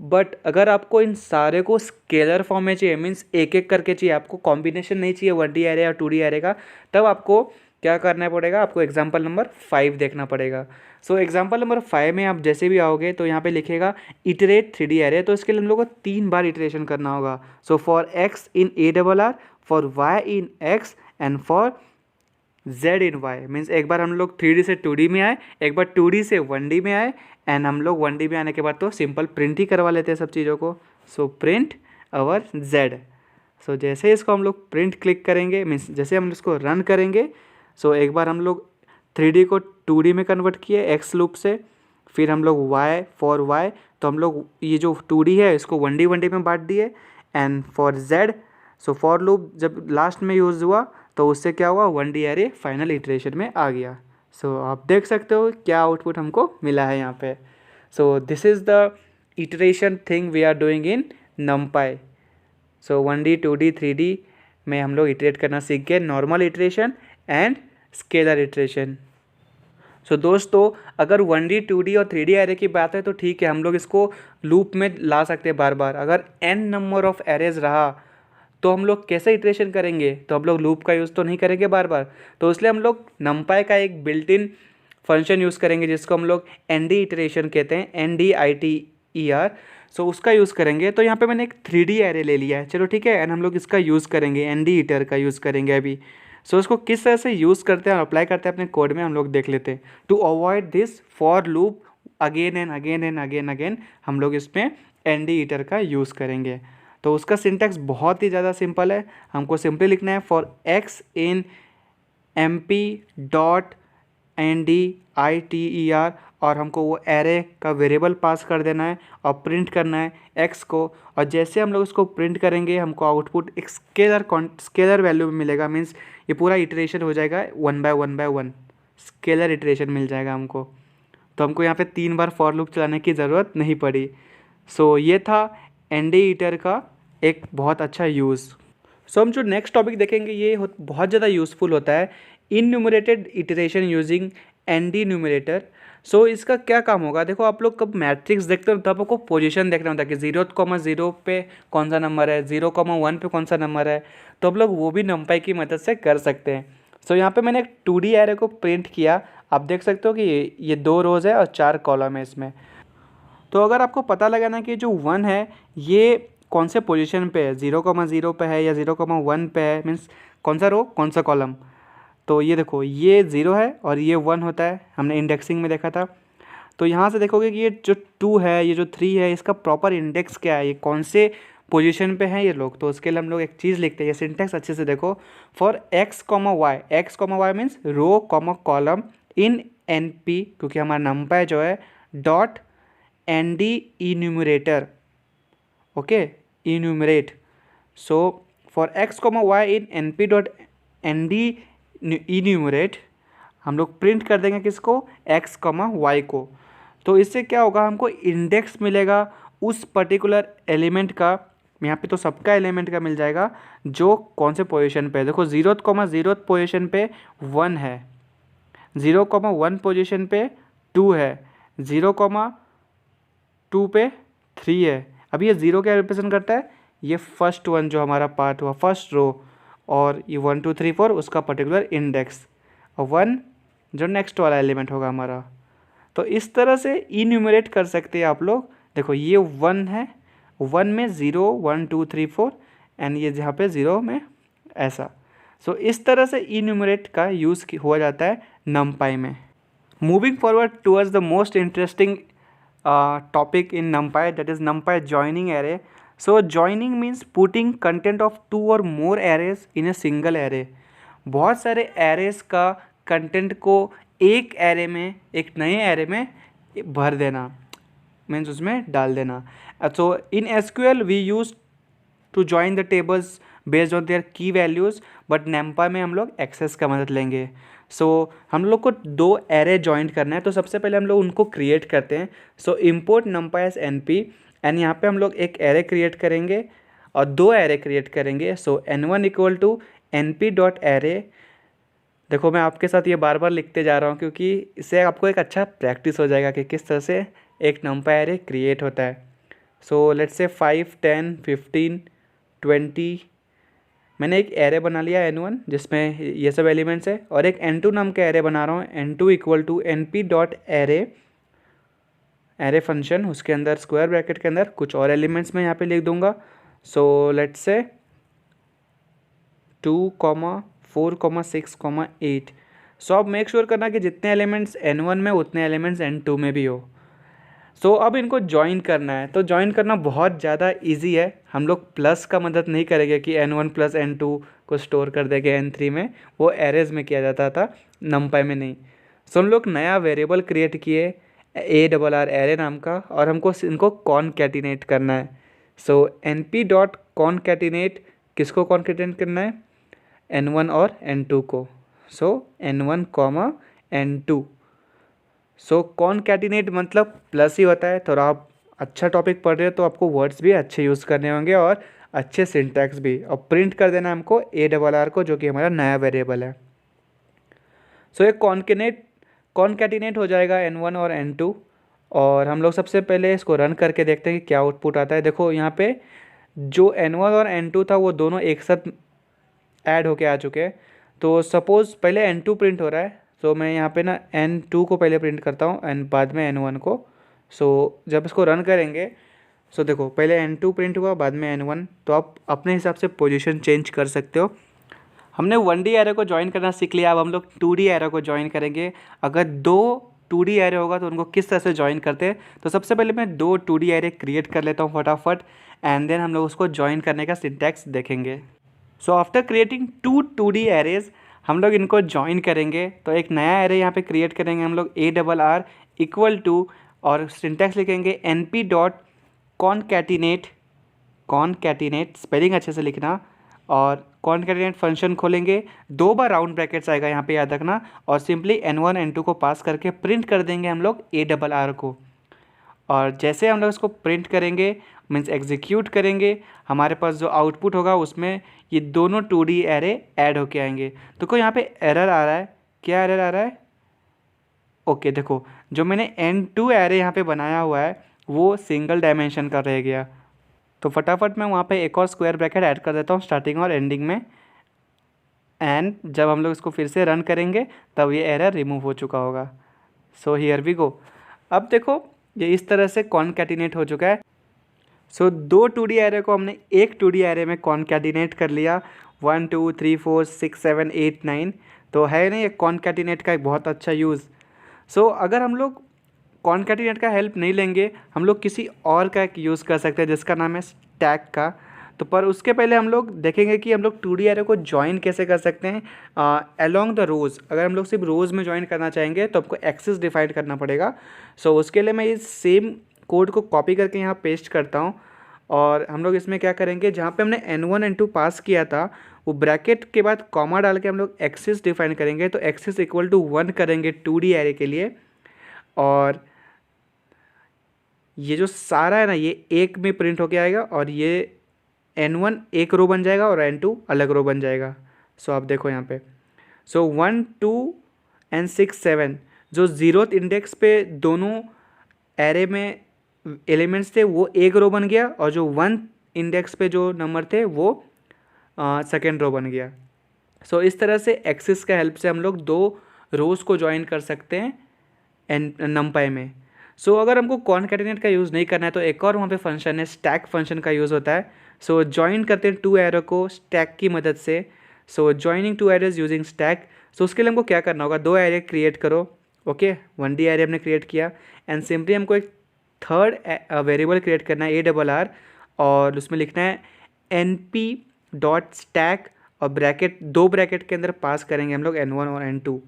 बट अगर आपको इन सारे को स्केलर फॉर्म में चाहिए, मीन्स एक एक करके चाहिए, आपको कॉम्बिनेशन नहीं चाहिए 1D एरे और 2D एरे का, तब आपको क्या करना पड़ेगा, आपको एग्जाम्पल नंबर 5 देखना पड़ेगा। सो एग्जाम्पल नंबर 5 में आप जैसे भी आओगे तो यहाँ पे लिखेगा इटरेट 3D एरे, तो इसके लिए हम लोग को 3 बार इटरेशन करना होगा। So for x in ARR, for y in x, and for Z in y. Means एक बार हम लोग 3D से 2D में आए, एक बार 2D से 1D में आए, एंड हम लोग 1D में आने के बाद तो सिंपल प्रिंट ही करवा लेते हैं सब चीज़ों को। सो प्रिंट अवर Z। सो जैसे इसको हम लोग प्रिंट क्लिक करेंगे, मीन्स जैसे हम इसको रन करेंगे, सो एक बार हम लोग 3D को 2D में कन्वर्ट किए एक्स लूप से, फिर हम लोग Y फॉर Y, तो हम लोग ये जो 2D है इसको 1D में बांट दिए, and for Z। So for loop जब लास्ट में यूज़ हुआ तो उससे क्या हुआ, 1D एरे फाइनल इटरेशन में आ गया। सो आप देख सकते हो क्या आउटपुट हमको मिला है यहाँ पे। So this is the iteration thing we are doing in NumPy। So 1D 2D 3D में हम लोग इटरेट करना सीख गए, normal iteration and scalar iteration. So दोस्तों अगर 1D 2D और 3D एरे की बात है तो ठीक है, हम लोग इसको लूप में ला सकते हैं बार बार। अगर n नंबर ऑफ एरेज रहा तो हम लोग कैसे इटरेशन करेंगे, तो हम लोग लूप का यूज़ तो नहीं करेंगे बार बार, तो इसलिए हम लोग NumPy का एक बिल्ट इन फंक्शन यूज़ करेंगे जिसको हम लोग ND इटरेशन कहते हैं, NDITER। सो उसका यूज़ करेंगे। तो यहाँ पे मैंने एक 3D एरे ले लिया है, चलो ठीक है, एंड हम लोग इसका यूज़ करेंगे, ND iter का यूज़ करेंगे अभी। सो इसको किस तरह से यूज़ करते हैं और अप्लाई करते हैं अपने कोड में हम लोग देख लेते हैं। To avoid this for loop again and again and again again हम लोग इसमें ND iter का यूज़ करेंगे। तो उसका सिंटैक्स बहुत ही ज़्यादा सिंपल है, हमको सिंपली लिखना है फॉर एक्स इन MP.NDITER, और हमको वो एरे का वेरिएबल पास कर देना है और प्रिंट करना है एक्स को। और जैसे हम लोग उसको प्रिंट करेंगे हमको आउटपुट एक स्केलर वैल्यू में मिलेगा। मीन्स ये पूरा इटरेशन हो जाएगा 1 बाय 1 बाय 1 स्केलर इटरेशन मिल जाएगा हमको। तो हमको यहाँ पे 3 बार फॉर लूप चलाने की ज़रूरत नहीं पड़ी। सो ये था ND iter का एक बहुत अच्छा यूज़। सो हम जो नेक्स्ट टॉपिक देखेंगे ये बहुत ज़्यादा यूज़फुल होता है, इनन्यूमरेटेड इटरेशन यूजिंग ND न्यूमरेटर। सो इसका क्या काम होगा, देखो आप लोग कब मैट्रिक्स देखते हो तब आपको पोजीशन देखना होता है कि 0,0 पे कौन सा नंबर है, 0,1 पे कौन सा नंबर है, तो हम लोग वो भी NumPy की मदद से कर सकते हैं। सो यहाँ पे मैंने एक 2D एरे को प्रिंट किया, आप देख सकते हो कि ये 2 रोज़ है और 4 कॉलम है इसमें। तो अगर आपको पता लगाना कि जो 1 है ये कौन से पोजीशन पे है, 0,0 पे है या 0,1 पे है, मीन्स कौन सा रो कौन सा कॉलम। तो ये देखो ये 0 है और ये 1 होता है, हमने इंडेक्सिंग में देखा था। तो यहाँ से देखोगे कि ये जो 2 है ये जो 3 है इसका प्रॉपर इंडेक्स क्या है, ये कौन से पोजीशन पे हैं ये लोग। तो उसके लिए हम लोग एक चीज़ लिखते हैं, ये सिंटेक्स अच्छे से देखो। For x comma y means row comma column in NP, क्योंकि हमारा NumPy जो है dot ND enumerator, okay enumerate। So for x comma y in NP dot ND enumerate हम लोग प्रिंट कर देंगे किसको, एक्स कॉमा वाई को। तो इससे क्या होगा, हमको इंडेक्स मिलेगा उस पर्टिकुलर एलिमेंट का, यहाँ पे तो सबका एलिमेंट का मिल जाएगा जो कौन से पोजीशन पे है। देखो 0,0 पोजीशन पे 1 है, 0,1 पोजीशन पे 2 है, 0,2 पे 3 है। अब ये 0 क्या रिप्रेजेंट करता है, ये फर्स्ट वन जो हमारा पार्ट हुआ फर्स्ट रो, और ये 1 2 3 4 उसका पर्टिकुलर इंडेक्स, और 1 जो नेक्स्ट वाला एलिमेंट होगा हमारा। तो इस तरह से इन्यूमरेट कर सकते हैं आप लोग। देखो ये 1 है, 1 में 0 1 2 3 4 एंड ये जहाँ पे 0 में ऐसा। सो इस तरह से इन्यूमरेट का यूज़ हुआ जाता है numpy में। Moving forward towards the most interesting topic in numpy, that is numpy joining array. So joining means putting content of 2 or more arrays in a single array. बहुत सारे arrays का content को एक array में, एक नए array में भर देना, मीन्स उसमें डाल देना। So in SQL we use to join the tables based on their key values, but numpy में हम लोग एक्सेस का मदद लेंगे। हम लोग को 2 एरे ज्वाइन करना है, तो सबसे पहले हम लोग उनको क्रिएट करते हैं। Import numpy S np and यहाँ पे हम लोग एक एरे क्रिएट करेंगे और 2 एरे क्रिएट करेंगे। n1 equal to np dot array. देखो मैं आपके साथ ये बार बार लिखते जा रहा हूँ क्योंकि इससे आपको एक अच्छा प्रैक्टिस हो जाएगा कि किस तरह से एक numpy एरे क्रिएट होता है। लेट्स से 5 10 15 20 मैंने एक एरे बना लिया n1 जिसमें ये सब एलिमेंट्स है, और एक n2 नाम का एरे बना रहा हूँ। n2 equal to np dot array, array function, उसके अंदर स्क्वायर ब्रैकेट के अंदर कुछ और एलिमेंट्स मैं यहाँ पे लिख दूंगा। Let's say 2 4 6 8। अब मेक श्योर करना कि जितने एलिमेंट्स n1 में उतने एलिमेंट्स n2 में भी हो। अब इनको ज्वाइन करना है, तो ज्वाइन करना बहुत ज़्यादा इजी है। हम लोग प्लस का मदद नहीं करेंगे कि n1 प्लस n2 को स्टोर कर देंगे n3 में, वो एरेज में किया जाता था, numpy में नहीं। हम लोग नया वेरिएबल क्रिएट किए ARR एरे नाम का, और हमको इनको कॉनकैटिनेट करना है। np डॉट कॉनकैटिनेट, किसको कॉनकैटिनेट करना है? n1 और n2 को। n1 n2। कॉनकैटिनेट मतलब प्लस ही होता है। थोड़ा आप अच्छा टॉपिक पढ़ रहे हो तो आपको वर्ड्स भी अच्छे यूज़ करने होंगे और अच्छे सिंटैक्स भी, और प्रिंट कर देना हमको ARR को, जो कि हमारा नया वेरिएबल है। ये कॉनकैटिनेट हो जाएगा n1 और n2, और हम लोग सबसे पहले इसको रन करके देखते हैं कि क्या आउटपुट आता है। देखो यहाँ पे जो n1 और n2 था वो दोनों एक साथ ऐड होके आ चुके हैं। तो सपोज़ पहले n2 प्रिंट हो रहा है, मैं यहाँ पे ना n2 को पहले प्रिंट करता हूँ एंड बाद में n1 को। जब इसको रन करेंगे, देखो पहले n2 प्रिंट हुआ, बाद में n1, तो आप अपने हिसाब से पोजीशन चेंज कर सकते हो। हमने 1D एरे को ज्वाइन करना सीख लिया, अब हम लोग 2D एरे को ज्वाइन करेंगे। अगर 2 2D एरे होगा तो उनको किस तरह से ज्वाइन करते हैं, तो सबसे पहले मैं 2 2D एरे क्रिएट कर लेता हूँ फटाफट, एंड देन हम लोग उसको ज्वाइन करने का सिंटैक्स देखेंगे। आफ्टर क्रिएटिंग 2 2D एरेज, हम लोग इनको ज्वाइन करेंगे। तो एक नया एरे यहाँ पे क्रिएट करेंगे हम लोग ARR इक्वल टू, और सिंटैक्स लिखेंगे np dot concatenate, concatenate spelling अच्छे से लिखना, और कॉनकैटिनेट फंक्शन खोलेंगे, 2 बार राउंड ब्रैकेट्स आएगा यहाँ पे, याद रखना, और सिंपली n1 n2 को पास करके प्रिंट कर देंगे हम लोग ARR को। और जैसे हम लोग इसको प्रिंट करेंगे, मीन्स एग्जीक्यूट करेंगे, हमारे पास जो आउटपुट होगा उसमें ये दोनों 2D एरे ऐड होके आएंगे। तो कोई यहाँ पे एरर आ रहा है, क्या एरर आ रहा है? ओके, देखो जो मैंने n2 एरे यहाँ पे बनाया हुआ है वो सिंगल डायमेंशन का रह गया। तो फटाफट मैं वहाँ पे एक और स्क्वायर ब्रैकेट ऐड कर देता हूँ स्टार्टिंग और एंडिंग में, एंड जब हम लोग इसको फिर से रन करेंगे तब ये एरर रिमूव हो चुका होगा। Here we go. अब देखो ये इस तरह से कॉनकैटिनेट हो चुका है। 2 2D एरे को हमने एक 2D एरे में कॉनकैटिनेट कर लिया, 1 2 3 4 6 7 8 9। तो है नहीं, ये कॉनकैटिनेट का एक बहुत अच्छा यूज़। अगर हम लोग कॉनकैटिनेट का हेल्प नहीं लेंगे, हम लोग किसी और का एक यूज़ कर सकते हैं जिसका नाम है स्टैक का। तो पर उसके पहले हम लोग देखेंगे कि हम लोग 2D एरे को ज्वाइन कैसे कर सकते हैं अलोंग द रोज़। अगर हम लोग सिर्फ रोज़ में ज्वाइन करना चाहेंगे तो आपको एक्सेस डिफाइन करना पड़ेगा। उसके लिए मैं इस सेम कोड को कॉपी करके यहाँ पेस्ट करता हूँ, और हम लोग इसमें क्या करेंगे, जहाँ पे हमने n1 n2 पास किया था वो ब्रैकेट के बाद कॉमा डाल के हम लोग एक्सेस डिफाइन करेंगे। तो एक्सेस इक्वल टू 1 करेंगे 2D एरे के लिए, और ये जो सारा है ना ये एक में प्रिंट होके आएगा, और ये n1 एक रो बन जाएगा और n2 अलग रो बन जाएगा। आप देखो यहाँ पे 1 2 एंड 6 7 जो 0th इंडेक्स पे दोनों एरे में एलिमेंट्स थे वो एक रो बन गया, और जो 1 इंडेक्स पे जो नंबर थे वो सेकेंड रो बन गया। इस तरह से एक्सेस का हेल्प से हम लोग 2 रोज़ को ज्वाइन कर सकते हैं एन नमपाई में। सो अगर हमको कॉनकैटिनेट का यूज़ नहीं करना है तो एक और वहाँ पे फंक्शन है, स्टैक फंक्शन का यूज़ होता है। सो ज्वाइन करते हैं टू एरो को स्टैक की मदद से। So joining two arrays using stack. So उसके लिए हमको क्या करना होगा, दो एरे क्रिएट करो। ओके, 1D एरे हमने क्रिएट किया एंड सिंपली हमको एक थर्ड वेरिएबल क्रिएट करना है ARR, और उसमें लिखना है np.stack और ब्रैकेट, दो ब्रैकेट के अंदर पास करेंगे हम लोग n1 और n2,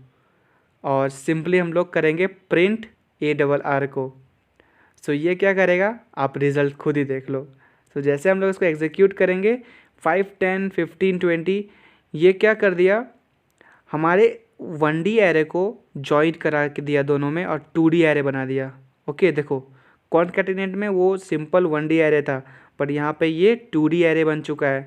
और सिंपली हम लोग करेंगे प्रिंट ARR को। सो ये क्या करेगा, आप रिज़ल्ट खुद ही देख लो। सो जैसे हम लोग इसको एग्जीक्यूट करेंगे 5, 10, 15, 20, ये क्या कर दिया, हमारे 1D एरे को जॉइन करा के दिया दोनों में और 2D एरे बना दिया। ओके, देखो कॉनकैटिनेट में वो सिंपल 1D एरे था, बट यहाँ पे ये 2D एरे बन चुका है।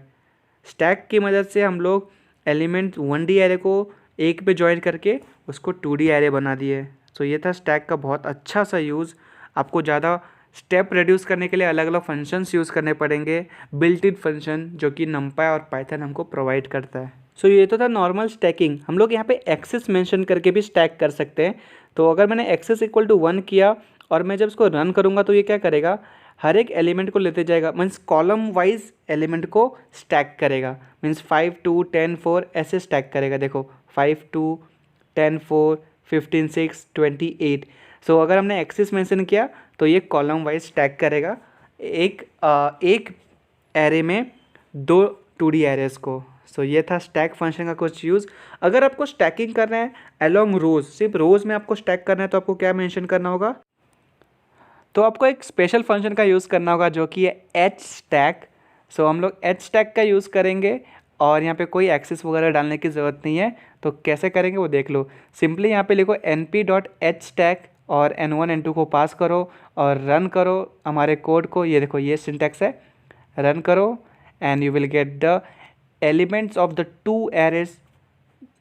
स्टैक की मदद से हम लोग एलिमेंट 1D एरे को एक पे जॉइन करके उसको 2D एरे बना दिए। सो ये था स्टैक का बहुत अच्छा सा यूज़। आपको ज़्यादा स्टेप रिड्यूस करने के लिए अलग अलग फंक्शंस यूज़ करने पड़ेंगे, बिल्ट इन फंक्शन जो कि numpy और पाइथन हमको प्रोवाइड करता है। सो ये तो था नॉर्मल स्टैकिंग। हम लोग यहाँ पे एक्सेस मेंशन करके भी स्टैक कर सकते हैं। तो अगर मैंने एक्सेस इक्वल टू 1 किया और मैं जब इसको रन करूँगा तो ये क्या करेगा, हर एक एलिमेंट को लेते जाएगा, मीन्स कॉलम वाइज एलिमेंट को स्टैक करेगा। मीन्स 5, 2, 10, 4 ऐसे स्टैक करेगा। देखो 5, 2, 10, 4, 15, 6, 28। सो अगर हमने एक्सेस मेंशन किया तो ये कॉलम वाइज स्टैक करेगा एक एरे में दो 2D एरेज को। सो ये था स्टैक फंक्शन का कुछ यूज़। अगर आपको स्टैकिंग करना है अलोंग रोज, सिर्फ रोज में आपको स्टैक करना है तो आपको क्या मेंशन करना होगा, तो आपको एक स्पेशल फंक्शन का यूज़ करना होगा जो कि है hstack। सो हम लोग hstack का यूज़ करेंगे और यहाँ पे कोई एक्सेस वगैरह डालने की ज़रूरत नहीं है। तो कैसे करेंगे वो देख लो। सिंपली यहाँ पे लिखो np.hstack और n1 n2 को पास करो और रन करो हमारे कोड को। ये देखो ये सिंटैक्स है, रन करो and you will get the elements of the two arrays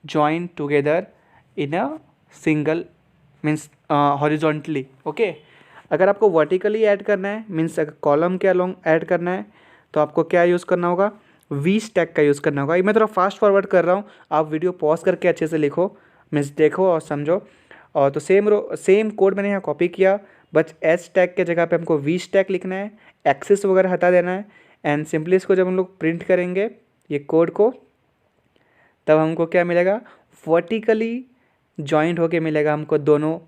join together in a single, means horizontally. Okay, अगर आपको वर्टिकली ऐड करना है, मीन्स अगर कॉलम के अलोंग ऐड करना है तो आपको क्या यूज़ करना होगा, VStack का यूज़ करना होगा। ये मैं थोड़ा फास्ट फॉरवर्ड कर रहा हूँ, आप वीडियो पॉज करके अच्छे से लिखो, मीन्स देखो और समझो। और तो सेम कोड मैंने यहाँ कॉपी किया, बस hstack के जगह पे हमको VStack लिखना है, एक्सेस वगैरह हटा देना है एंड सिंपली इसको जब हम लोग प्रिंट करेंगे ये कोड को, तब हमको क्या मिलेगा, वर्टिकली जॉइंट होके मिलेगा हमको दोनों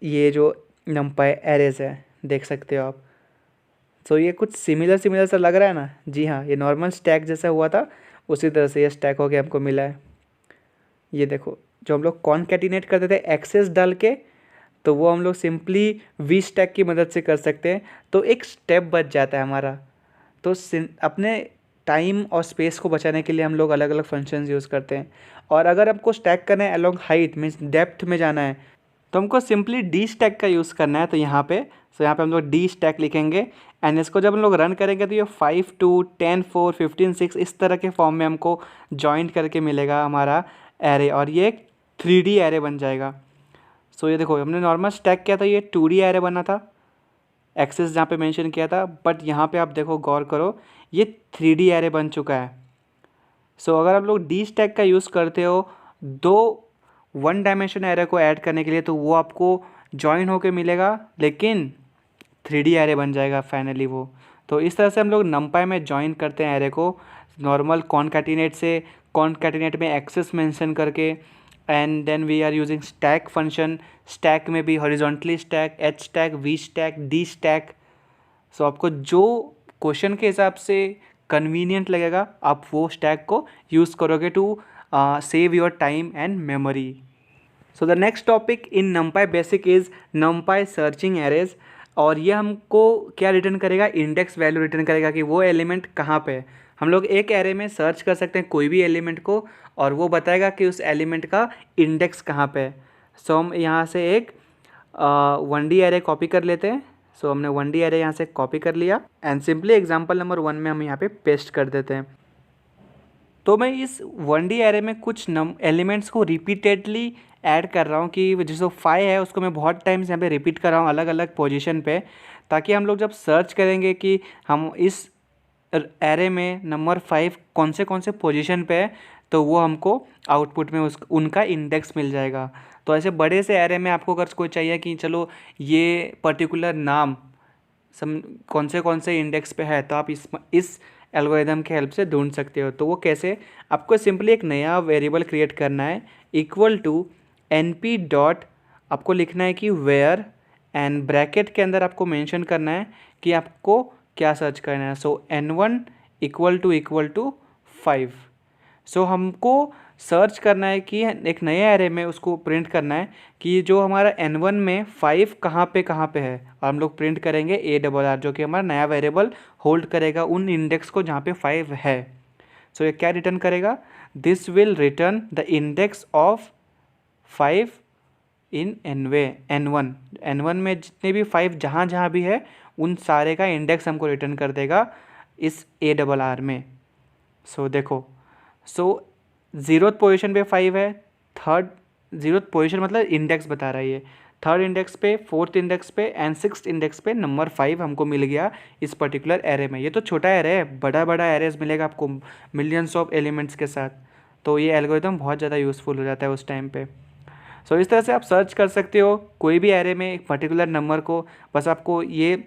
ये जो numpy एरेज है, देख सकते हो आप। सो ये कुछ सिमिलर सा लग रहा है ना। जी हाँ, ये नॉर्मल स्टैक जैसा हुआ था उसी तरह से ये स्टैक हो गया हमको मिला है। ये देखो जो हम लोग कॉनकैटिनेट करते थे एक्सेस डाल के, तो वो हम लोग सिंपली VStack की मदद से कर सकते हैं, तो एक स्टेप बच जाता है हमारा। तो अपने टाइम और स्पेस को बचाने के लिए हम लोग अलग अलग फंक्शंस यूज़ करते हैं। और अगर आपको स्टैक करना है अलोंग हाइट, मीन्स डेप्थ में जाना है, तो हमको सिंपली DStack का यूज़ करना है। तो यहाँ पे यहाँ पे हम लोग DStack लिखेंगे एंड इसको जब हम लोग रन करेंगे तो ये 5, 2, 10, 4, 15, 6 इस तरह के फॉर्म में हमको जॉइंट करके मिलेगा हमारा एरे, और ये एक 3D एरे बन जाएगा। सो ये देखो हमने नॉर्मल स्टैक किया था, ये 2D एरे बना था, एक्सेस जहाँ पे मेंशन किया था, बट यहाँ पे आप देखो गौर करो ये 3D एरे बन चुका है। सो अगर आप लोग DStack का यूज़ करते हो दो 1 डायमेंशन एरे को ऐड करने के लिए, तो वो आपको जॉइन होके मिलेगा, लेकिन 3D एरे बन जाएगा फाइनली वो। तो इस तरह से हम लोग numpy में जॉइन करते हैं एरे को, नॉर्मल कॉनकैटिनेट से, कॉनकैटिनेट में एक्सेस मेंशन करके, and then we are using stack function. Stack में भी horizontally stack, hstack, VStack, DStack। सो आपको जो क्वेश्चन के हिसाब से कन्वीनियंट लगेगा आप वो स्टैक को यूज़ करोगे to save your time and memory. So the next topic in numpy basic is numpy searching arrays. और ये हमको क्या रिटर्न करेगा, इंडेक्स वैल्यू रिटर्न करेगा कि वो एलिमेंट कहाँ पे है। हम लोग एक एरे में सर्च कर सकते हैं कोई भी एलिमेंट को और वो बताएगा कि उस एलिमेंट का इंडेक्स कहाँ पे है। सो हम यहाँ से एक 1D एरे कॉपी कर लेते हैं। सो हमने 1D एरे यहाँ से कॉपी कर लिया एंड सिंपली एग्जाम्पल नंबर 1 में हम यहाँ पे पेस्ट कर देते हैं। तो मैं इस 1D एरे में कुछ एलिमेंट्स को रिपीटेडली ऐड कर रहा हूँ कि जैसे 5 है उसको मैं बहुत टाइम्स यहाँ पे रिपीट कर रहा हूँ अलग अलग पोजीशन पे, ताकि हम लोग जब सर्च करेंगे कि हम इस एरे में नंबर 5 कौन से पोजीशन पे है, तो वो हमको आउटपुट में उनका इंडेक्स मिल जाएगा। तो ऐसे बड़े से एरे में आपको अगर कोई चाहिए कि चलो ये पर्टिकुलर नाम कौन से इंडेक्स पे है, तो आप इस एल्गोरिदम के हेल्प से ढूंढ सकते हो। तो वो कैसे, आपको सिंपली एक नया वेरिएबल क्रिएट करना है इक्वल टू np डॉट, आपको लिखना है कि वेयर, एंड ब्रैकेट के अंदर आपको मेंशन करना है कि आपको क्या सर्च करना है। सो n1 इक्वल टू 5। सो हमको सर्च करना है कि एक नए एरे में उसको प्रिंट करना है कि जो हमारा n1 में 5 कहाँ पे है, और हम लोग प्रिंट करेंगे ARR, जो कि हमारा नया वेरिएबल होल्ड करेगा उन इंडेक्स को जहाँ पे 5 है। सो ये क्या रिटर्न करेगा, this will return the index of 5 in n1 में जितने भी 5 जहाँ भी है उन सारे का इंडेक्स हमको रिटर्न कर देगा इस ARR में। सो देखो, सो 0th पोजीशन पे 5 है, 0th पोजीशन मतलब इंडेक्स बता रहा है ये, 3rd इंडेक्स पे, 4th इंडेक्स पे एंड 6th इंडेक्स पे नंबर 5 हमको मिल गया इस पर्टिकुलर एरे में। ये तो छोटा एरे है, बड़ा एरेज मिलेगा आपको मिलियंस ऑफ एलिमेंट्स के साथ। तो ये एल्गोरिथम बहुत ज़्यादा यूज़फुल हो जाता है उस टाइम पे। सो इस तरह से आप सर्च कर सकते हो कोई भी एरे में एक पर्टिकुलर नंबर को। बस आपको ये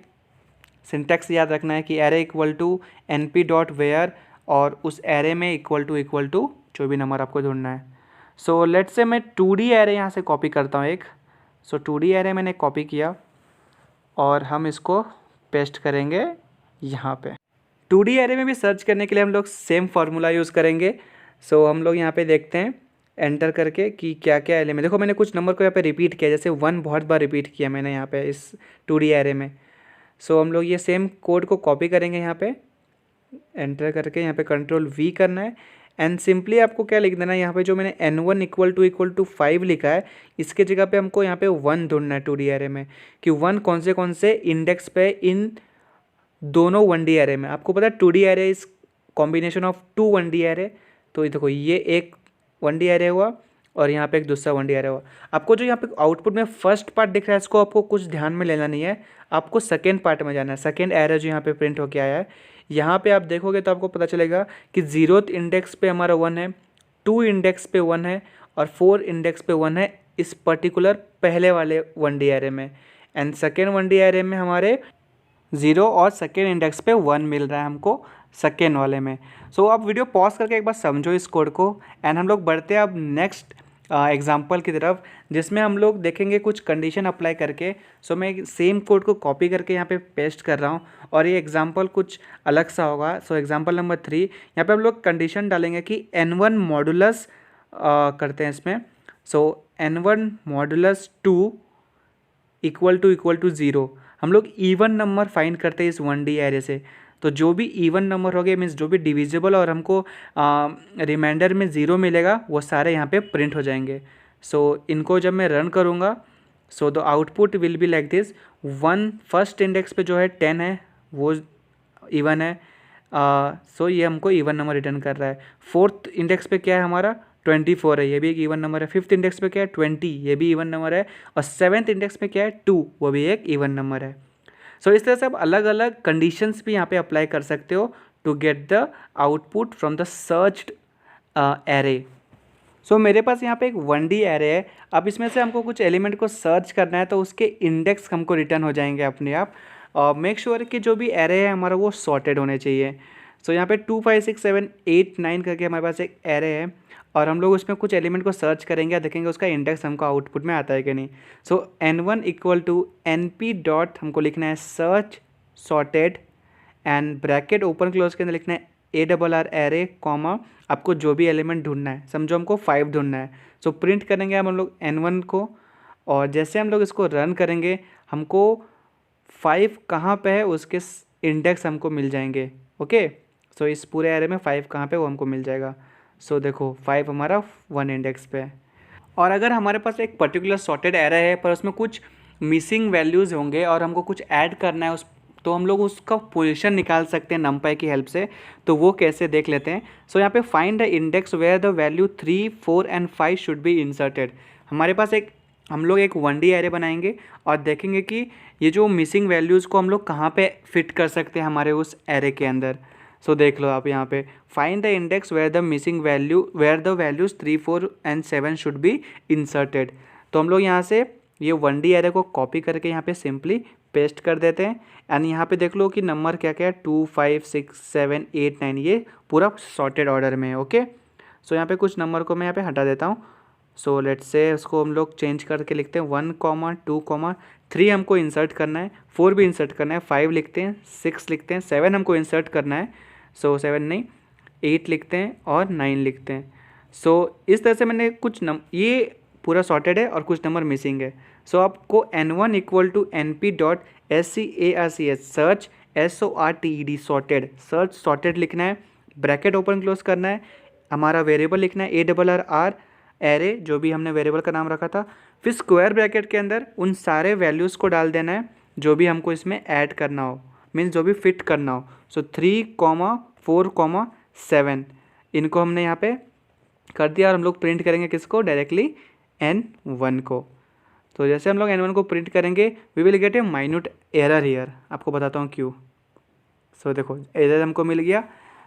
सिंटैक्स याद रखना है कि array equal to np dot where, और उस एरे में इक्वल टू जो भी नंबर आपको ढूंढना है। सो लेट्स से मैं 2D एरे यहाँ से कॉपी करता हूँ एक। सो 2D एरे मैंने कॉपी किया और हम इसको पेस्ट करेंगे यहाँ पे। 2D एरे में भी सर्च करने के लिए हम लोग सेम फार्मूला यूज़ करेंगे। सो हम लोग यहाँ पे देखते हैं एंटर करके कि क्या क्या एलिमेंट, देखो मैंने कुछ नंबर को यहाँ पे रिपीट किया, जैसे 1 बहुत बार रिपीट किया मैंने यहाँ पे इस 2D एरे में। सो हम लोग ये सेम कोड को कॉपी करेंगे यहाँ पे, एंटर करके यहाँ पे Ctrl+V करना है, एंड सिंपली आपको क्या लिख देना है यहाँ पे, जो मैंने n1 इक्वल टू 5 लिखा है इसके जगह पे हमको यहाँ पे 1 ढूंढना है 2D एरे में, कि 1 कौन से इंडेक्स पे इन दोनों 1D एरे में। आपको पता है 2D array is combination of 2 1D array. तो देखो ये एक 1D एरे हुआ और यहाँ पे एक दूसरा 1D एरे हुआ। आपको जो यहाँ पे आउटपुट में फर्स्ट पार्ट दिख रहा है इसको आपको कुछ ध्यान में लेना नहीं है, आपको सेकेंड पार्ट में जाना है। सेकेंड एरे जो यहाँ पे प्रिंट होके आया है, यहाँ पे आप देखोगे तो आपको पता चलेगा कि 0th इंडेक्स पे हमारा 1 है, 2 इंडेक्स पे 1 है और 4 इंडेक्स पे 1 है इस पर्टिकुलर पहले वाले 1D एरे में, एंड सेकेंड 1D एरे में हमारे 0 और सेकेंड इंडेक्स पे 1 मिल रहा है हमको सेकेंड वाले में। सो आप वीडियो पॉज करके एक बार समझो इस कोड को, एंड हम लोग बढ़ते हैं अब नेक्स्ट एग्जाम्पल की तरफ, जिसमें हम लोग देखेंगे कुछ कंडीशन अप्लाई करके। सो मैं सेम कोड को कॉपी करके यहाँ पे पेस्ट कर रहा हूँ और ये एग्जाम्पल कुछ अलग सा होगा। सो एग्जाम्पल नंबर 3, यहाँ पे हम लोग कंडीशन डालेंगे कि n1 मॉडुलस करते हैं इसमें। सो n1 मॉडुलस 2 इक्वल टू 0। हम लोग इवन नंबर फाइंड करते हैं इस 1D एरे से। तो जो भी इवन नंबर हो गए मीन्स जो भी डिविजिबल और हमको रिमाइंडर में 0 मिलेगा वो सारे यहाँ पे प्रिंट हो जाएंगे। सो इनको जब मैं रन करूँगा, so the output will be like this. 1 first index पे जो है 10 है वो इवन है, सो ये हमको इवन नंबर रिटर्न कर रहा है। 4th इंडेक्स पे क्या है हमारा 24 है, ये भी एक इवन नंबर है। 5th इंडेक्स पे क्या है 20, ये भी इवन नंबर है। और 7th इंडेक्स पे क्या है 2, वो भी एक इवन नंबर है। सो इस तरह से आप अलग अलग कंडीशंस भी यहाँ पे अप्लाई कर सकते हो to get the output from the searched array. So मेरे पास यहाँ पे एक 1D एरे है। अब इसमें से हमको कुछ एलिमेंट को सर्च करना है तो उसके इंडेक्स हमको रिटर्न हो जाएंगे अपने आप। मेक श्योर कि जो भी एरे है हमारा वो सॉर्टेड होने चाहिए। सो यहाँ पे 2 5 6 7 8 9 करके हमारे पास एक एरे है और हम लोग उसमें कुछ एलिमेंट को सर्च करेंगे, देखेंगे उसका इंडेक्स हमको आउटपुट में आता है कि नहीं। So n1 equal to np dot हमको लिखना है search sorted, and bracket open close के अंदर लिखना है ARR एरे कॉमा आपको जो भी एलिमेंट ढूंढना है, समझो हमको 5 ढूंढना है। सो प्रिंट करेंगे हम लोग n1 को, और जैसे हम लोग इसको रन करेंगे हमको 5 कहाँ पे है उसके इंडेक्स हमको मिल जाएंगे। ओके, सो इस पूरे एरे में 5 कहाँ पे वो हमको मिल जाएगा। सो देखो 5 हमारा 1 इंडेक्स पे है। और अगर हमारे पास एक पर्टिकुलर सॉर्टेड एरे है पर उसमें कुछ मिसिंग वैल्यूज़ होंगे और हमको कुछ ऐड करना है उस, तो हम लोग उसका पोजीशन निकाल सकते हैं नमपाई की हेल्प से। तो वो कैसे देख लेते हैं। सो यहाँ पे find the index where the value 3 4 and 5 should be inserted. हमारे पास हम लोग एक 1D एरे बनाएंगे और देखेंगे कि ये जो मिसिंग वैल्यूज़ को हम लोग कहाँ पे फिट कर सकते हैं हमारे उस एरे के अंदर। सो देख लो आप यहाँ पे, find the index where the values 3, 4 and 7 should be inserted. तो हम लोग यहाँ से ये 1D एरे को कॉपी करके यहाँ पे सिंपली पेस्ट कर देते हैं। एंड यहाँ पे देख लो कि नंबर क्या क्या है, 2, 5, 6, 7, 8, 9, ये पूरा सॉर्टेड ऑर्डर में है। ओके, सो यहाँ पे कुछ नंबर को मैं यहाँ पे हटा देता हूँ। सो लेट्स से उसको हम लोग चेंज करके लिखते हैं 1, 2, 3 हमको इंसर्ट करना है, 4 भी इंसर्ट करना है, 5 लिखते हैं, 6 लिखते हैं, 7 हमको इंसर्ट करना है, सो 7 नहीं 8 लिखते हैं और 9 लिखते हैं। सो इस तरह से मैंने कुछ ये पूरा सॉर्टेड है और कुछ नंबर मिसिंग है। सो आपको n1 equal to np.scarch search SORTED sorted, search sorted लिखना है, ब्रैकेट ओपन क्लोज करना है, हमारा वेरिएबल लिखना है ARR एरे, जो भी हमने वेरिएबल का नाम रखा था, फिर स्क्वायर ब्रैकेट के अंदर उन सारे वैल्यूज़ को डाल देना है जो भी हमको इसमें ऐड करना हो, मीन्स जो भी फिट करना हो। सो 3, 4, 7 इनको हमने यहाँ पे कर दिया और हम लोग प्रिंट करेंगे किसको, डायरेक्टली N1 को। तो जैसे हम लोग N1 को प्रिंट करेंगे we will get a minute error here, आपको बताता हूँ क्यों। सो देखो एरर हमको मिल गया।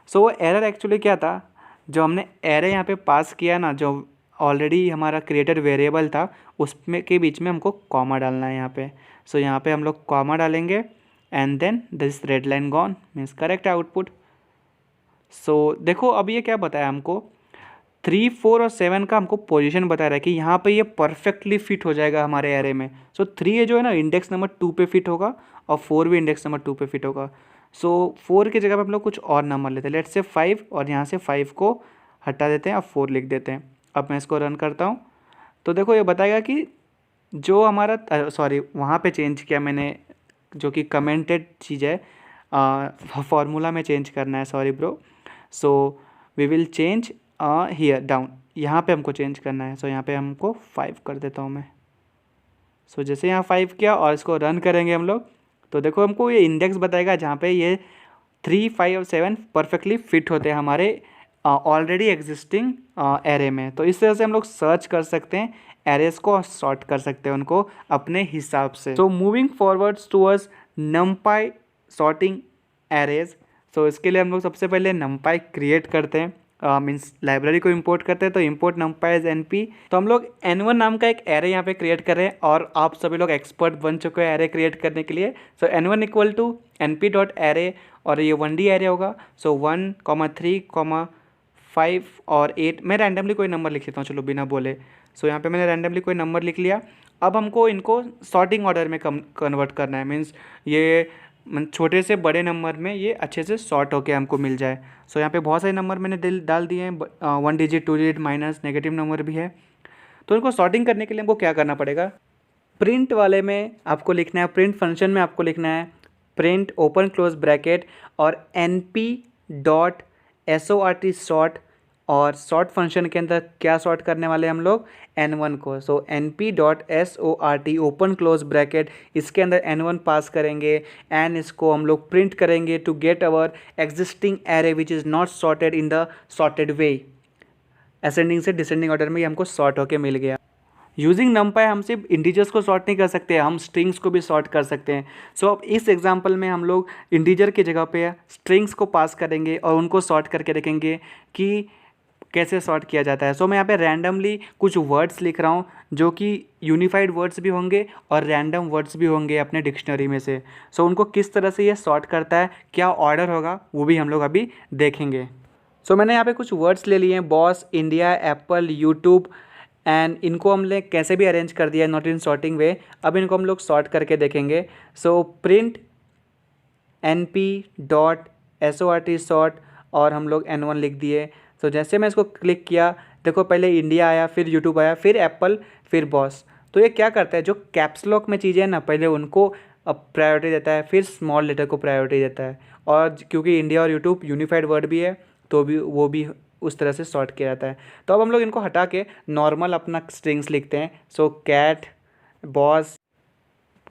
सो वो एरर एक्चुअली क्या था, जो हमने एरे यहाँ पे पास किया ना, जो ऑलरेडी हमारा क्रिएटेड वेरिएबल था उसमें के बीच में हमको कॉमा डालना है यहाँ पे। सो यहाँ पे हम लोग कॉमा डालेंगे and then this red line gone means correct output. So देखो अब ये क्या बताया हमको, 3, 4 और 7 का हमको पोजीशन बता रहा है कि यहाँ पे ये परफेक्टली फिट हो जाएगा हमारे एरे में। सो 3 ये जो है ना इंडेक्स नंबर 2 पे फिट होगा और 4 भी इंडेक्स नंबर 2 पे फिट होगा। सो 4 की जगह पे हम लोग कुछ और नंबर लेते हैं, लेट्स से 5, और यहाँ से 5 को हटा देते हैं और 4 लिख देते हैं। अब मैं इसको रन करता हूँ तो देखो ये बताएगा कि जो हमारा सॉरी वहाँ पे चेंज किया मैंने, जो कि कमेंटेड चीज़ है, फार्मूला में चेंज करना है, sorry bro. So we will change here down, यहाँ पे हमको चेंज करना है। सो यहाँ पे हमको 5 कर देता हूँ मैं। सो जैसे यहाँ 5 किया और इसको रन करेंगे हम लोग तो देखो हमको ये इंडेक्स बताएगा जहाँ पे ये 3, 5 और 7 परफेक्टली फिट होते हैं हमारे ऑलरेडी एग्जिस्टिंग एरे में। तो इस तरह से हम लोग सर्च कर सकते हैं एरेज को और सॉर्ट कर सकते हैं उनको अपने हिसाब से। So moving forwards towards numpy sorting arrays. So इसके लिए हम लोग सबसे पहले numpy क्रिएट करते हैं, मीन्स लाइब्रेरी को इंपोर्ट करते हैं। तो इंपोर्ट numpy एज np। तो हम लोग n1 नाम का एक एरे यहाँ पे क्रिएट कर रहे हैं और आप सभी लोग एक्सपर्ट बन चुके हैं एरे क्रिएट करने के लिए। सो n1 इक्वल टू np.array और ये 1D एरे होगा। सो 1, 3, 5 और 8 मैं रैंडमली कोई नंबर लिख लेता हूँ, चलो बिना बोले। सो यहाँ पे मैंने रैंडमली कोई नंबर लिख लिया। अब हमको इनको सॉर्टिंग ऑर्डर में कन्वर्ट करना है, मीन्स ये छोटे से बड़े नंबर में ये अच्छे से सॉर्ट होके हमको मिल जाए। सो यहाँ पे बहुत सारे नंबर मैंने डाल दिए हैं, 1 digit, 2 digit, minus, negative number भी है। तो इनको सॉर्टिंग करने के लिए हमको क्या करना पड़ेगा, प्रिंट वाले में आपको लिखना है, प्रिंट फंक्शन में आपको लिखना है प्रिंट ओपन क्लोज ब्रैकेट और np.sort सॉर्ट, और सॉर्ट फंक्शन के अंदर क्या सॉर्ट करने वाले हम लोग, n1 को। सो np.sort ओपन क्लोज ब्रैकेट, इसके अंदर n1 पास करेंगे एंड इसको हम लोग प्रिंट करेंगे to get our existing array which is not sorted in the sorted way. Ascending से डिसेंडिंग ऑर्डर में हमको सॉर्ट होके मिल गया। यूजिंग numpy हम सिर्फ इंटीजर्स को सॉर्ट नहीं कर सकते, हम स्ट्रिंग्स को भी सॉर्ट कर सकते हैं। सो अब इस एग्जांपल में हम लोग इंटीजर की जगह पे स्ट्रिंग्स को पास करेंगे और उनको सॉर्ट करके देखेंगे कि कैसे सॉर्ट किया जाता है। सो मैं यहाँ पे रैंडमली कुछ वर्ड्स लिख रहा हूँ जो कि यूनिफाइड वर्ड्स भी होंगे और रैंडम वर्ड्स भी होंगे अपने डिक्शनरी में से। सो उनको किस तरह से ये सॉर्ट करता है, क्या ऑर्डर होगा, वो भी हम लोग अभी देखेंगे। सो मैंने यहाँ पे कुछ वर्ड्स ले लिए हैं, boss, India, Apple, YouTube, and इनको हमने कैसे भी अरेंज कर दिया नॉट इन सॉर्टिंग वे। अब इनको हम लोग सॉर्ट करके देखेंगे। सो प्रिंट np.sort सॉर्ट और हम लोग n1 लिख दिए। सो जैसे मैं इसको क्लिक किया देखो पहले इंडिया आया, फिर यूट्यूब आया, फिर एप्पल, फिर बॉस। तो ये क्या करता है, जो कैप्स लॉक में चीज़ें ना पहले उनको प्रायोरिटी देता है, फिर स्मॉल लेटर को प्रायोरिटी देता है। और क्योंकि इंडिया और यूट्यूब यूनिफाइड वर्ड भी है तो भी वो भी उस तरह से सॉर्ट किया जाता है। तो अब हम लोग इनको हटा के नॉर्मल अपना स्ट्रिंग्स लिखते हैं। So cat, boss,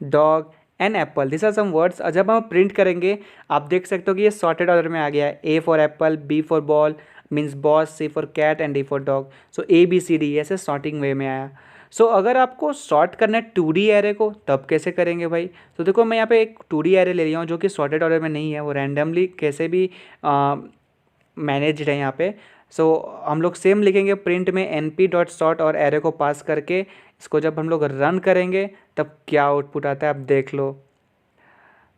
dog and apple, this are some words. जब हम प्रिंट करेंगे आप देख सकते हो कि ये सॉर्टेड ऑर्डर में आ गया है। A for apple, B for ball means boss, C for cat and D for dog. So ABCD ऐसे सॉर्टिंग वे में आया। सो अगर आपको सॉर्ट करना है 2D एरे को तब कैसे करेंगे भाई? तो देखो मैं यहाँ पे एक 2D एरे ले लिया हूँ जो कि सॉर्टेड ऑर्डर में नहीं है, वो रैंडमली कैसे भी मैनेज्ड है यहाँ पे। सो हम लोग सेम लिखेंगे प्रिंट में np.sort और एरे को पास करके इसको जब हम लोग रन करेंगे तब क्या आउटपुट आता है आप देख लो।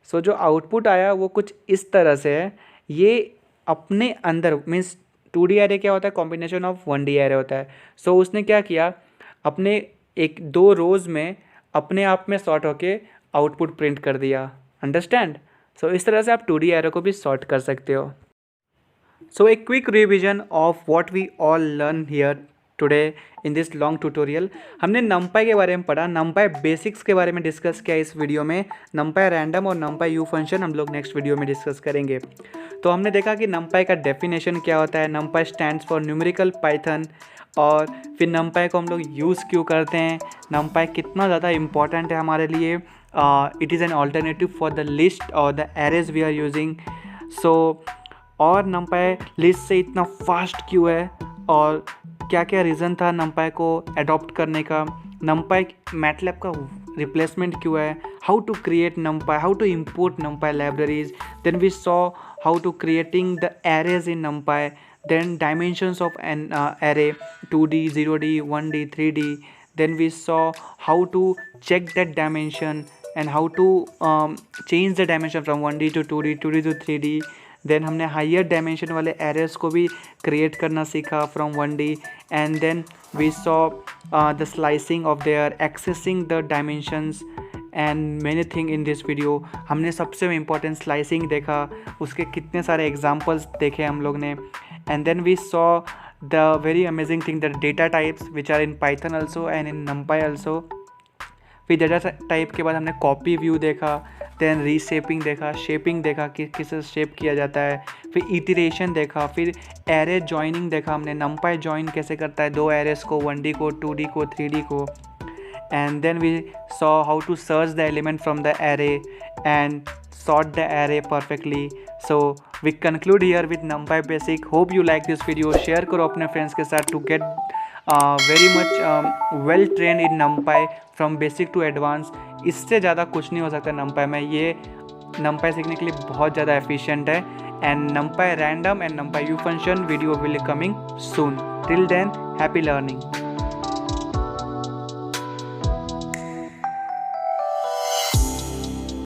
सो जो आउटपुट आया वो कुछ इस तरह से है। ये अपने अंदर मीन्स 2D एरे क्या होता है, कॉम्बिनेशन ऑफ 1D एरे होता है। सो उसने क्या किया, अपने एक 2 रोज़ में अपने आप में सॉर्ट होके आउटपुट प्रिंट कर दिया। अंडरस्टैंड? सो इस तरह से आप 2D एरे को भी सॉर्ट कर सकते हो। So a quick revision of what we all learn here today in this long tutorial. हमने numpy के बारे में पढ़ा, numpy बेसिक्स के बारे में डिस्कस किया इस वीडियो में। numpy रैंडम और numpy u फंक्शन हम लोग नेक्स्ट वीडियो में डिस्कस करेंगे। तो हमने देखा कि numpy का डेफिनेशन क्या होता है, numpy stands for numerical Python, और फिर numpy को हम लोग यूज़ क्यों करते हैं, numpy कितना ज़्यादा इम्पॉर्टेंट है हमारे लिए, it is an alternative for the list और the arrays we are using. So और numpy लिस्ट से इतना फास्ट क्यों है और क्या क्या रीज़न था numpy को अडॉप्ट करने का, numpy मैटलैब का रिप्लेसमेंट क्यों है, how to create numpy, how to import numpy libraries, then we saw how to creating the arrays in numpy, then dimensions of an array 2D, 0D, 1D, 3D, then we saw how to check that dimension and how to change the dimension from 1D to 2D, 2D to 3D. then हमने higher dimension वाले arrays को भी create करना सीखा from 1D, and then we saw the slicing of their accessing the dimensions and many thing in this video. हमने सबसे important slicing देखा, उसके कितने सारे एग्जांपल्स देखे हम लोग ने, and then we saw the very amazing thing that data types which are in Python also and in NumPy also. फिर डेटा टाइप के बाद हमने कॉपी व्यू देखा, देन रीशेपिंग देखा, शेपिंग देखा कि किस शेप किया जाता है, फिर इटरेशन देखा, फिर एरे जॉइनिंग देखा हमने, NumPy जॉइन कैसे करता है 2 एरेस को, 1D को, 2D को, 3D को, and then we saw how to search the element from the array and sort the array perfectly. So we conclude here with NumPy basic. Hope you like this video. Share करो अपने friends के साथ to get very much well trained in NumPy from basic to advanced. इससे ज़्यादा कुछ नहीं हो सकता NumPy में, ये NumPy सीखने के लिए बहुत ज़्यादा efficient है। and NumPy random and NumPy u function video will be coming soon. Till then, happy learning.